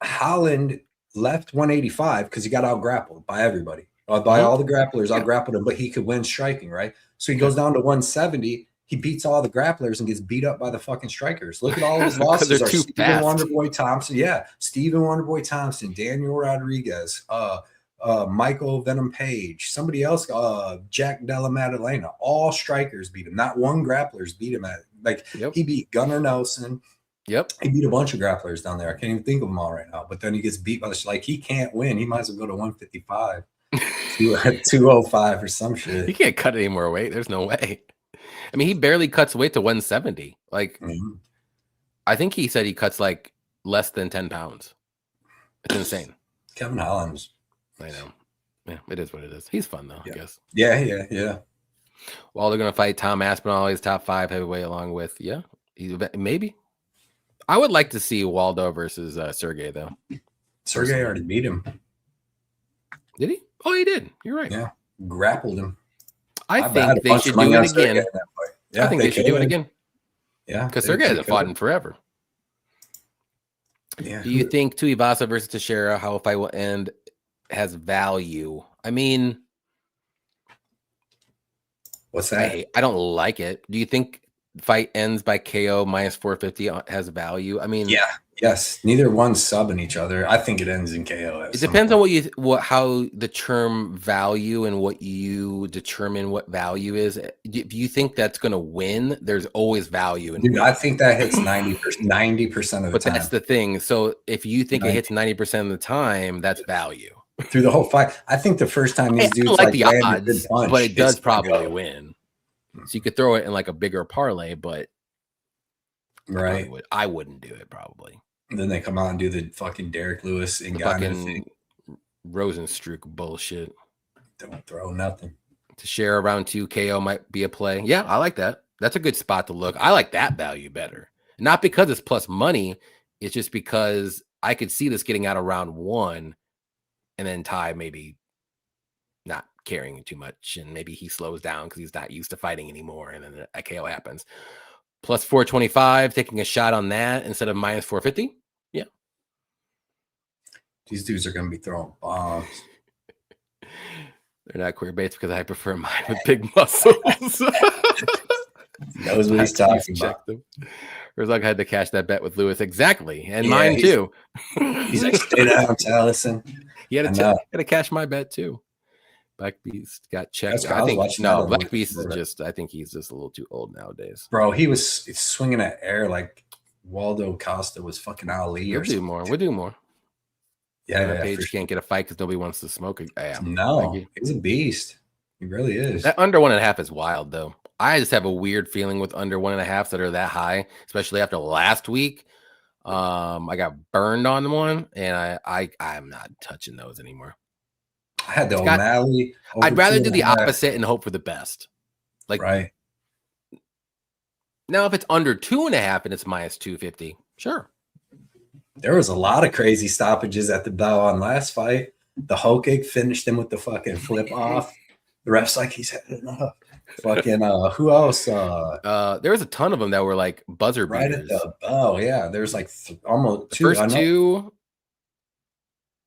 Holland left 185 because he got out grappled by everybody. By all the grapplers, I grappled him, but he could win striking, right? So he goes down to 170. He beats all the grapplers and gets beat up by the fucking strikers. Look at all his losses.
They're too fast.
Wonderboy Thompson. Yeah. Stephen Wonderboy Thompson, Daniel Rodriguez, Michael Venom Page, somebody else, Jack Della Maddalena. All strikers beat him. Not one grapplers beat him he beat Gunnar Nelson.
Yep.
He beat a bunch of grapplers down there. I can't even think of them all right now. But then he gets beat by he can't win. He might as well go to 155. 205 or some shit.
He can't cut any more weight. There's no way. I mean, he barely cuts weight to 170. I think he said he cuts like less than 10 pounds. It's insane.
Kevin Holland.
I know. Yeah, it is what it is. He's fun though, I guess.
Yeah.
Well, they're gonna fight Tom Aspinall. He's top 5 heavyweight along with maybe. I would like to see Waldo versus Sergey though.
Sergey already beat him.
Did he? Oh, he did. You're right.
Yeah, grappled him.
I think they should do it again.
Yeah,
I think they should do it again.
Yeah,
because Sergey hasn't fought in forever.
Yeah.
Do you think Tuivasa versus Teixeira, how a fight will end, has value? I mean,
what's that?
I don't like it. Do you think fight ends by KO minus 450 has value? I mean,
yeah, yes. Neither one's subbing each other. I think it ends in KO.
It depends on how the term value and what you determine what value is. If you think that's going to win, there's always value.
Dude, I think that hits 90% of the time.
But that's the thing. So if you think it hits 90% of the time, that's value.
Through the whole fight. I think the first time these dudes
like the odds, but it does probably win. So you could throw it in like a bigger parlay, but
right,
I wouldn't do it probably.
And then they come out and do the fucking Derek Lewis and
fucking Rosenstruck bullshit.
Don't throw nothing.
To share around 2 KO might be a play. Yeah, I like that. That's a good spot to look. I like that value better. Not because it's plus money. It's just because I could see this getting out of round 1 and then Ty maybe not caring too much. And maybe he slows down because he's not used to fighting anymore. And then a KO happens. Plus 425, taking a shot on that instead of minus 450. Yeah.
These dudes are going to be throwing bombs.
They're not queer baits because I prefer mine with big muscles.
Knows what he's talking about.
Herzog had to cash that bet with Lewis. Exactly. And mine too.
He's like, stay down, Allison.
He had to cash my bet too. Black Beast got checked. I think Black Beast is just, I think he's just a little too old nowadays.
Bro, he was swinging at air like Waldo Costa was fucking Ali.
We'll do more. We'll do more.
Yeah,
Page can't get a fight because nobody wants to smoke.
No, he's a beast. He really is.
That under 1.5 is wild, though. I just have a weird feeling with under 1.5 that are that high, especially after last week. I got burned on one, and I'm not touching those anymore.
I had the O'Malley.
I'd rather do the opposite and hope for the best. Like
right
now, if it's under 2.5 and it's minus 250, sure.
There was a lot of crazy stoppages at the bell on last fight. The Hokig finished him with the fucking flip off. The ref's like, he's had enough. Fucking who else?
There was a ton of them that were like buzzer beaters.
Right at the bell, yeah. There's like almost
two. First two.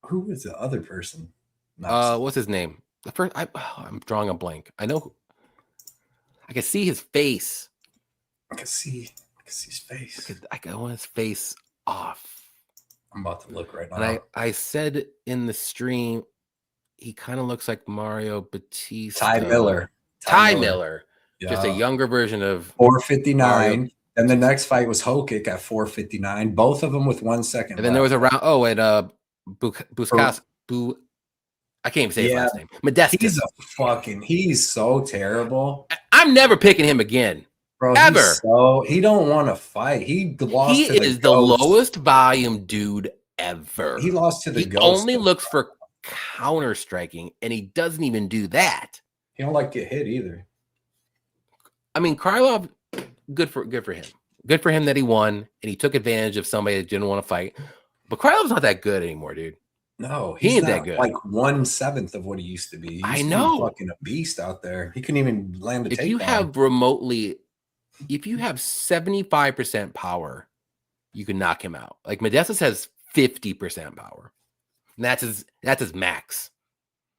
Who was the other person?
What's his name? The first, I'm drawing a blank. I know. I can see his face.
I can see his face.
I want his face off.
I'm about to look right now.
And I said in the stream, he kind of looks like Mario Batista.
Ty Miller.
Yeah. Just a younger version of
459. Mario. And the next fight was Hokik at 459. Both of them with 1 second.
And then there was a round. Oh, and Buskas. I can't even say his last name.
Modestas. He's so terrible.
I'm never picking him again.
Bro,
ever.
He don't want to fight. He lost.
He is the lowest volume dude ever.
He lost to the
Ghost. He only looks for counter striking, and he doesn't even do that.
He don't like to get hit either.
I mean, Krylov, good for him. Good for him that he won and he took advantage of somebody that didn't want to fight. But Krylov's not that good anymore, dude.
No,
he ain't that good.
Like 1/7 of what he used to be.
I know.
Fucking a beast out there. He couldn't even land a takedown.
If you have 75% power, you can knock him out. Like Modestas has 50% power. And that's his max.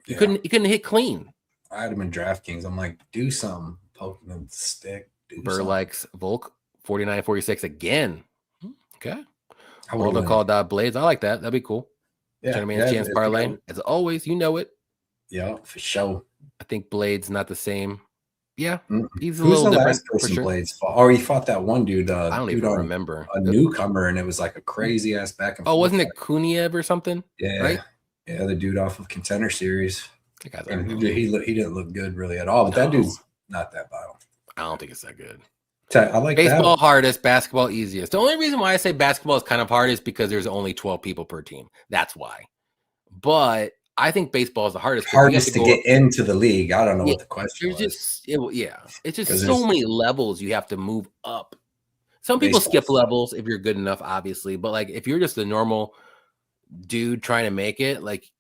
You couldn't hit clean.
I had him in DraftKings. I'm like, do something. Poking him with the stick.
Burr likes Volk 49-46 again. Okay.
Waldo
called Blades. I like that. That'd be cool.
Yeah.
Chance parlay. As always, you know it.
Yeah, for sure.
I think Blades not the same. Yeah, he's a
Who's
little
the
different.
Last person Blades fought? Or he fought that one dude.
I don't even remember.
A newcomer, and it was like a crazy ass back and forth.
Oh, wasn't it Kuniev or something?
Yeah,
right.
Yeah, the dude off of Contender Series.
He
didn't look good really at all. But that dude's not that violent.
I don't think it's that good.
I like
baseball hardest, basketball easiest. The only reason why I say basketball is kind of hard is because there's only 12 people per team. That's why. But I think baseball is the hardest.
Hardest to get into the league. I don't know what the question was.
It's just so many levels you have to move up. Some people skip levels if you're good enough, obviously, but like if you're just a normal dude trying to make it, like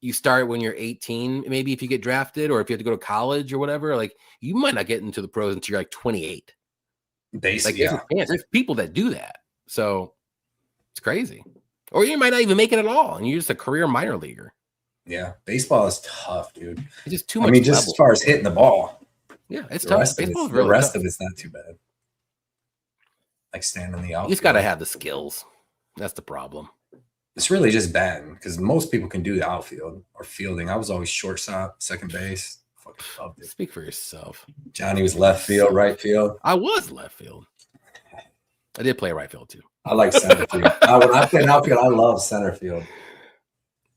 you start when you're 18, maybe if you get drafted, or if you have to go to college or whatever, like you might not get into the pros until you're like 28.
Basically,
like there's people that do that, so it's crazy. Or you might not even make it at all, and you're just a career minor leaguer.
Yeah, baseball is tough, dude.
It's just too much.
I mean, just as far as hitting the ball.
Yeah, it's tough.
The rest of it's not too bad. Like standing in the outfield.
You just got to have the skills. That's the problem.
It's really just batting, because most people can do the outfield or fielding. I was always shortstop, second base. Fucking loved it.
Speak for yourself.
Johnny was left field, right field.
I was left field. I did play right field too.
I like center field. When I played outfield, I love center field.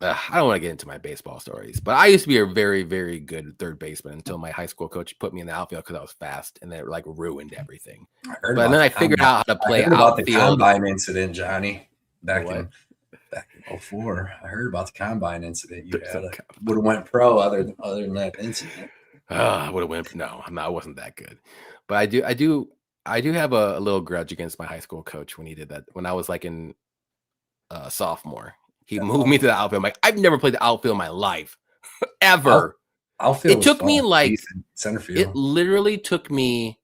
I don't want to get into my baseball stories, but I used to be a very, very good third baseman until my high school coach put me in the outfield because I was fast, and it like ruined everything. But then I figured out how to play outfield.
About the combine incident, Johnny, back in 2004. I heard about the combine incident. You had would have went pro other than that incident.
I would have went. No, I wasn't that good. But I do have a little grudge against my high school coach when he did that. When I was like in sophomore, he moved me to the outfield. I'm like, I've never played the outfield in my life, ever.
Outfield.
It took me like
center field.
It literally took me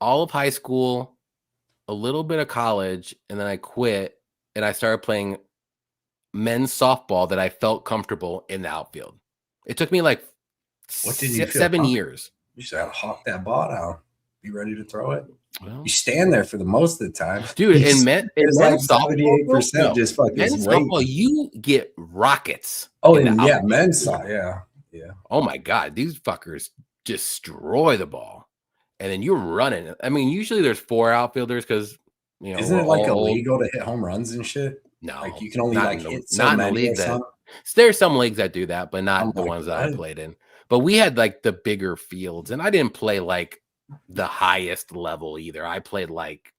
all of high school, a little bit of college, and then I quit and I started playing men's softball that I felt comfortable in the outfield. It took me like 7 years.
You just gotta hawk that ball down. Be ready to throw it.
Well,
you stand there for the most of the time,
dude. In men's
softball, 78% just fucking
men's softball, you get rockets.
Oh, and yeah, men's softball, yeah.
Oh my god, these fuckers destroy the ball, and then you're running. I mean, usually there's 4 outfielders because
isn't it like illegal to hit home runs and shit?
No,
like you can only hit
not in the league that. There's some leagues that do that, but not the ones that I played in. But we had like the bigger fields, and I didn't play like the highest level either. I played like,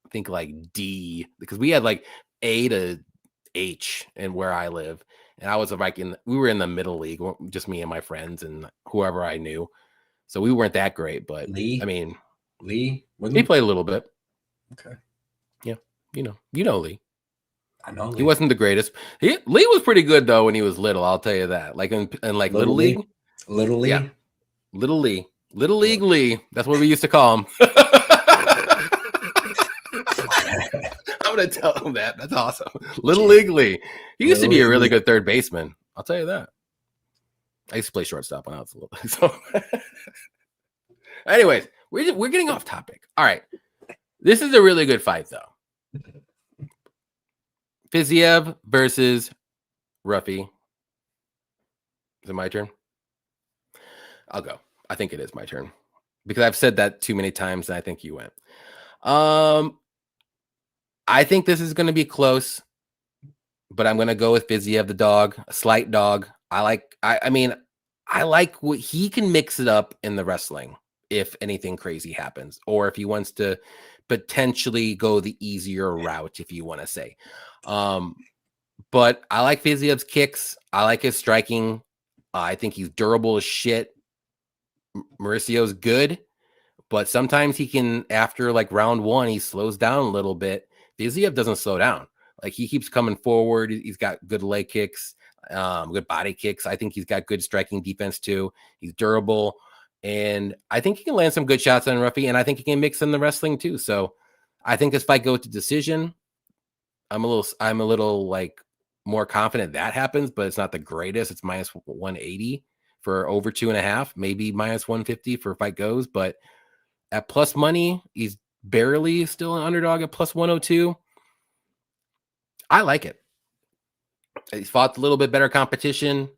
I think like D, because we had like A to H and where I live, and I was like we were in the middle league, just me and my friends and whoever I knew. So we weren't that great, but
Lee
he played a little bit.
Okay,
yeah, you know Lee.
I know Lee.
He wasn't the greatest. Lee was pretty good though when he was little. I'll tell you that. Like in like little league.
Little Lee.
Yeah. Little Lee. Little League Lee. That's what we used to call him. I'm gonna tell him that. That's awesome. Little League Lee. He used to be a really good third baseman. I'll tell you that. I used to play shortstop when I was a little. So, anyways, we're getting off topic. All right, this is a really good fight though. Fiziev versus Ruffy. Is it my turn? I'll go. I think it is my turn because I've said that too many times, and I think you went. I think this is going to be close, but I'm going to go with Fiziev, the dog, a slight dog. I like what he can mix it up in the wrestling if anything crazy happens, or if he wants to potentially go the easier route, if you want to say. But I like Fiziev's kicks. I like his striking. I think he's durable as shit. Mauricio's good, but sometimes he can, after like round 1, he slows down a little bit. Fiziev doesn't slow down. Like he keeps coming forward. He's got good leg kicks, good body kicks. I think he's got good striking defense too. He's durable, and I think he can land some good shots on Ruffy, and I think he can mix in the wrestling too. So I think this fight goes to decision. I'm a little like more confident that happens, but it's not the greatest. It's minus 180 for over 2.5, maybe minus 150 for fight goes, but at plus money, he's barely still an underdog at plus 102. I like it. He's fought a little bit better competition.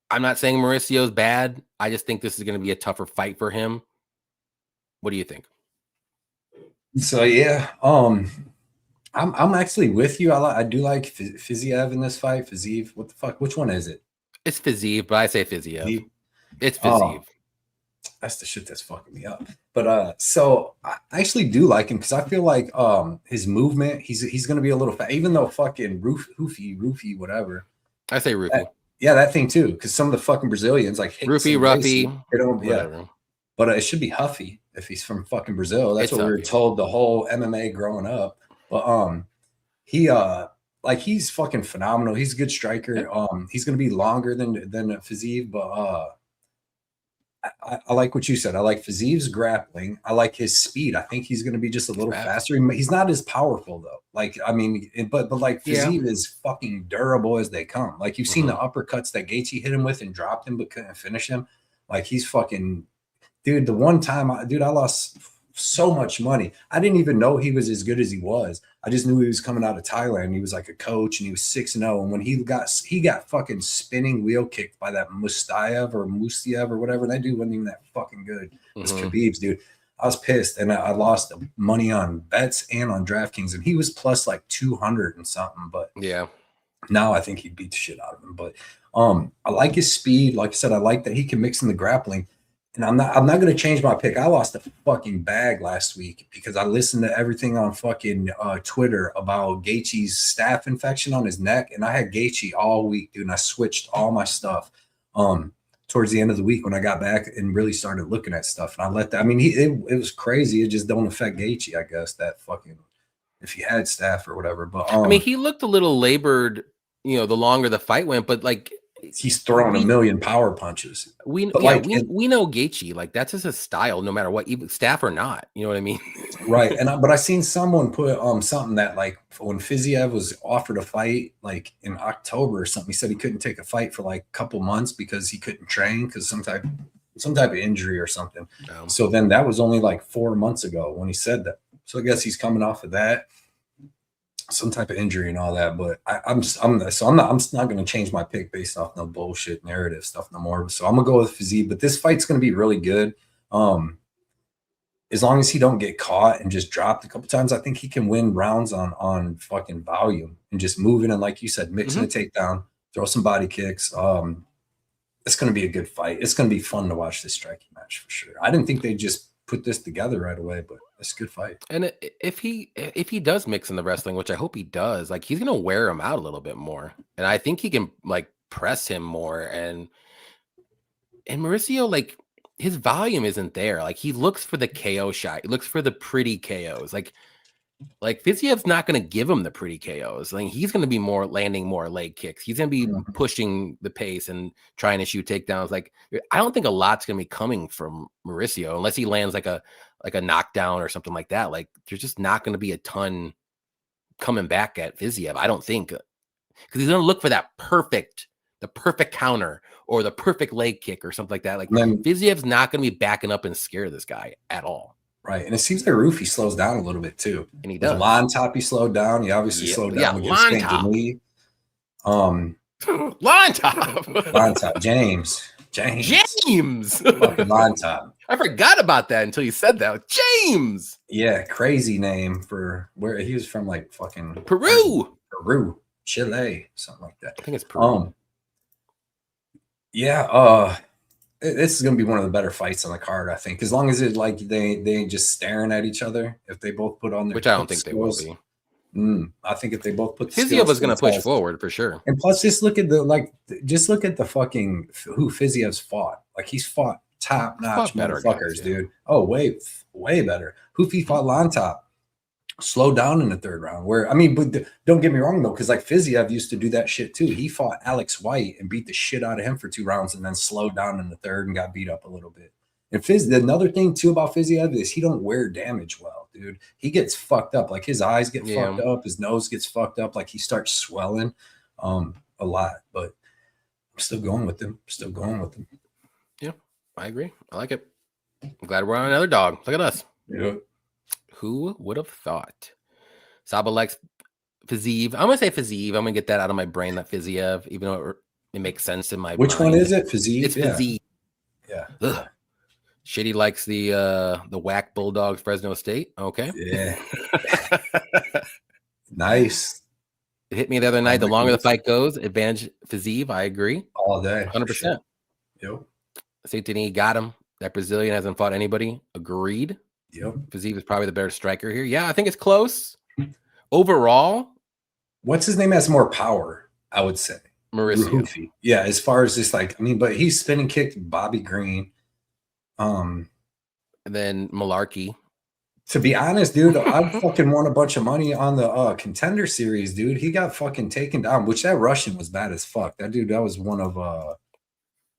I'm not saying Mauricio's bad. I just think this is going to be a tougher fight for him. What do you think?
So yeah, I'm actually with you. I do like Fiziev in this fight. Fiziev, what the fuck? Which one is it?
It's Fiziev, but I say Fiziev. It's Fiziev.
That's the shit that's fucking me up. But so I actually do like him because I feel like his movement, he's gonna be a little fat, even though fucking Roofy, whatever.
I say Roofy.
Yeah, that thing too. Because some of the fucking Brazilians like
Roofy, Ruffy,
they don't. Yeah. but it should be Huffy if he's from fucking Brazil. That's what we were told the whole MMA growing up. But he like he's fucking phenomenal. He's a good striker. He's gonna be longer than Fiziev, but I like what you said. I like Fiziev's grappling. I like his speed. I think he's going to be just a little faster. He's not as powerful though. Like, I mean, but like Fiziev is fucking durable as they come. Like you've seen the uppercuts that Gaethje hit him with and dropped him but couldn't finish him. Like he's fucking, dude. The one time, I lost so much money. I didn't even know he was as good as he was. I just knew he was coming out of Thailand. He was like a coach and he was 6-0. And when he got fucking spinning wheel kicked by that Mustiev or whatever. That dude wasn't even that fucking good. It was Khabib's, dude. I was pissed. And I lost money on bets and on DraftKings. And he was plus like 200 and something. But
yeah,
now I think he'd beat the shit out of him. But I like his speed. Like I said, I like that he can mix in the grappling. And I'm not going to change my pick. I lost a fucking bag last week because I listened to everything on fucking Twitter about Gaethje's staph infection on his neck. And I had Gaethje all week, dude. And I switched all my stuff towards the end of the week when I got back and really started looking at stuff. And I let that, I mean, it was crazy. It just don't affect Gaethje, I guess, that fucking, if he had staph or whatever. But
I mean, he looked a little labored, you know, the longer the fight went, but like,
he's throwing a million power punches.
We know Gaethje, like that's just a style, no matter what, even staff or not. You know what I mean?
Right. And but I seen someone put something that like when Fiziev was offered a fight like in October or something, he said he couldn't take a fight for like a couple months because he couldn't train because some type of injury or something. So then that was only like 4 months ago when he said that. So I guess he's coming off of that. Some type of injury and all that, but I'm not going to change my pick based off no bullshit narrative stuff no more. So I'm gonna go with Fiziev, but this fight's going to be really good. As long as he don't get caught and just dropped a couple times, I think he can win rounds on fucking volume and just moving and like you said, mixing a takedown, throw some body kicks. It's going to be a good fight. It's going to be fun to watch this striking match for sure. I didn't think they'd just put this together right away, but it's a good fight.
And if he does mix in the wrestling, which I hope he does, like he's gonna wear him out a little bit more, and I think he can like press him more. And Mauricio, like his volume isn't there. Like he looks for the KO shot, he looks for the pretty KOs. Like Fiziev's not gonna give him the pretty KOs. Like he's gonna be more landing more leg kicks. He's gonna be pushing the pace and trying to shoot takedowns. Like I don't think a lot's gonna be coming from Mauricio unless he lands like a knockdown or something like that. Like there's just not going to be a ton coming back at Fiziev. I don't think, because he's going to look for the perfect counter or the perfect leg kick or something like that. Like Fiziev's not going to be backing up and scare this guy at all.
Right. And it seems like Rufy slows down a little bit too.
And he does.
Line top, he slowed down. He obviously slowed down.
Yeah, line top. Line top.
Line top. James.
Fucking
line top.
I forgot about that until you said that. James.
Yeah, crazy name for where he was from, like fucking
Peru,
Chile, something like that.
I think it's Peru.
Yeah, this is gonna be one of the better fights on the card, I think. As long as it like they ain't just staring at each other. If they both put on their,
which I don't think skills, they will
be. I think if they both put
Fiziev was going to push forward for sure.
And plus, just look at the fucking who Fiziev's fought. Like he's fought top notch motherfuckers, guys, dude. Oh, way better. Hoofy fought Lontop. Slow down in the third round. Where I mean, but don't get me wrong though, because like Fiziev used to do that shit too. He fought Alex White and beat the shit out of him for 2 rounds, and then slowed down in the third and got beat up a little bit. And another thing too about Fiziev is he don't wear damage well, dude. He gets fucked up. Like his eyes get fucked up, his nose gets fucked up, like he starts swelling a lot. But I'm still going with him.
Yeah, I agree. I like it. I'm glad we're on another dog. Look at us.
Yeah.
Who would have thought? Saba likes Fiziev. I'm gonna say Fiziev. I'm gonna get that out of my brain, that Fiziev, even though it makes sense in my
Which
mind.
one is it? Fiziev?
It's Fiziev.
Yeah.
Ugh. Shitty likes the whack Bulldogs Fresno State. Okay.
Yeah. Nice.
It hit me the other night. The longer the fight goes, advantage Fiziev. I agree.
All day.
100%.
Yep.
Saint-Denis got him. That Brazilian hasn't fought anybody. Agreed.
Yep.
Fiziev is probably the better striker here. Yeah, I think it's close. Overall.
What's his name has more power, I would say.
Mauricio.
Yeah, as far as just like, I mean, but he's spinning kicked Bobby Green.
And then Malarkey.
To be honest, dude, I fucking won a bunch of money on the Contender Series, dude. He got fucking taken down, which that Russian was bad as fuck. That dude, that was one of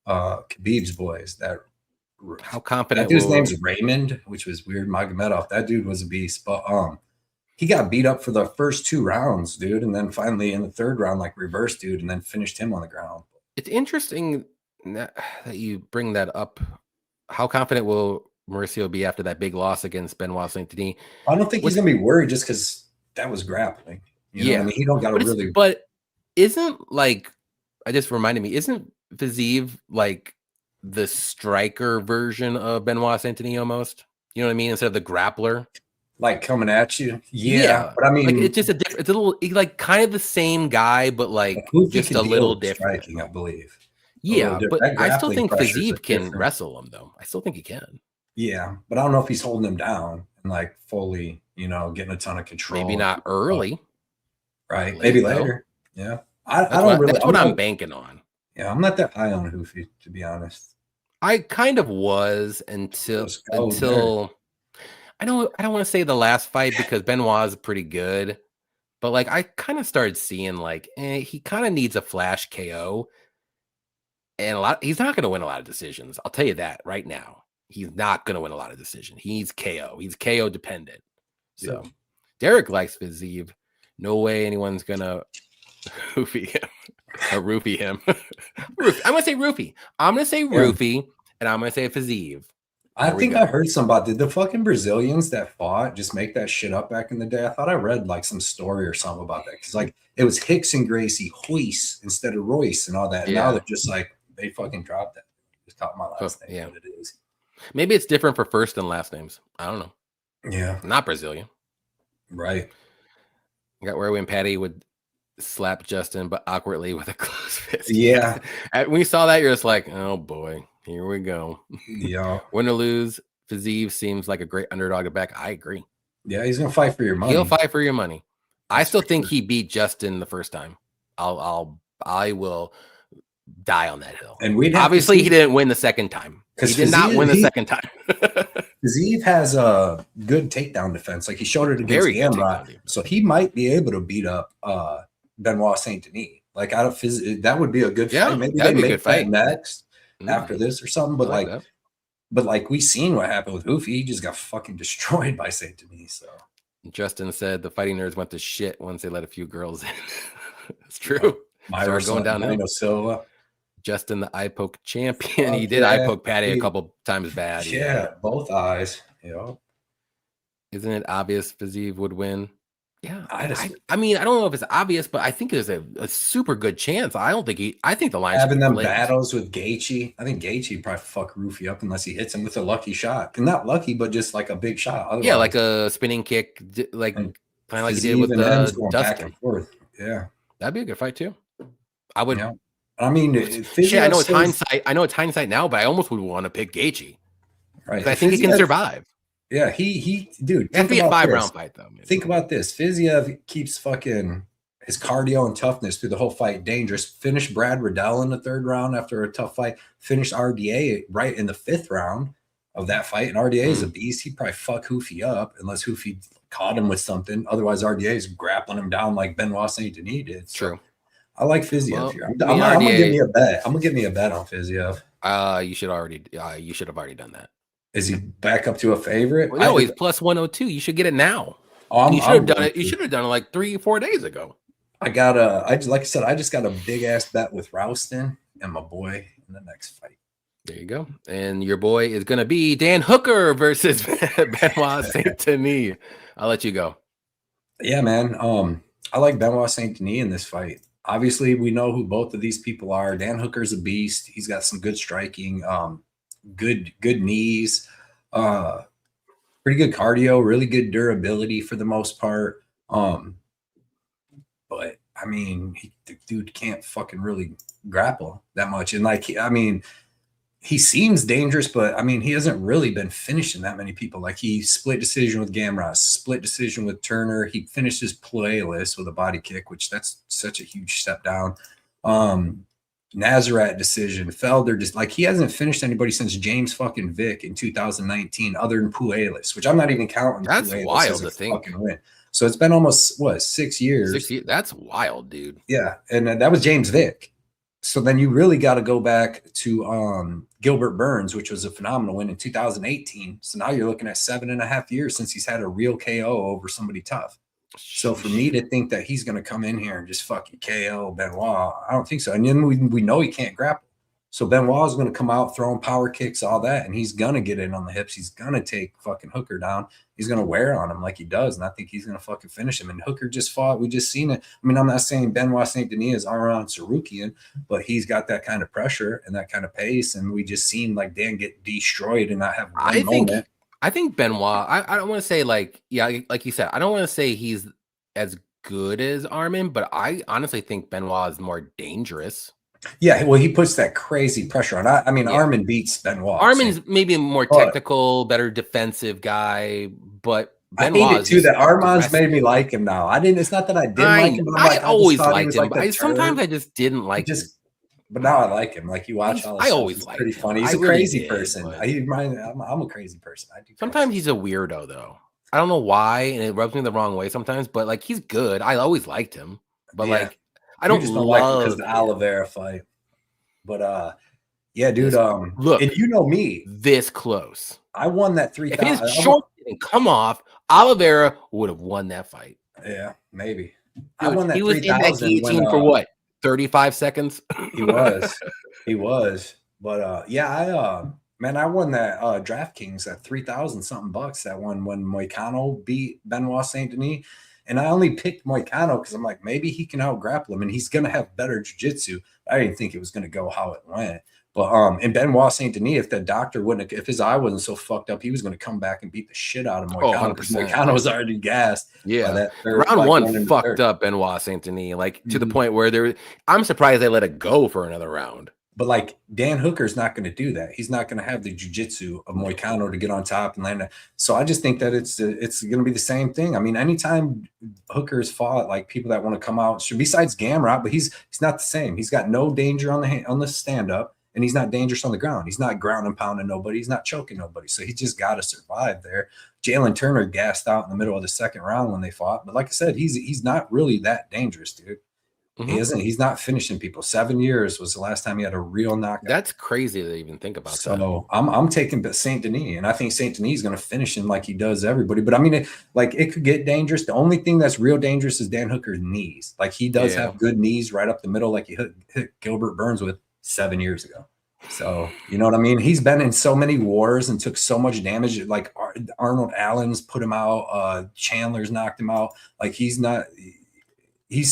Khabib's boys.
How confident?
That dude's name's Raymond, which was weird. Magomedov. That dude was a beast, but he got beat up for the first 2 rounds, dude, and then finally in the 3rd round, like reversed, dude, and then finished him on the ground.
It's interesting that you bring that up. How confident will Mauricio be after that big loss against Benoit Saint-Denis?
I don't think he's gonna be worried just because that was grappling. You know what I mean? He don't got to really.
But isn't like, I just reminded me, isn't Fiziev like the striker version of Benoit Saint-Denis almost? You know what I mean? Instead of the grappler,
like coming at you. Yeah. But I mean,
like it's just it's a little like kind of the same guy, but like just a little different.
Striking, I believe.
Yeah, but I still think Fiziev can wrestle him though. I still think he can.
Yeah, but I don't know if he's holding him down and like fully, you know, getting a ton of control.
Maybe not early.
Right. Maybe later. Yeah.
That's what I'm banking on.
Yeah, I'm not that high on Hoofy, to be honest.
I kind of was until I don't want to say the last fight because Benoit is pretty good, but like I kind of started seeing like he kind of needs a flash KO, and he's not going to win a lot of decisions. I'll tell you that right now. He's not going to win a lot of decisions. He's KO. He's KO dependent. So Derek likes Fiziev. No way anyone's gonna roofie him. Or roofie him. I'm gonna say roofie. I'm gonna say roofie, and I'm gonna say Fiziev.
I think I heard somebody. Did the fucking Brazilians that fought just make that shit up back in the day? I thought I read like some story or something about that because like it was Hicks and Gracie Royce instead of Royce and all that. And now they're just like they fucking dropped that. Just caught my last name. What it is.
Maybe it's different for first and last names. I don't know.
Yeah,
not Brazilian.
Right.
I got where when Patty would slap Justin, but awkwardly with a closed fist.
Yeah.
When you saw that, you're just like, oh boy, here we go.
Yeah.
Win or lose, Fiziev seems like a great underdog to back. I agree.
Yeah, he's gonna fight for your money.
He'll fight for your money. I still think he beat Justin the first time. I will die on that hill. And we obviously he didn't win the second time. He did not win the second time.
Fiziev has a good takedown defense. Like he showed it against Gamrot. So he might be able to beat up Benoit Saint-Denis. Like out of that would be a good fight. Maybe they make that next after this or something. But like we seen what happened with Hoofy. He just got fucking destroyed by Saint-Denis. So
Justin said the fighting nerds went to shit once they let a few girls in. It's true. Started going down
Silva.
Justin, the eye poke champion. He did eye poke Patty a couple times bad.
Yeah, both eyes. Yeah.
Isn't it obvious Fiziev would win? Yeah. I mean, I don't know if it's obvious, but I think there's a super good chance. I think the line's
having them battles with Gaethje. I think Gaethje probably fuck Roofy up unless he hits him with a lucky shot. And not lucky, but just like a big shot. Otherwise,
yeah, like a spinning kick, like kind of like he did with Dustin.
Back and forth. Yeah.
That'd be a good fight too. I would.
Yeah. I mean,
I know it's hindsight. I know it's hindsight now, but I almost would want to pick Gaethje. Right. I think he can survive.
Yeah, dude.
It has to be a 5-round fight, though. Maybe.
Think about this. Fiziev keeps fucking his cardio and toughness through the whole fight dangerous. Finished Brad Riddell in the 3rd round after a tough fight. Finished RDA right in the 5th round of that fight. And RDA is a beast. He'd probably fuck Hoofy up unless Hoofy caught him with something. Otherwise, RDA is grappling him down like Benoit Saint-Denis did. So.
True.
I like Fiziev here. I'm gonna give me a bet. I'm gonna give me a bet on Fiziev.
You should have already done that.
Is he back up to a favorite?
Well, no, he's plus 102. You should get it now. You should have done it. You should have done it like 3-4 days ago.
Like I said, I just got a big ass bet with Rouston and my boy in the next fight.
There you go. And your boy is gonna be Dan Hooker versus Benoit Saint-Denis. I'll let you go.
Yeah, man. I like Benoit Saint-Denis in this fight. Obviously, we know who both of these people are. Dan Hooker's a beast. He's got some good striking, good knees, pretty good cardio, really good durability for the most part. But I mean, the dude can't fucking really grapple that much. And like, I mean, he seems dangerous, but I mean, he hasn't really been finishing that many people. Like he split decision with Gamrot, split decision with Turner. He finished his playlist with a body kick, which that's such a huge step down. Nazareth decision, Felder, just like he hasn't finished anybody since James fucking Vick in 2019, other than Puelis, which I'm not even counting.
That's
Puelis
wild
as a
to think.
fucking win. So it's been almost what 6 years.
6 years. That's wild, dude.
Yeah, and that was James Vick. So then you really got to go back to Gilbert Burns, which was a phenomenal win in 2018. So now you're looking at 7.5 years since he's had a real KO over somebody tough. So for me to think that he's going to come in here and just fucking KO Benoit, I don't think so. And then we know he can't grapple. So Benoit is going to come out throwing power kicks, all that, and he's going to get in on the hips. He's going to take fucking Hooker down. He's going to wear on him like he does, and I think he's going to fucking finish him. And Hooker just fought. We just seen it. I mean, I'm not saying Benoit Saint-Denis is Aron Sarukian, but he's got that kind of pressure and that kind of pace, and we just seen like Dan get destroyed and not have one moment.
I think Benoit, I don't want to say like, yeah, like you said, I don't want to say he's as good as Armin, but I honestly think Benoit is more dangerous.
Yeah, well, he puts that crazy pressure on. I mean, Armin beats Benoit.
Armin's maybe a more technical, better defensive guy, but Benoit
I hate it too that Armand's made me like him now. I didn't. It's not that I didn't like him. But
I always liked him. But sometimes I just didn't like him.
But now I like him. Like you watch all this.
I always like.
Pretty funny. He's a crazy person. I'm a crazy person. I do.
Sometimes he's a weirdo though. I don't know why, and it rubs me the wrong way sometimes. But like he's good. I always liked him. But like. I don't like him because
the Oliveira fight, but yeah, dude.
Look,
and you know me,
this close.
I won that 3,000.
If his short didn't come off, Oliveira would have won that fight.
Yeah, maybe.
Dude, I won that. He was in that guillotine for what? 35 seconds.
He was. But yeah, man, I won that DraftKings at 3,000 something bucks. That one when Moicano beat Benoit Saint-Denis. And I only picked Moicano because I'm like, maybe he can out-grapple him, and he's going to have better jiu-jitsu. I didn't think it was going to go how it went. But and Benoit Saint-Denis, if the doctor wouldn't, if his eye wasn't so fucked up, he was going to come back and beat the shit out of Moicano because Moicano was already gassed.
Yeah, round one fucked up Benoit Saint-Denis, like to the point where I'm surprised they let it go for another round.
But like Dan Hooker's not going to do that. He's not going to have the jiu-jitsu of Moicano to get on top and land. So I just think that it's going to be the same thing. I mean, anytime Hooker's fought, like people that want to come out, besides Gamrot, but he's not the same. He's got no danger on the stand-up, and he's not dangerous on the ground. He's not ground and pounding nobody. He's not choking nobody. So he just got to survive there. Jalen Turner gassed out in the middle of the second round when they fought. But like I said, he's not really that dangerous, dude. He isn't. He's not finishing people. 7 years was the last time he had a real knockout.
That's crazy to even think about.
So I'm taking Saint-Denis, and I think Saint-Denis is going to finish him like he does everybody. But I mean, it could get dangerous. The only thing that's real dangerous is Dan Hooker's knees. Like he does have good knees right up the middle, like he hit Gilbert Burns with 7 years ago. So you know what I mean? He's been in so many wars and took so much damage. Like Arnold Allen's put him out. Chandler's knocked him out. Like he's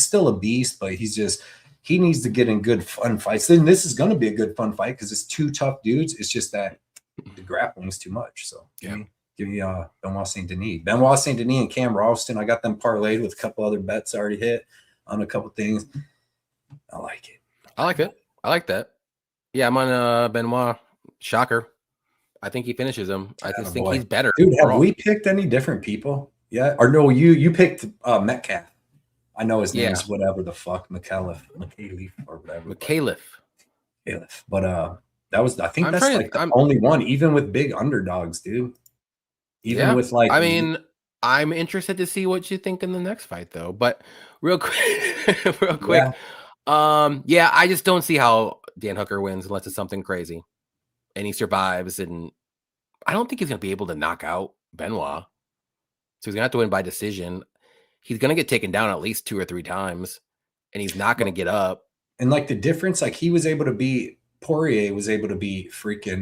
still a beast, but he needs to get in good fun fights. Then this is going to be a good fun fight because it's two tough dudes. It's just that the grappling is too much. So give me Benoit Saint-Denis. Benoit Saint-Denis and Cam Ralston. I got them parlayed with a couple other bets already hit on a couple things. I like it.
I like that. Yeah, I'm on Benoit. Shocker. I think he finishes him. I just think he's better.
Dude, have we picked any different people yet? Or no, you picked Metcalf. I know his name is whatever the fuck, McAuliffe or whatever.
McAuliffe.
But that was, I think that's like the only one, even with big underdogs, dude. Even with like,
I mean, I'm interested to see what you think in the next fight, though. But real quick, I just don't see how Dan Hooker wins unless it's something crazy, and he survives. And I don't think he's gonna be able to knock out Benoit, so he's gonna have to win by decision. He's going to get taken down at least 2 or 3 times, and he's not going to get up.
And like the difference, like he was able to beat Poirier, was able to beat freaking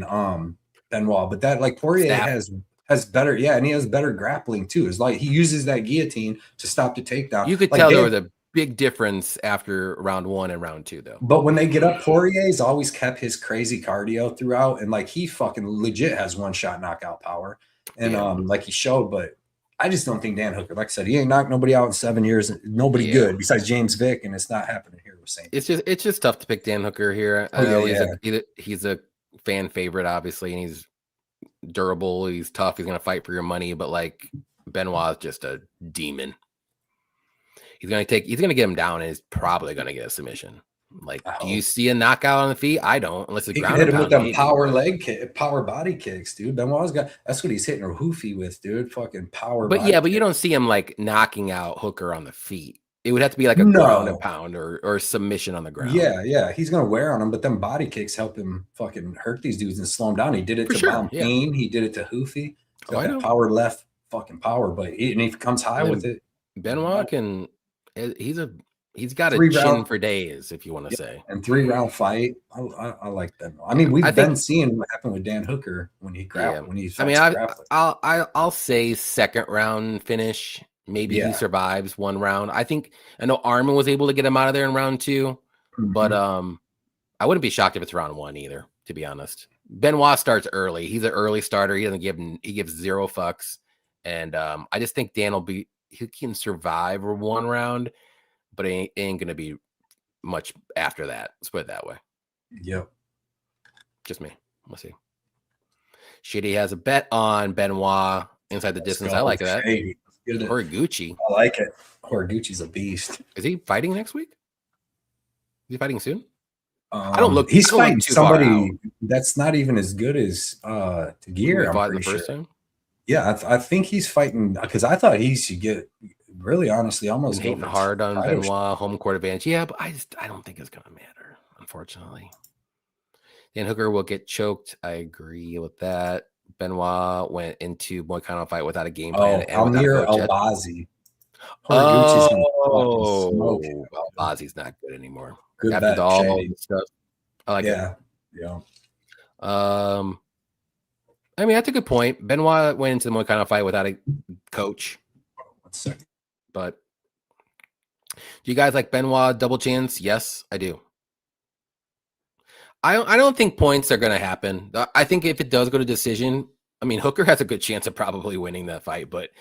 Benoit, but that like Poirier has better, and he has better grappling too. It's like he uses that guillotine to stop the takedown.
You could tell there was a big difference after round 1 and round 2, though.
But when they get up, Poirier's always kept his crazy cardio throughout, and like he fucking legit has one-shot knockout power, and like he showed, but. I just don't think Dan Hooker, like I said, he ain't knocked nobody out in 7 years. Nobody good besides James Vick, and it's not happening here with Saint.
It's just tough to pick Dan Hooker here. I know he's a fan favorite, obviously, and he's durable. He's tough. He's gonna fight for your money, but like Benoit is just a demon. He's gonna get him down, and he's probably gonna get a submission. Like, do you see a knockout on the feet? I don't, unless it's
He
ground
could hit
and
him with
pound.
them power leg kick, power body kicks, dude. Benoit's got that's what he's hitting a hoofy with, dude. Fucking power.
But
body
yeah, but
kick.
you don't see him like knocking out Hooker on the feet. It would have to be like a
No.
ground and pound or submission on the ground.
Yeah, he's gonna wear on him, but them body kicks help him fucking hurt these dudes and slow him down. He did it to Bombine, he did it to Hoofy. He's got that power left, fucking power, but and he comes high with it.
Benoit can. He's got a chin for days, if you want to say.
And 3-round fight. I like Benoit. I mean, we've been seeing what happened with Dan Hooker when he grappled. When he
I'll say second round finish. Maybe he survives one round. I know Armin was able to get him out of there in round 2, but I wouldn't be shocked if it's round 1 either, to be honest. Benoit starts early. He's an early starter. He gives 0 fucks. And I just think Dan he can survive one round, but it ain't gonna be much after that. Let's put it that way.
Yep.
Just me. We'll see. Shitty has a bet on Benoit inside the distance. I like that. Horiguchi.
I like it. Horiguchi's a beast.
Is he fighting next week? Is he fighting soon?
He's fighting somebody that's not even as good as Tagir. I'm pretty sure. Time? Yeah, I think he's fighting because I thought he should get really honestly almost
hitting hard on Benoit, home court advantage. Yeah, but I don't think it's gonna matter, unfortunately. Dan Hooker will get choked. I agree with that. Benoit went into Moicano fight without a game plan.
Amir Albazi.
Albazi's not good anymore.
Good
after
bet,
all the stuff. I like it.
Yeah.
I mean, that's a good point. Benoit went into the Moicano fight without a coach.
1 second.
But do you guys like Benoit double chance? Yes, I do. I don't think points are going to happen. I think if it does go to decision, I mean, Hooker has a good chance of probably winning that fight, but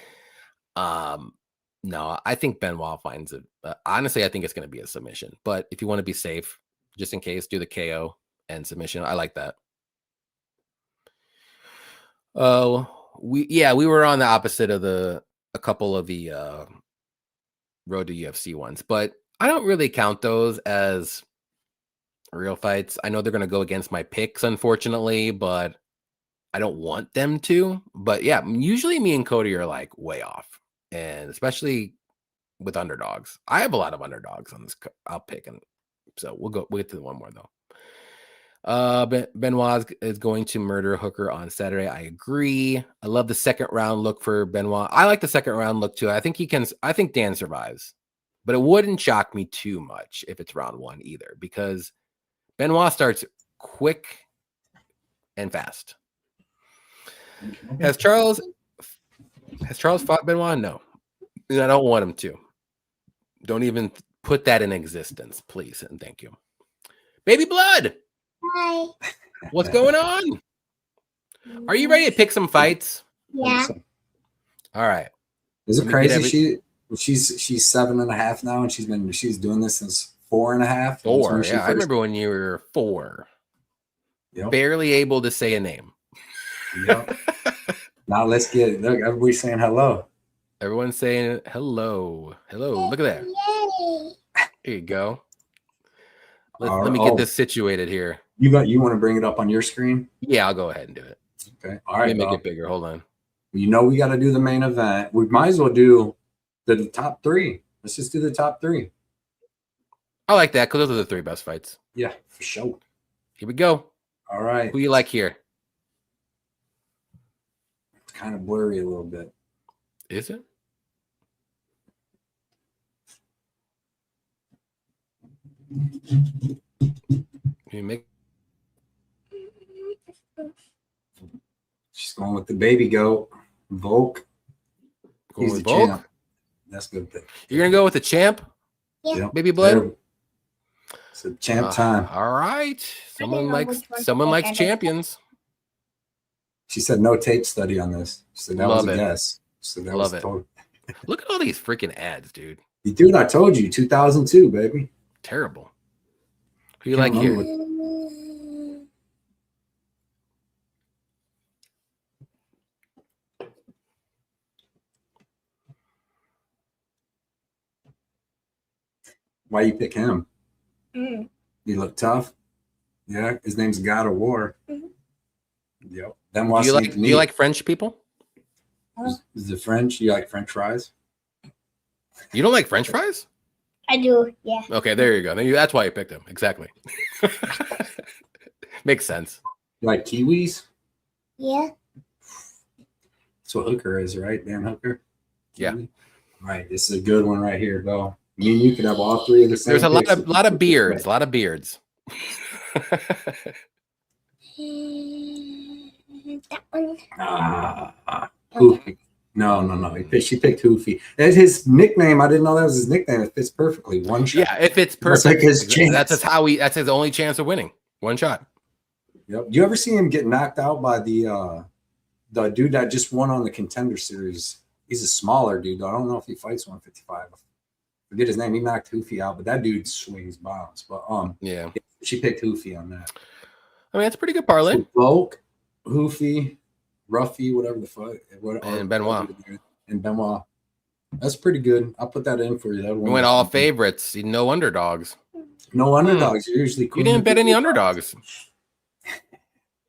no, I think Benoit finds it. Honestly, I think it's going to be a submission. But if you want to be safe, just in case, do the KO and submission. I like that. We were on the opposite of a couple of the Road to UFC ones, but I don't really count those as real fights. I know they're going to go against my picks, unfortunately, but I don't want them to. But yeah, usually me and Cody are like way off, and especially with underdogs. I have a lot of underdogs on this. I'll pick, and so we'll get to one more though. Benoit is going to murder Hooker on Saturday. I agree. I love the second round look for Benoit. I like the second round look too. I think Dan survives, but it wouldn't shock me too much if it's round 1 either, because Benoit starts quick and fast. Has Charles fought Benoit? No. And I don't want him to. Don't even put that in existence, please, and thank you. Baby Blood.
Hi.
What's going on? Are you ready to pick some fights?
Yeah.
All right.
Is it crazy? She's 7.5 now, and she's doing this since 4.5.
4. Yeah, I remember when you were 4. Yep. Barely able to say a name.
Yep. Now let's get it. Look, everybody's saying hello.
Everyone's saying hello. Hello. Look at that. There you go. Let me get this situated here.
You want to bring it up on your screen?
Yeah, I'll go ahead and do it.
Okay. All right.
Let me make it bigger. Hold on.
We got to do the main event. We might as well do the top 3. Let's just do the top 3.
I like that because those are the 3 best fights.
Yeah, for sure.
Here we go.
All right.
Who you like here?
It's kind of blurry a little bit.
Is it? You make.
She's going with the baby goat, Volk.
Going with Volk?
Champ. That's good.
You're gonna go with the champ?
Yeah.
Baby Blood.
It's a champ time.
All right. Someone likes champions.
She said no tape study on this. She said that was a guess. So that was total.
Look at all these freaking ads, dude.
Dude, I told you, 2002, baby.
Terrible. Who you like here?
Why you pick him? He looked tough. Yeah, his name's God of War. Yep. Then
Do you like French people?
Is it French? You like French fries?
You don't like French fries?
I do, yeah.
Okay, there you go. That's why you picked him. Exactly. Makes sense.
You like kiwis?
Yeah.
That's what Hooker is, right? Dan Hooker?
Yeah.
Kiwi? All right, this is a good one right here, though. Me and you could have all three of the same.
There's a lot of beards. A lot of beards.
That one.
Hoofy. No. She picked Hoofy. That's his nickname. I didn't know that was his nickname. It fits perfectly. One shot.
Yeah, it fits perfect. That's his only chance of winning. One shot.
Yep. Do you ever see him get knocked out by the dude that just won on the Contender Series? He's a smaller dude. I don't know if he fights 155. Forget his name. He knocked Hoofy out, but that dude swings bombs. But
yeah,
she picked Hoofy on that.
I mean, that's a pretty good parlay.
So Volk, Hoofy, Ruffy, whatever the fuck,
and Benoit.
And Benoit. That's pretty good. I'll put that in for you.
We went all favorites. No underdogs.
No underdogs. You're usually cool.
You didn't bet any underdogs.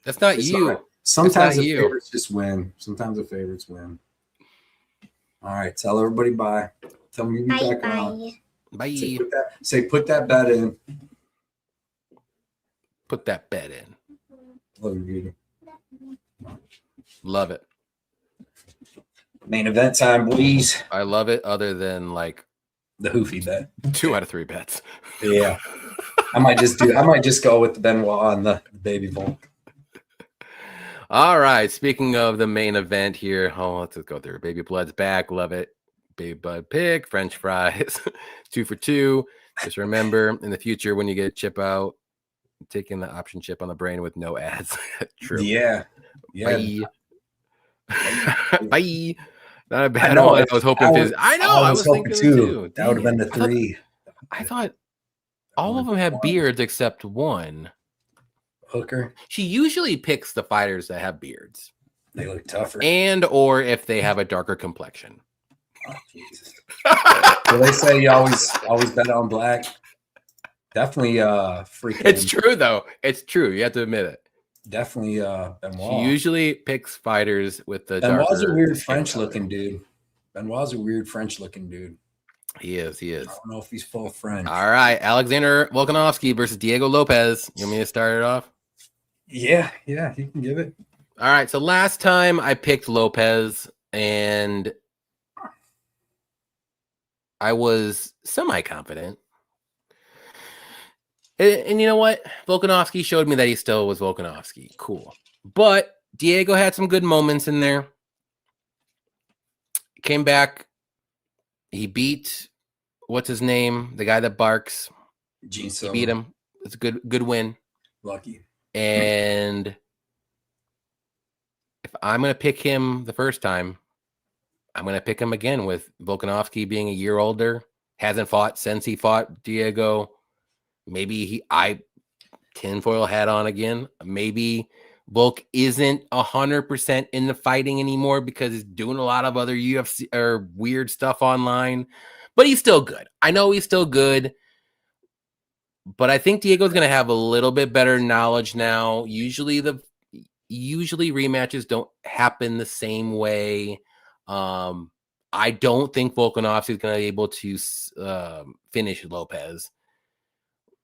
That's not you.
Right. Sometimes the favorites just win. Sometimes the favorites win. All right. Tell everybody bye. Tell them you'll be back on.
Bye.
Put that bet in.
Put that bet in.
Love you, beauty.
Love it.
Main event time, boys.
I love it. Other than like
the Hoofy bet.
2 out of 3 bets.
Yeah. I might just go with the Benoit on the baby Volk.
All right. Speaking of the main event here, let's just go through. Baby Blood's back. Love it. Baby Blood pick. French fries. 2 for 2. Just remember, in the future, when you get a chip out, taking the option chip on the brain with no ads. True.
Yeah.
Bye. Bye. Not a bad one. I was hoping. I was
hoping too. That would have been the 3.
I thought all of them have beards except one.
Hooker.
She usually picks the fighters that have beards.
They look tougher.
Or if they have a darker complexion.
Oh, Jesus. So they say you always bet on black. Definitely freaking.
It's true though. It's true. You have to admit it.
Definitely Benoit.
She usually picks fighters with the
Benoit's a weird French looking dude. Benoit's a weird French looking dude.
He is.
I don't know if he's full French.
All right. Alexander Volkanovski versus Diego Lopes. You want me to start it off?
Yeah, you can give it.
All right. So last time I picked Lopes and I was semi-confident. And you know what? Volkanovski showed me that he still was Volkanovski. Cool. But Diego had some good moments in there. Came back. He beat, what's his name? The guy that barks.
Gene
He beat him. It's a good win.
Lucky.
And if I'm going to pick him the first time, I'm going to pick him again with Volkanovski being a year older. Hasn't fought since he fought Diego. Maybe I tinfoil hat on again. Maybe Volk isn't 100% in the fighting anymore because he's doing a lot of other UFC or weird stuff online, but he's still good. I know he's still good, but I think Diego's going to have a little bit better knowledge now. Usually rematches don't happen the same way. I don't think Volkanovski is going to be able to finish Lopes.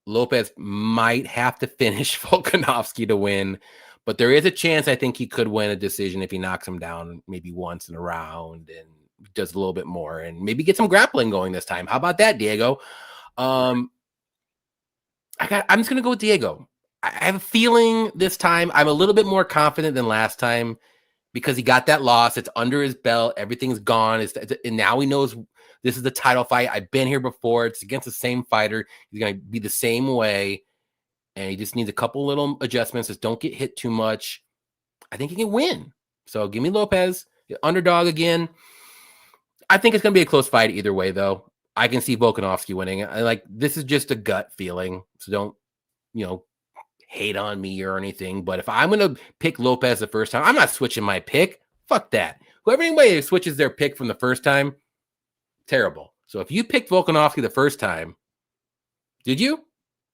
Lopes might have to finish Volkanovski to win, but there is a chance I think he could win a decision if he knocks him down maybe once in a round and does a little bit more and maybe get some grappling going this time. How about that, Diego? I'm just going to go with Diego. I have a feeling this time I'm a little bit more confident than last time because he got that loss. It's under his belt. Everything's gone. And now he knows this is the title fight. I've been here before. It's against the same fighter. He's going to be the same way. And he just needs a couple little adjustments. Just don't get hit too much. I think he can win. So give me Lopes, underdog again. I think it's going to be a close fight either way, though. I can see Volkanovski winning. This is just a gut feeling. So don't, hate on me or anything. But if I'm going to pick Lopes the first time, I'm not switching my pick. Fuck that. Anybody switches their pick from the first time, terrible. So if you picked Volkanovski the first time, did you?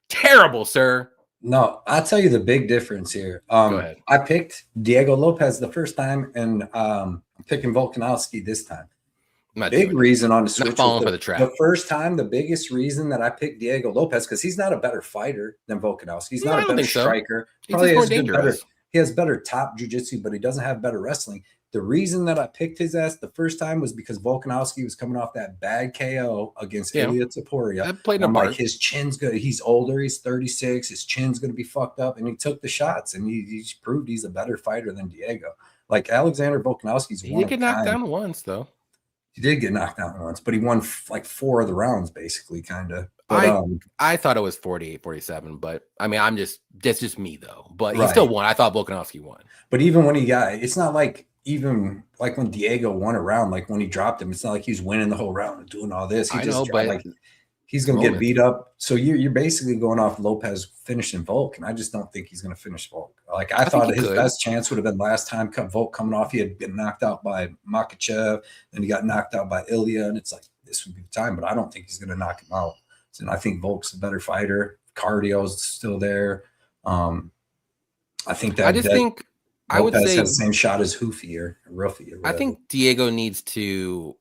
Terrible, sir.
No, I'll tell you the big difference here.
Go ahead.
I picked Diego Lopez the first time, and I'm picking Volkanovski this time. Big reason on the switch.
Not falling for the trap.
The first time, the biggest reason that I picked Diego Lopez, because he's not a better fighter than Volkanovski. He's not a better striker.
So. Probably has
he has better top jiu-jitsu, but he doesn't have better wrestling. The reason that I picked his ass the first time was because Volkanovski was coming off that bad KO against Ilya Topuria.
I played
I'm like, his chin's good. He's older. He's 36. His chin's going to be fucked up. And he took the shots, and he proved he's a better fighter than Diego. Like, Alexander Volkanovski's
He did get knocked down once, though.
He did get knocked down once, but he won like 4 of the rounds, basically, kind of.
I thought it was 48-47, but I mean, that's just me, though. But he still won. I thought Volkanovski won.
But even when it's not like, even like when Diego won a round, like when he dropped him, it's not like he's winning the whole round and doing all this. He's going to get beat up. So you're basically going off Lopez finishing Volk, and I just don't think he's going to finish Volk. Like, I thought his best chance would have been last time Volk coming off. He had been knocked out by Makhachev, and he got knocked out by Ilya, and it's like, this would be the time, but I don't think he's going to knock him out. And I think Volk's a better fighter. Cardio's still there. I think that I would say has the same shot as Hoofy or Ruffy.
I think Diego needs to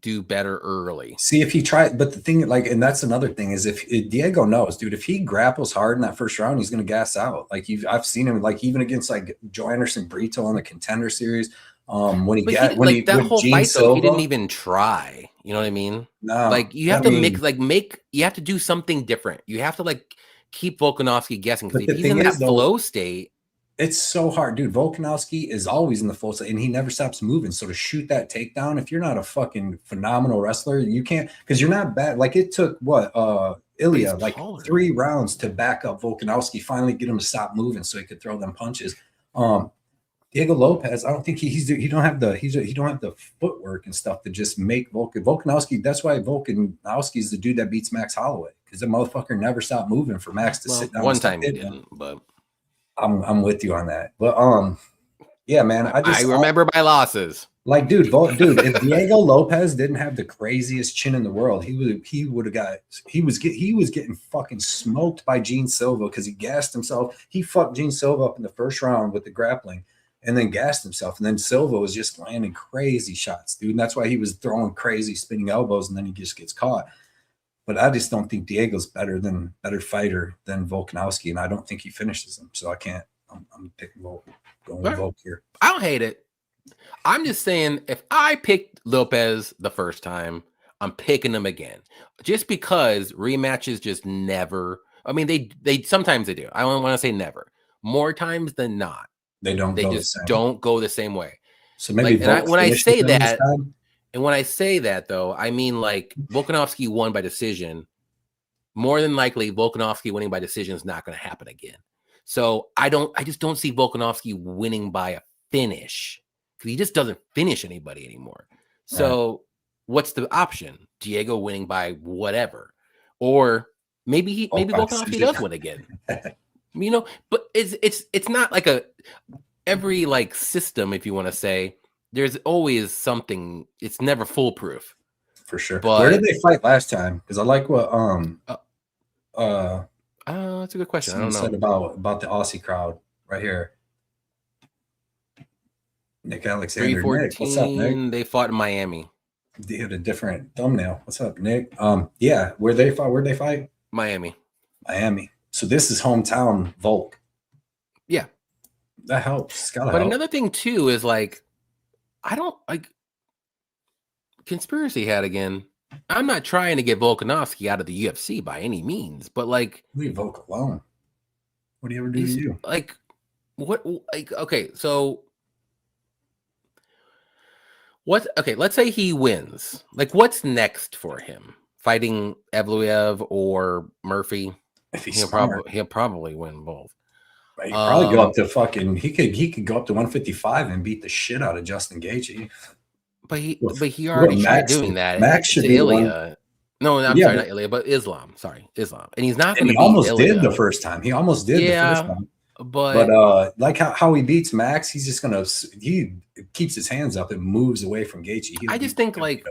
do better early.
See if he tried, but the thing, like, and that's another thing is if Diego knows, dude, if he grapples hard in that first round, he's going to gas out. Like, I've seen him, like, even against like Joe Anderson Brito on the Contender Series. When he didn't
even try. You know what I mean?
No,
like, you have to you have to do something different. You have to like keep Volkanovski guessing, because if he's in that flow state.
It's so hard, dude. Volkanovski is always in the full state, and he never stops moving. So to shoot that takedown, if you're not a fucking phenomenal wrestler, you can't, because you're not bad. Like, it took Ilya like 3 rounds to back up Volkanovski, finally get him to stop moving so he could throw them punches. Diego Lopez, I don't think he don't have the footwork and stuff to just make Volkanovski. That's why Volkanovski is the dude that beats Max Holloway, because the motherfucker never stopped moving for Max to sit down.
One time he didn't, but.
I'm with you on that. But yeah, man, I
remember my losses.
Like, dude, if Diego Lopez didn't have the craziest chin in the world, he was getting fucking smoked by Gene Silva, because he gassed himself. He fucked Gene Silva up in the first round with the grappling, and then gassed himself. And then Silva was just landing crazy shots, dude. And that's why he was throwing crazy spinning elbows, and then he just gets caught. But I just don't think Diego's better fighter than Volkanovski, and I don't think he finishes him. So I can't. I'm picking Volk, going with Volk here.
I don't hate it. I'm just saying, if I picked Lopez the first time, I'm picking him again, just because rematches just never. I mean, they sometimes they do. I don't want to say never. More times than not,
they don't.
They just don't go the same way.
So maybe
when I say that. And when I say that, though, I mean, like, Volkanovski won by decision. More than likely, Volkanovski winning by decision is not going to happen again. So I just don't see Volkanovski winning by a finish, because he just doesn't finish anybody anymore. So what's the option? Diego winning by whatever, or maybe Volkanovski does win again. You know, but it's not like every like system, if you want to say. There's always something. It's never foolproof,
for sure. But where did they fight last time? Because I like what
that's a good question. I don't know.
Said about the Aussie crowd right here. Nick Alexander. Nick, what's up, Nick?
They fought in Miami.
They had a different thumbnail. What's up, Nick? Yeah, where'd they fight?
Miami.
So this is hometown Volk.
Yeah,
that helps. It's gotta
help.
But
another thing too is like. I don't like conspiracy hat again. I'm not trying to get Volkanovski out of the UFC by any means, but like,
leave Volk alone. What do you ever do to you?
Like, what? Like, okay, so what? Okay, let's say he wins. Like, what's next for him? Fighting Evloev or Murphy?
If
he'll probably win both.
He probably go up to fucking. He could go up to 155 and beat the shit out of Justin Gaethje.
But he already tried doing that.
Max should be
Ilya. No, I'm sorry, not Ilya, but Islam. Sorry, Islam. And he's not going to.
He almost did the first time. The first time. But like how he beats Max, he's just he keeps his hands up and moves away from Gaethje.
I just think, like,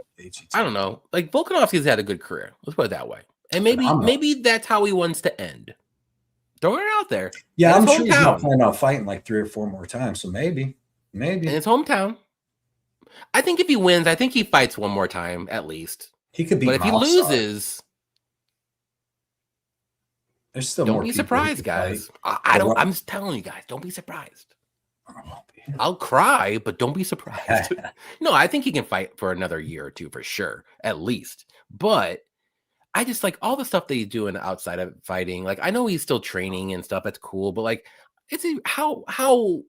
I don't know. Like, Volkanovski's had a good career. Let's put it that way. And maybe that's how he wants to end. Throwing it out there.
Yeah, I'm sure he's not planning on fighting like 3 or 4 more times. So maybe.
In his hometown. I think if he wins, I think he fights one more time at least.
He could beat
But if he loses,
there's still
don't
more
be surprised, guys. I'm just telling you guys, don't be surprised. I'll cry, but don't be surprised. No, I think he can fight for another year or two for sure, at least. But I just like all the stuff that he's doing outside of fighting. Like, I know he's still training and stuff. That's cool. But like, how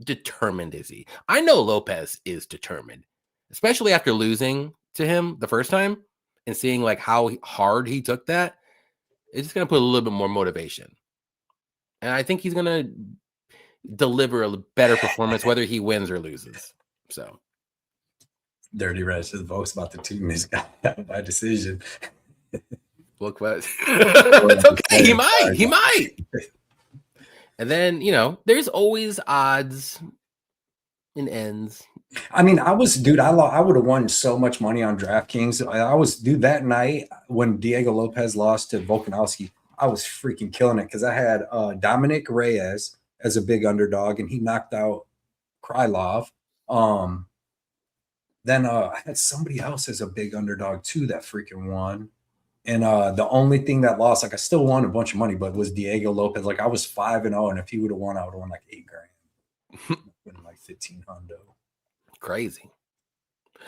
determined is he? I know Lopez is determined, especially after losing to him the first time and seeing like how hard he took that. It's just going to put a little bit more motivation. And I think he's going to deliver a better performance, whether he wins or loses. So.
Dirty Red says Volk's about to tune this guy out by decision.
Look what it's okay. He might. And then, there's always odds and ends.
I mean, I would have won so much money on DraftKings. That night when Diego Lopez lost to Volkanovski, I was freaking killing it because I had Dominic Reyes as a big underdog and he knocked out Krylov. Then I had somebody else as a big underdog too that freaking won. And the only thing that lost, like I still won a bunch of money, but was Diego Lopez. Like I was 5-0, and if he would have won, I would have won like $8,000, like 1,500.
Crazy.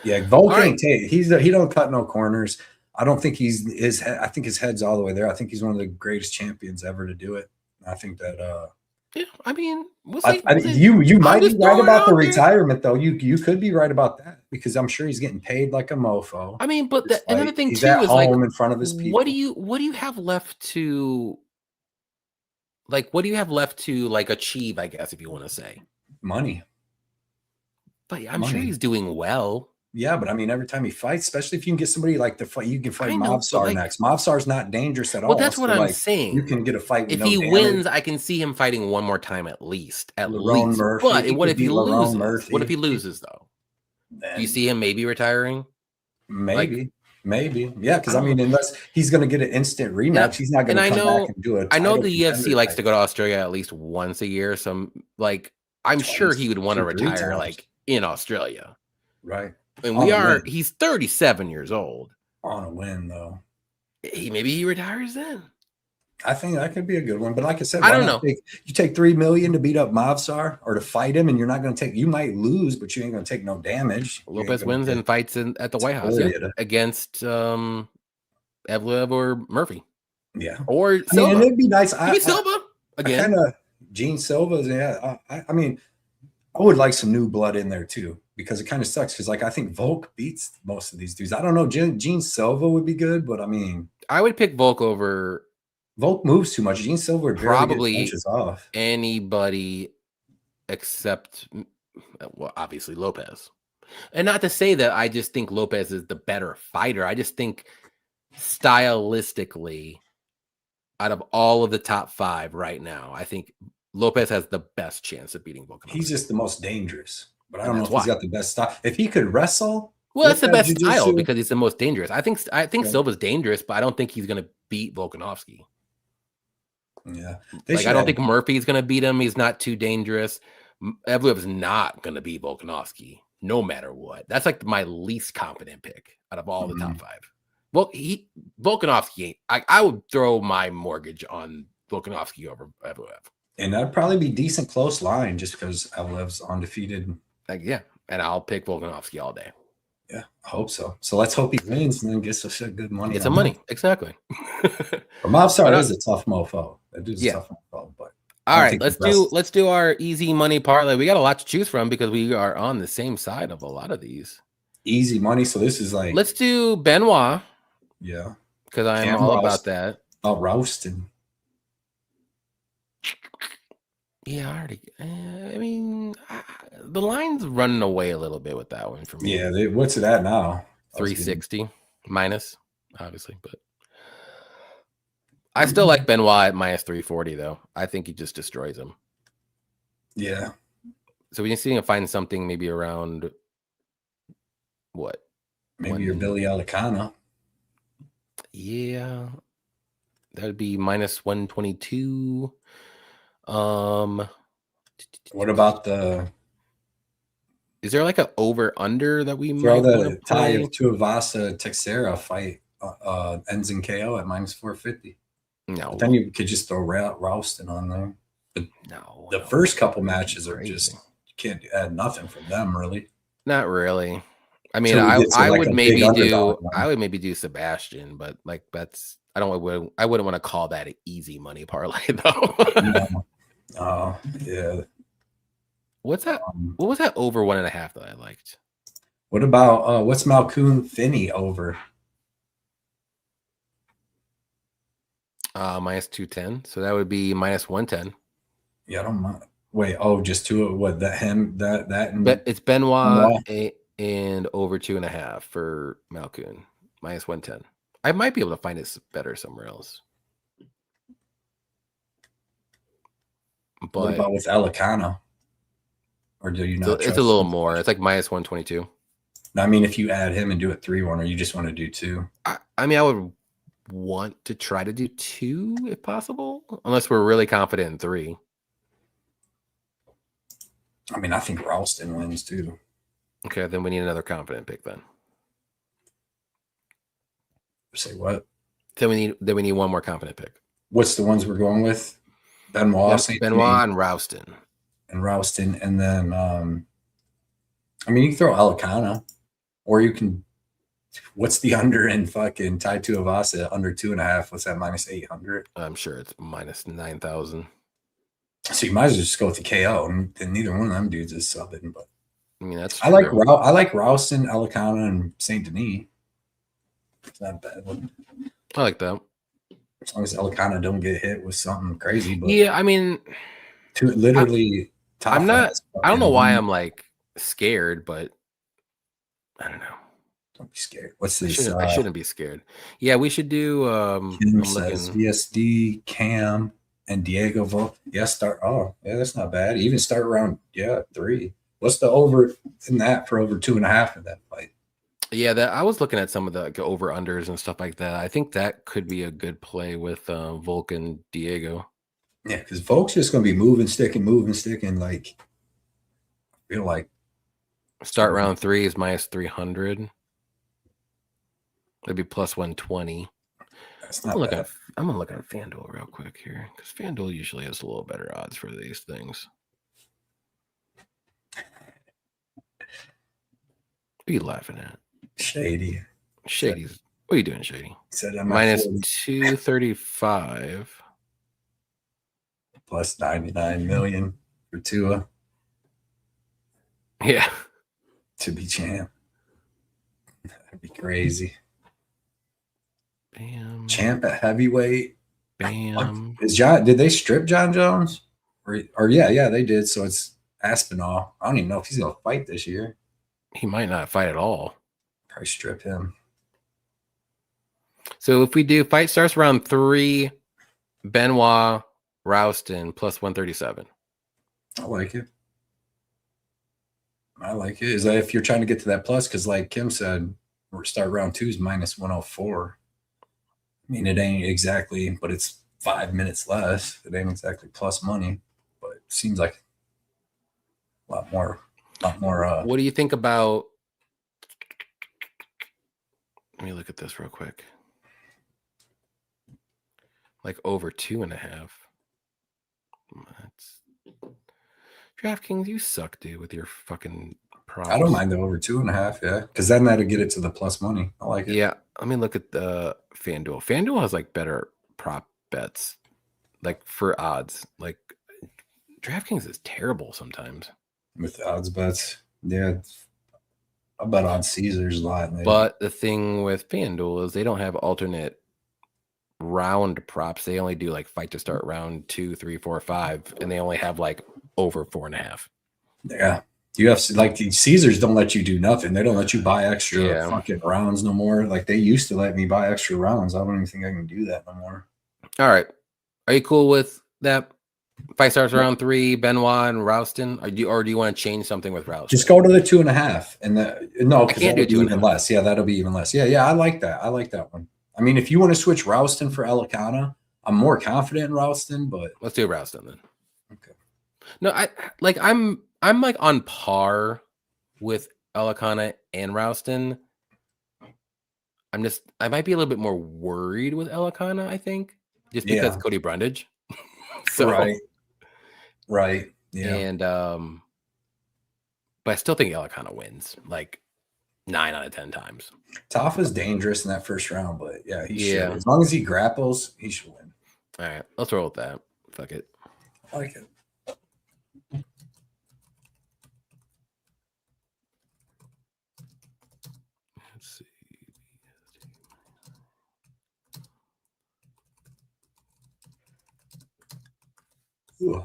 Yeah, Volk can't take. He don't cut no corners. I don't think I think his head's all the way there. I think he's one of the greatest champions ever to do it. I think that.
Yeah, I mean,
you might be right about the retirement, though. You could be right about that because I'm sure he's getting paid like a mofo.
I mean, but another thing
he's
too
at
is
home
like,
in front of his people.
What do you have left to, like, like achieve? I guess if you want to say
money.
But I'm sure he's doing well.
Yeah, but I mean, every time he fights, especially if you can get somebody like you can fight Mobstar next. Mobstar's not dangerous at all.
Well, that's what I'm saying.
You can get a fight with
if he wins, I can see him fighting one more time at least.
Murphy,
but what if he loses? What if he loses though? Do you see him maybe retiring?
Maybe. Yeah, because I mean, unless he's going to get an instant rematch, he's not going to come back and do it.
I know the UFC likes to go to Australia at least once a year. So, like, I'm sure he would want to retire, like, in Australia.
Right.
And he's 37 years old.
On a win, though.
Maybe he retires then.
I think that could be a good one. But like I said,
I don't know.
You take $3 million to beat up Mobstar or to fight him, and you're not going to you might lose, but you ain't going to take no damage.
Lopez wins and fights at the White House against Evloev or Murphy.
Yeah.
Or Silva.
And it'd be nice.
Silva again.
Gene Silva. Yeah. I mean, I would like some new blood in there too, because it kind of sucks. Because like I think Volk beats most of these dudes. I don't know. Gene Silva would be good, but I mean,
I would pick Volk over.
Volk moves too much. Gene Silva would
probably
get punches off
anybody except, well, obviously Lopez. And not to say that I just think Lopez is the better fighter. I just think stylistically, out of all of the top 5 right now, I think Lopez has the best chance of beating Volkanovski.
He's just the most dangerous, but I don't know if he's got the best style. If he could wrestle,
well, that's the best style because he's the most dangerous. I think Silva's dangerous, but I don't think he's going to beat Volkanovski.
Yeah,
I don't think Murphy's going to beat him. He's not too dangerous. Evloev's not going to beat Volkanovski, no matter what. That's like my least confident pick out of all the top 5. Well, Volkanovski, I would throw my mortgage on Volkanovski over Evloev.
And that'd probably be decent close line just because Evloev's undefeated.
Yeah, and I'll pick Volkanovski all day.
Yeah, I hope so. So let's hope he wins and then gets us good money.
Get some money, exactly.
Mobstar is a tough mofo. That dude's a tough mofo. But
all right, let's do our easy money parlay. We got a lot to choose from because we are on the same side of a lot of these.
Easy money. So this is like,
let's do Benoit.
Yeah,
because I'm all about that.
Roasted.
Yeah, the line's running away a little bit with that one for me.
Yeah, what's it at now?
360 minus, obviously, but I still like Benoit at minus 340 though. I think he just destroys him.
Yeah.
So we need to find something maybe around what?
Maybe your Billy Alicana.
Yeah, That would be minus 122.
What about the?
Is there like an over under that we
Throw
might want
the
to play?
Tuivasa Texera fight ends in KO at minus 450.
No.
But then you could just throw Ralston on there. But
no.
The first couple matches are just you can't add nothing from them really.
Not really. I mean,
So
I
like
would
a
maybe
big
do
underdog one.
I would maybe do Sebastian, but like that's I wouldn't want to call that an easy money parlay though.
Oh yeah.
What's that? What was that over 1.5 that I liked?
What about what's Malkoon Finney over?
Minus 210. So that would be minus 110.
Yeah, I don't mind. Wait, just two. What that him that and
But it's Benoit and over 2.5 for Malkoon, minus 110. I might be able to find it better somewhere else. But
what about with Alicana? Or do you not?
It's a little more. It's like minus 122.
I mean, if you add him and do it 3-1, or you just want to do 2?
I mean, I would want to try to do 2 if possible, unless we're really confident in 3.
I mean, I think Ralston wins too.
Okay, then we need another confident pick then.
Say what?
Then we need one more confident pick.
What's the ones we're going with? Benoit,
Benoit and Ralston.
And Ralston, and then I mean, you can throw Alicana, or you can. What's the under in fucking Tai Tuivasa under 2.5? What's that, minus 800?
I'm sure it's minus 9,000.
So you might as well just go with the KO, and neither one of them dudes is subbing. But
I mean, that's
I like Ralston, Alicana, and Saint-Denis. It's not a bad one.
I like that.
As long as Alicana don't get hit with something crazy. But
yeah, I mean,
literally,
I'm not. I don't know why I'm like scared, but I don't know.
Don't be scared. What's this?
I shouldn't be scared. Yeah, we should do.
Kim says VSD, Cam, and Diego Volk. Yeah, start. Oh, yeah, that's not bad. Even start around 3. What's the over in that for over 2.5 in that fight?
Yeah, I was looking at some of the like, over unders and stuff like that. I think that could be a good play with Volk and Diego.
Yeah, because Volk's just going to be moving, sticking. Like, I feel like
start round 3 is minus 300. That'd be plus 120.
That's not bad.
I'm gonna look at FanDuel real quick here because FanDuel usually has a little better odds for these things. What are you laughing at?
Shady.
Shady's. What are you doing, Shady?
Said
minus 235.
Plus 99 million for Tua.
Yeah.
To be champ. That'd be crazy.
Bam.
Champ at heavyweight.
Bam.
Did they strip John Jones? Or yeah, they did. So it's Aspinall. I don't even know if he's gonna fight this year.
He might not fight at all.
Probably strip him.
So if we do fight starts round 3, Benoit, Ralston plus 137.
I like it. Is that if you're trying to get to that plus? Because like Kim said, start round 2 is minus 104. I mean, it ain't exactly, but it's 5 minutes less. It ain't exactly plus money, but it seems like a lot more.
What do you think about? Let me look at this real quick. Like over 2.5. DraftKings, you suck, dude, with your fucking props.
I don't mind the over 2.5, yeah, because then that'll get it to the plus money. I like it.
Yeah, let me look at the FanDuel. FanDuel has like better prop bets, like for odds. Like DraftKings is terrible sometimes
with the odds bets. Yeah, I bet on Caesars a lot. Maybe.
But the thing with FanDuel is they don't have alternate round props. They only do like fight to start round 2, 3, 4, 5, and they only have like over 4.5.
Yeah. UFC, like the Caesars don't let you do nothing. They don't let you buy extra fucking rounds no more. Like they used to let me buy extra rounds. I don't even think I can do that no more.
All right. Are you cool with that? Fight starts round 3, Benoit and Ralston. Or do you want to change something with Ralston?
Just go to the 2.5. And no, because
that'll
be even less. Yeah, that'll be even less. Yeah, I like that. I like that one. I mean, if you want to switch Ralston for Alicana, I'm more confident in Ralston, but
let's do Ralston then.
Okay.
No, I'm like on par with Elikana and Ralston. I might be a little bit more worried with Elikana, I think, just because Cody Brundage. So
right. Yeah.
And but I still think Elikana wins like 9 out of 10 times.
Tafa's dangerous in that first round, but yeah, he should. As long as he grapples, he should win.
All right, let's roll with that. Fuck it.
I like it.
Let's see.
Ooh.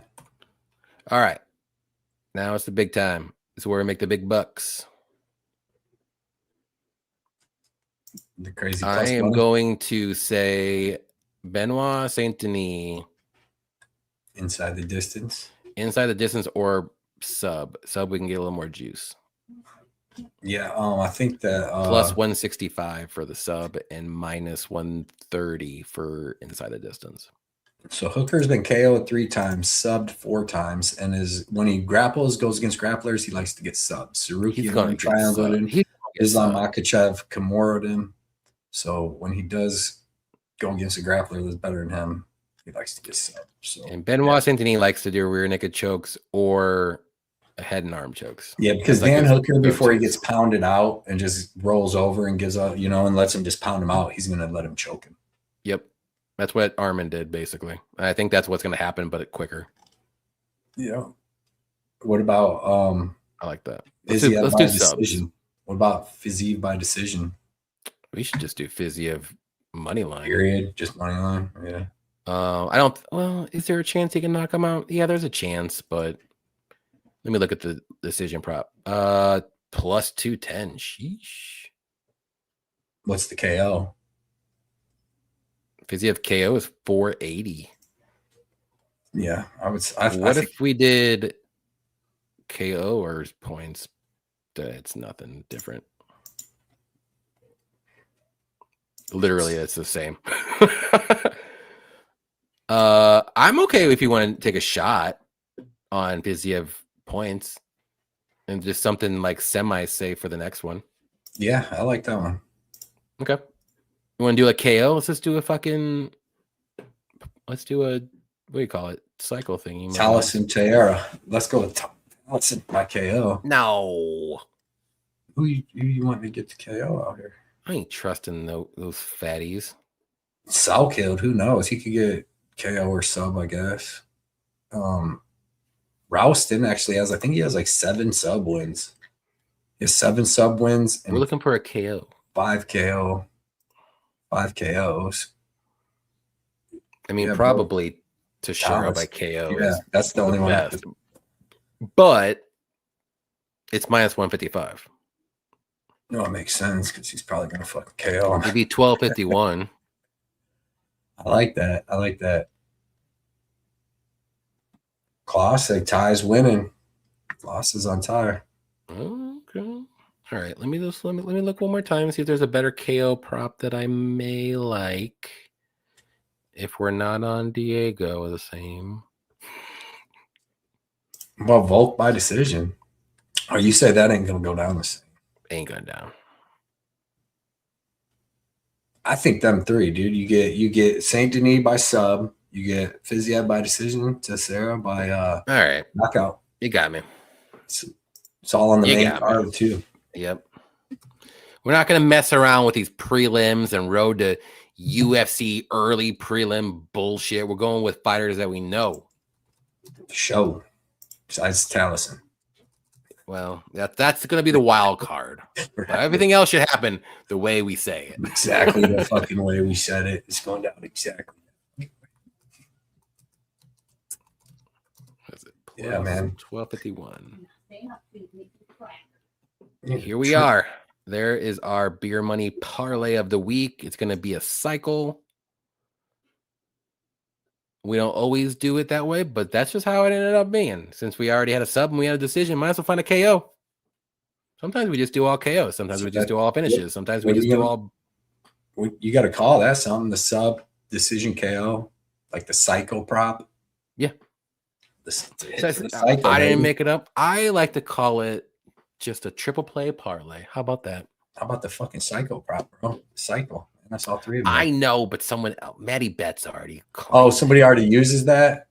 All right. Now it's the big time. It's where we make the big bucks.
The crazy.
I am going to say Benoit Saint-Denis.
Inside the distance.
Inside the distance or sub. Sub, we can get a little more juice.
Yeah, I think that
plus 165 for the sub and minus 130 for inside the distance.
So Hooker's been KO'd 3 times, subbed 4 times, and when he grapples, goes against grapplers, he likes to get subs. Saruki triangled him. Islam Makhachev Kimura'd him. So when he does go against a grappler that's better than him, he likes to get subbed. So,
and Benoit Saint-Denis likes to do rear naked chokes or head and arm chokes.
Yeah, because Dan Hooker, before he gets pounded out and just rolls over and gives up, and lets him just pound him out, he's going to let him choke him.
Yep. That's what Armin did, basically. I think that's what's going to happen, but quicker.
Yeah. What about
I like that.
Let's do subs. What about Fiziev by decision?
We should just do Fiziev money line.
Period. Just money line. Yeah.
I don't. Well, is there a chance he can knock him out? Yeah, there's a chance, but let me look at the decision prop. Plus 210. Sheesh.
What's the KO?
Fiziev KO is 480.
Yeah,
What if we did KO or points? It's nothing different. Literally, it's the same. I'm okay if you want to take a shot on Fiziev points and just something like semi-safe for the next one.
Yeah, I like that one.
Okay. You want to do a KO? Let's just do a fucking. Let's do a. What do you call it? Cycle thing.
Taliesin Teixeira. Let's go with Taliesin by KO.
No.
Who you want to get the KO out here?
I ain't trusting those fatties.
Sal killed. Who knows? He could get KO or sub, I guess. Ralston actually has. I think he has like 7 sub wins. He has 7 sub wins.
And we're looking for a KO.
5 KO. 5 KOs.
I mean, probably Teixeira by KO.
Yeah, that's the only one.
But it's minus 155.
No, it makes sense because he's probably going to fucking KO him.
Maybe 1251.
I like that. I like that. Classic ties winning. Kloss is on tie.
Okay. All right. Let me look one more time and see if there's a better KO prop that I may like. If we're not on Diego the same.
Well, Volk by decision. Oh, you say that ain't gonna go down the same.
Ain't going down.
I think them 3, dude. You get Saint-Denis by sub. You get Fiziev by decision. Teixeira by
all right
knockout.
You got me.
It's all on the main card too.
Yep. We're not gonna mess around with these prelims and road to UFC early prelim bullshit. We're going with fighters that we know.
Show. Besides Taliesin.
Well, that's going to be the wild card. Everything else should happen the way we say it.
Exactly the fucking way we said it. It's going down exactly. Yeah, man.
1251. Here we are. There is our beer money parlay of the week. It's going to be a cycle. We don't always do it that way, but that's just how it ended up being. Since we already had a sub and we had a decision, might as well find a KO. Sometimes we just do all KOs. Sometimes we just do all finishes. Sometimes we just do all.
You got to call that something. The sub decision KO. like the Psycho prop.
Yeah.
The
Psycho, I didn't make it up. I like to call it just a triple play parlay. How about that?
How about the fucking Psycho prop, bro? Psycho. And that's all three of them.
I know, but someone else, Matty Betts already.
Oh, somebody already uses that?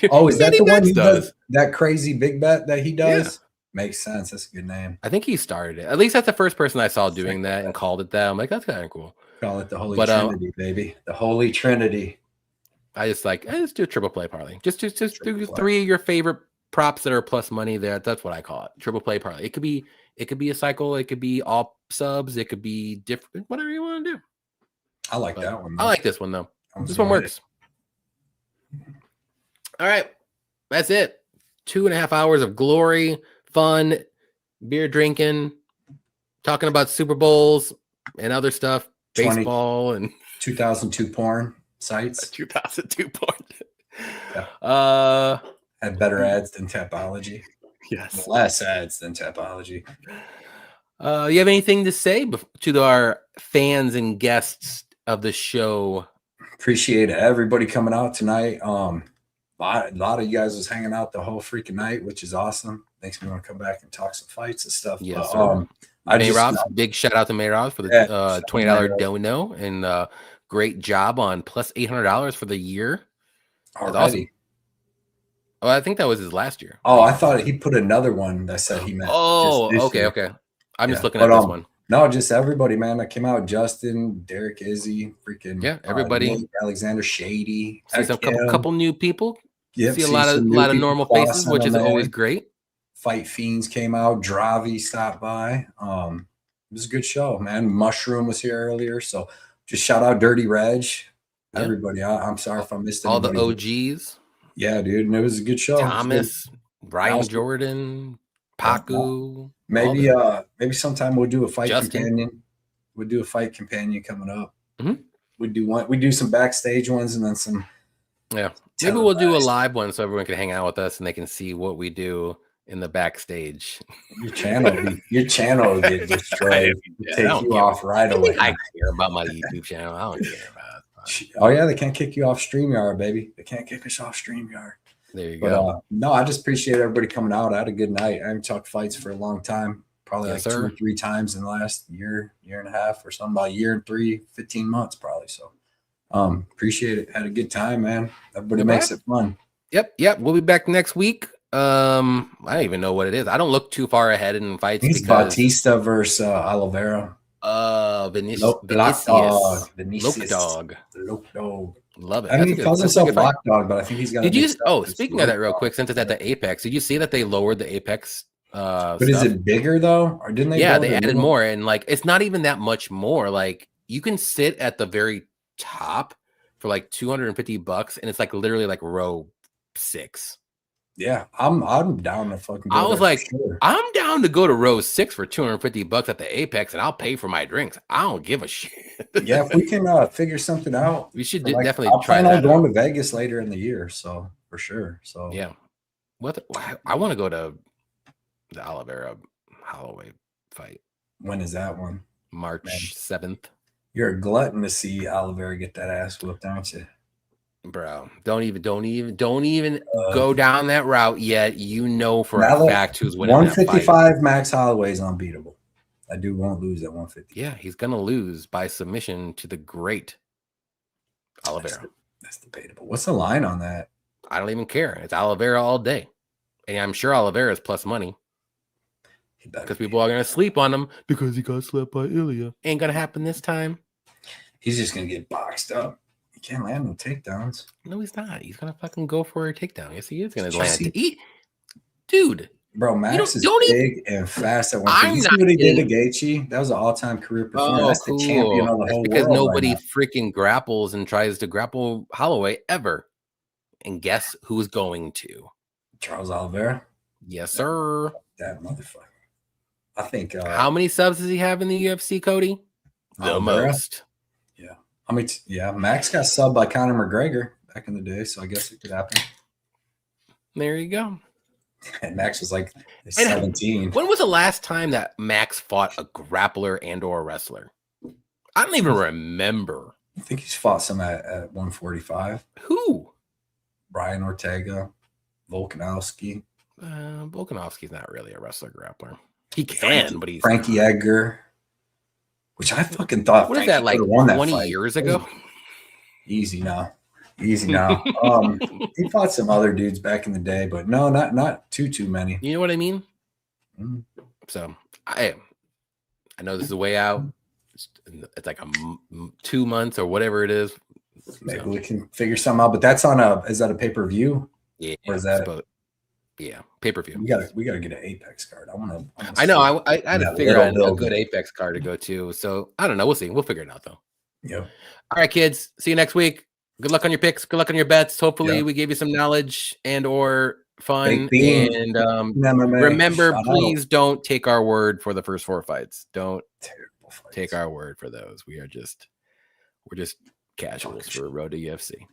Oh, is that the one he does? That crazy big bet that he does? Yeah. Makes sense. That's a good name.
I think he started it. At least that's the first person I saw doing that and called it that. I'm like, that's kind of cool.
Call it the Holy Trinity, baby. The Holy Trinity.
I just do a triple play parlay. Just do three of your favorite props that are plus money there. That's what I call it. Triple play parlay. It could be a cycle. It could be all subs. It could be different. Whatever you want to do.
I like that one.
I like this one though. This one works. All right. That's it. 2.5 hours of glory, fun, beer drinking, talking about Super Bowls and other stuff, baseball and
2002 porn sites.
2002 porn.
Yeah. Had better ads than Tapology.
Yes.
Less ads than Tapology.
You have anything to say to our fans and guests of the show?
Appreciate everybody coming out tonight. A lot of you guys was hanging out the whole freaking night, which is awesome. Makes me want to come back and talk some fights and stuff.
Yes, big shout out to Mayrobs for the $20 dono and great job on plus $800 for the year.
Already.
Awesome. Oh, I think that was his last year.
Oh, I thought he put another one that said he meant.
Oh, okay. I'm just looking at this one.
No, just everybody, man. That came out. Justin, Derek, Izzy, freaking
everybody.
Nate, Alexander, Shady.
See some couple new people.
Yep,
see a lot of normal faces, which is always great.
Fight Fiends came out. Dravi stopped by. It was a good show, man. Mushroom was here earlier, so just shout out Dirty Reg. Everybody, I'm sorry if I missed anybody.
All the OGs.
Yeah, dude, and it was a good show.
Thomas, Ryan Jordan, Paku.
Maybe sometime we'll do a fight companion. We'll do a fight companion coming up.
Mm-hmm.
We do some backstage ones and then some.
Yeah, maybe we'll do a live one so everyone can hang out with us and they can see what we do in the backstage.
Your channel will get destroyed. Take you off right away.
I care about my YouTube channel. I don't care about it.
Oh yeah, they can't kick you off StreamYard, baby. They can't kick us off StreamYard.
There you go.
No, I just appreciate everybody coming out. I had a good night. I haven't talked fights for a long time. Probably 2 or 3 times in the last year and a half or something, about a year and 15 months probably. So appreciate it. Had a good time, man. Everybody makes it fun.
Yep. We'll be back next week. I don't even know what it is. I don't look too far ahead in fights.
It's Bautista versus Oliveira.
Vinicius.
Lope
Dog. Love it.
I mean, he calls himself Black Dog, but I think he's got.
Did you? Speaking of that, real quick, since it's at the Apex, did you see that they lowered the Apex?
But is it bigger though, or didn't they?
Yeah, they added more, and like it's not even that much more. Like you can sit at the very top for like $250, and it's like literally like row 6.
Yeah, I'm down to fucking.
I was like, I'm down to go to row 6 for $250 at the Apex, and I'll pay for my drinks. I don't give a shit.
Yeah, if we can figure something out,
we should definitely try that.
I'm going to Vegas later in the year, so for sure. So
yeah, I want to go to the Oliveira Holloway fight.
When is that one?
March 7th.
You're a glutton to see Oliveira get that ass whooped, aren't you?
Bro, don't even go down that route yet. You know for a fact who's winning.
155 Max Holloway is unbeatable. I won't lose at 150.
Yeah, he's gonna lose by submission to the great Oliveira.
That's debatable. What's the line on that?
I don't even care. It's Oliveira all day, and I'm sure Oliveira is plus money because people are gonna sleep on him because he got slept by Ilya. Ain't gonna happen this time.
He's just gonna get boxed up. He can't land no takedowns.
No, he's not. He's gonna fucking go for a takedown. Yes, he is gonna land to eat. Dude.
Bro, Max is big and fast at one thing. You see what he did to Gaethje? That was an all-time career performance. That's the champion of the whole world.
Because nobody freaking grapples and tries to grapple Holloway ever. And guess who's going to?
Charles Oliveira?
Yes, sir.
That motherfucker. I think.
How many subs does he have in the UFC, Cody? The most.
Yeah. Max got subbed by Conor McGregor back in the day, so I guess it could happen.
There you go.
And Max was like 17.
When was the last time that Max fought a grappler and or a wrestler? I don't even remember.
I think he's fought some at 145.
Who?
Brian Ortega, Volkanovski.
Volkanovski's not really a wrestler grappler. He can, but he's
Frankie Edgar, which I fucking thought.
What is that, like 20 years ago?
Easy now. Easy now. He fought some other dudes back in the day, but no, not too many.
You know what I mean?
Mm.
So I know this is a way out. It's like 2 months or whatever it is.
Maybe we can figure something out. But that's on is that a pay-per-view?
Yeah.
Or is that
pay-per-view?
We gotta get an Apex card.
I know. I had to figure out a good Apex card to go to. So I don't know. We'll see. We'll figure it out though.
Yeah.
All right, kids. See you next week. Good luck on your picks. Good luck on your bets. Hopefully we gave you some knowledge and or fun. And remember, please don't take our word for the first 4 fights. Don't take our word for those. We're just casuals for Road to UFC.